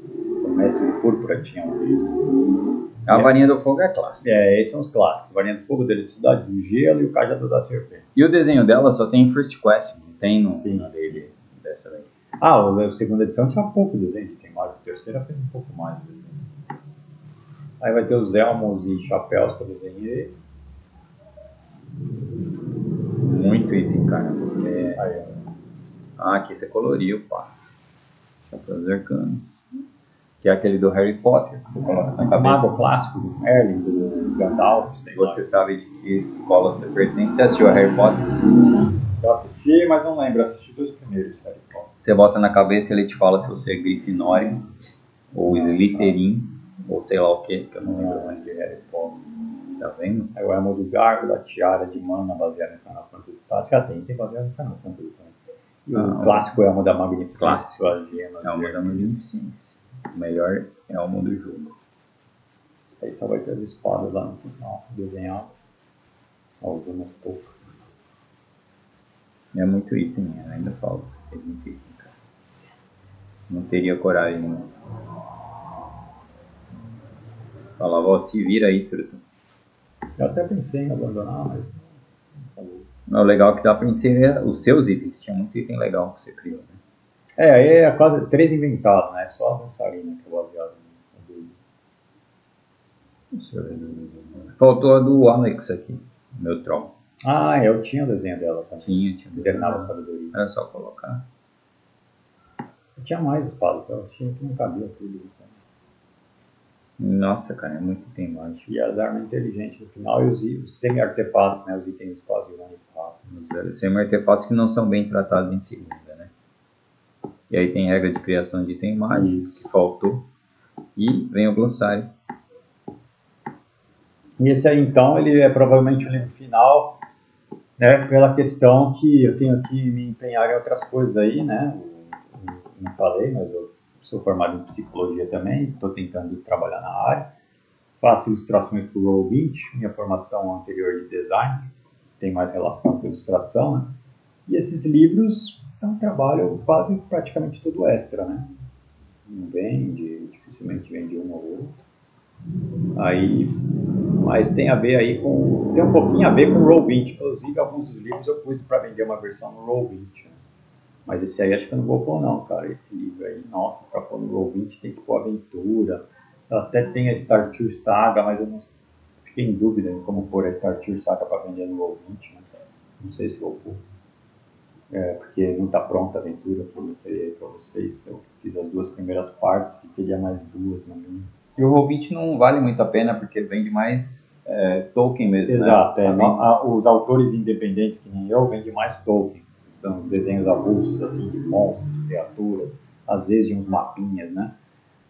O mestre do Púrpura tinha um desses. A varinha do fogo é clássica. Esses são os clássicos. A varinha do fogo, da eletricidade, do gelo e o cajado da serpente. E o desenho dela só tem em First Quest, não tem no dele dessa daí. A segunda edição tinha pouco desenho, tem mais. A terceira fez um pouco mais. Aí vai ter os elmos e chapéus que eu desenhei. Muito item, cara. Você... aqui você coloriu, pá. Chapéus arcanos. que é aquele do Harry Potter, que você coloca na O cabeça. mago clássico do Merlin, do Gandalf, sei lá. Você sabe de que escola você pertence? Você assistiu a Harry Potter? Eu assisti, mas não lembro. Assisti 2 primeiros Harry Potter. Você bota na cabeça e ele te fala se você é Grifinória, ou Slytherin, ou sei lá o que eu não lembro mais. De Harry Potter. Tá vendo? Aí o Elmo do Gargo, da Tiara de Mana, baseado em Final Fantasy Tactics. Já tem baseado em Final Fantasy também. E o clássico Elmo da Magnificência. Clássico. As gemas Elmo da Magnificência. O melhor Elmo do jogo. Aí só vai ter as espadas lá no final, desenhado. Algumas poucas. É muito item, ainda falta. É muito item, cara. Não teria coragem, não. Falava, ó, se vira aí, truta. Eu até pensei em abandonar, mas não falou. O legal é que dá pra inserir os seus itens. Tinha muito item legal que você criou, né? Aí é quase 3 inventados, né? Só a dançarina que é baseada no Faltou a do Alex aqui, meu troll. Ah, eu tinha o desenho dela também. Tinha. Invernava a sabedoria. Era só colocar. Eu tinha mais espadas, eu tinha que não cabia tudo. Nossa, cara, é muito item mágico. E as armas inteligentes no final e os semi-artefatos, né? Os itens quase unificados. Os semi-artefatos que não são bem tratados em segunda, né? E aí tem regra de criação de item mágico, que faltou. E vem o glossário. E esse aí, então, ele é provavelmente o livro final, né? Pela questão que eu tenho que me empenhar em outras coisas aí, né? Não falei, mas eu sou formado em psicologia também, estou tentando trabalhar na área. Faço ilustrações para o Roll20, minha formação anterior de design, tem mais relação com ilustração, né? E esses livros é um trabalho quase praticamente todo extra, né? Não vende, dificilmente vende um ou outro. Aí, mas tem a ver aí com, tem um pouquinho a ver com o Roll20, inclusive alguns dos livros eu pus para vender uma versão no Roll20, né? Mas esse aí acho que eu não vou pôr não, cara, esse livro aí, nossa, para pôr no Roll20 tem que pôr aventura. Eu até tem a Star Tour Saga, mas eu não fiquei em dúvida em como pôr a Star Tour Saga para vender no Roll20, né? Não sei se vou pôr. Porque não está pronta a aventura, que eu mostrei para vocês. Eu fiz as 2 primeiras partes e queria mais 2 no mínimo. E o Roll20 não vale muito a pena, porque vende mais Tolkien mesmo, Exato, né? Os autores independentes que nem eu vendem mais Tolkien. São desenhos avulsos, assim, de monstros, de criaturas, às vezes de uns mapinhas, né?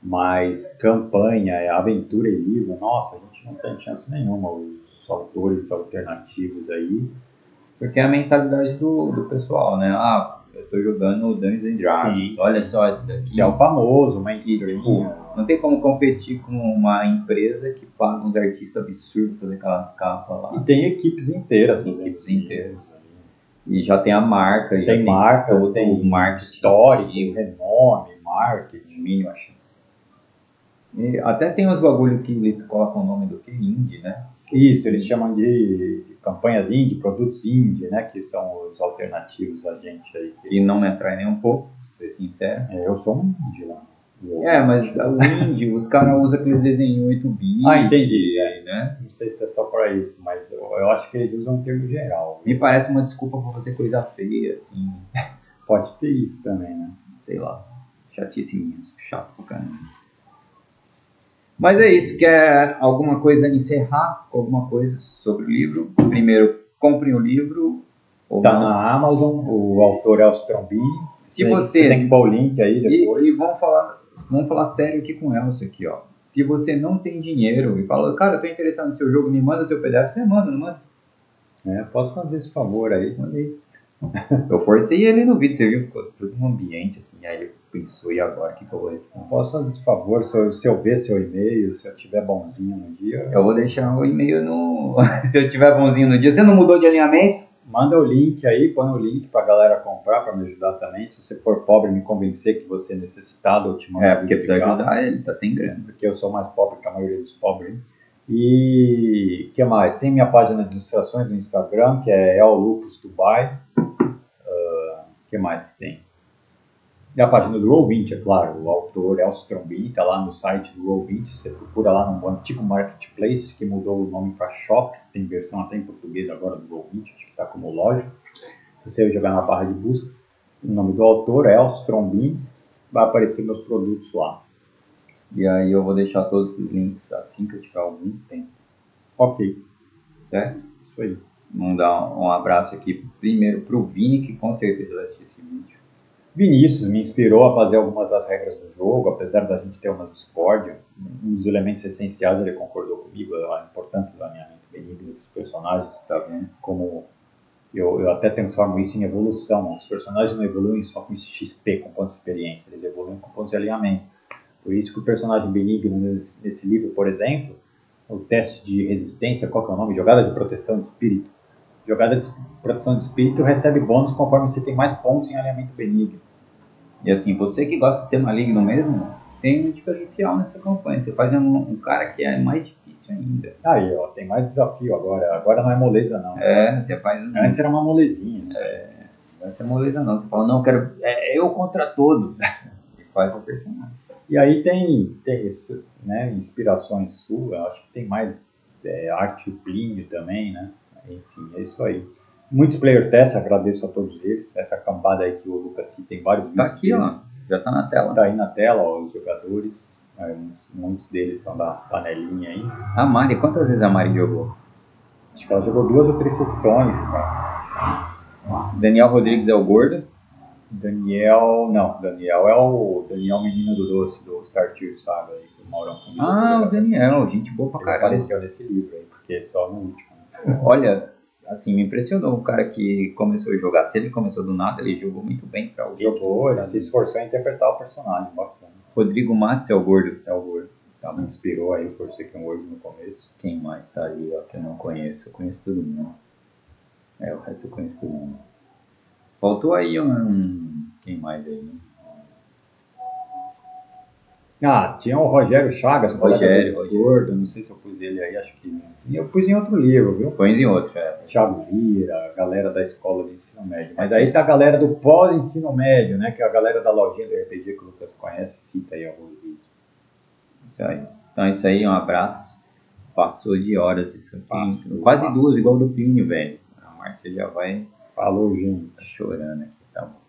Mas campanha, aventura e livro, nossa, a gente não tem chance nenhuma. Os autores alternativos aí. Porque é a mentalidade do pessoal, né? Ah, eu tô jogando Dungeons and Dragons, Sim, olha só esse daqui. Que é o famoso, E, mainstream. tipo, não tem como competir com uma empresa que paga uns artistas absurdos fazer aquelas capas lá. E tem equipes inteiras. Equipes inteiras. E já tem a marca. Tem marca, tem o marketing histórico, renome, marketing, mínimo, acho. E até tem uns bagulho que eles colocam o nome do que indie, né? Isso, eles chamam de campanhas indie, produtos indie, né? Que são os alternativos a gente aí. E não me atrai nem um pouco, pra ser sincero. Eu sou um indie lá. Mas o indie, os caras usam aqueles desenhos 8-bit. Entendi. Né? Não sei se é só para isso, mas eu acho que eles usam um termo geral. Me parece uma desculpa pra fazer coisa feia, assim. Pode ter isso também, né? Sei lá. Chatice minha, chato pra caramba. Mas é isso, quer alguma coisa, encerrar com alguma coisa sobre o livro? Primeiro, comprem o livro. Tá na Amazon, o autor é o Strombini. Você tem que pôr o link aí depois. E vamos falar sério aqui com o Elcio aqui, ó. Se você não tem dinheiro e fala, cara, eu tô interessado no seu jogo, me manda seu PDF, você manda, não manda? Posso fazer esse favor aí? Mandei. Eu forcei ele no vídeo, você viu? Ficou todo um ambiente assim, aí ele pensou, e agora, o que eu vou responder? Posso fazer esse favor, se eu ver seu e-mail, se eu tiver bonzinho no dia... Eu vou deixar o e-mail no... se eu tiver bonzinho no dia. Você não mudou de alinhamento? Manda o link aí, põe o link pra galera comprar, pra me ajudar também. Se você for pobre, me convencer que você é necessitado, eu te mando. Porque precisa ajudar ele, tá sem grana. Porque eu sou mais pobre que a maioria dos pobres. E o que mais? Tem minha página de ilustrações no Instagram, que é Lupus Dubai. O que mais que tem? E a página do Roll20, é claro. O autor é o Strombini, tá lá no site do Roll20. Você procura lá no antigo Marketplace, que mudou o nome para Shop. Tem versão até em português agora do Roll20, acho que está como loja. Se você jogar na barra de busca, o nome do autor é o Strombini, vai aparecer meus produtos lá. E aí eu vou deixar todos esses links assim que eu tiver algum tempo. Ok, Certo? isso aí. Mandar um abraço aqui primeiro pro Vini, que com certeza vai assistir esse vídeo. Vinícius me inspirou a fazer algumas das regras do jogo, apesar da gente ter umas discórdias. Um dos elementos essenciais ele concordou comigo, a importância do alinhamento benigno dos personagens, Tá vendo? como eu até transformo isso em evolução. Os personagens não evoluem só com esse XP, com pontos de experiência, eles evoluem com pontos de alinhamento. Por isso que o personagem benigno nesse livro, por exemplo, o teste de resistência, qual que é o nome? Jogada de proteção de espírito. Jogada de proteção de espírito recebe bônus conforme você tem mais pontos em alinhamento benigno. E assim, você que gosta de ser maligno mesmo, tem um diferencial nessa campanha. Você faz um cara que é mais difícil ainda. Aí, ó, tem mais desafio agora. Agora não é moleza, não. Você faz um. Antes era uma molezinha. Não vai ser moleza, não. Você fala, não, eu quero. Eu contra todos. E faz o personagem. E aí tem esse, né, inspirações suas, acho que tem mais arte Plínio também, né? Enfim, é isso aí. Muitos player tests, agradeço a todos eles. Essa cambada aí que o Lucas cita, tem vários vídeos. Tá aqui, ó. Já tá na tela. Tá aí na tela, ó, os jogadores. Muitos deles são da panelinha aí. A Mari, quantas vezes a Mari jogou? Acho que ela jogou 2 ou 3 sessões, cara. Daniel Rodrigues é o gordo. Daniel é o Daniel Menino do Doce, do Startier Saga aí, do Maurão. O Daniel, gente boa pra Ele caramba. apareceu nesse livro aí, porque é só no último. Olha, assim, me impressionou o cara que começou a jogar. Se ele começou do nada, ele jogou muito bem pra alguém. Ele se esforçou em interpretar o personagem, bacana. Rodrigo Matos é o gordo. É o gordo. Me inspirou aí por ser que um gordo no começo. Quem mais tá ali, ó, que eu não conheço? Eu conheço todo mundo. O resto eu conheço todo mundo. Faltou aí quem mais aí? Tinha o Rogério Chagas, Rogério. gordo, não sei se eu pus ele aí, acho que eu pus em outro livro, viu? Põe em outro, Thiago Lira, a galera da escola de ensino médio. Mas aí tá a galera do pós-ensino médio, né? Que é a galera da lojinha do RPG que o Lucas conhece, cita aí alguns vídeos. Isso aí. Então é isso aí, um abraço. Passou de horas isso aqui. Quase 2, igual do Plínio, velho. A Márcia já vai. Falou, gente. Chorando aqui, tá bom.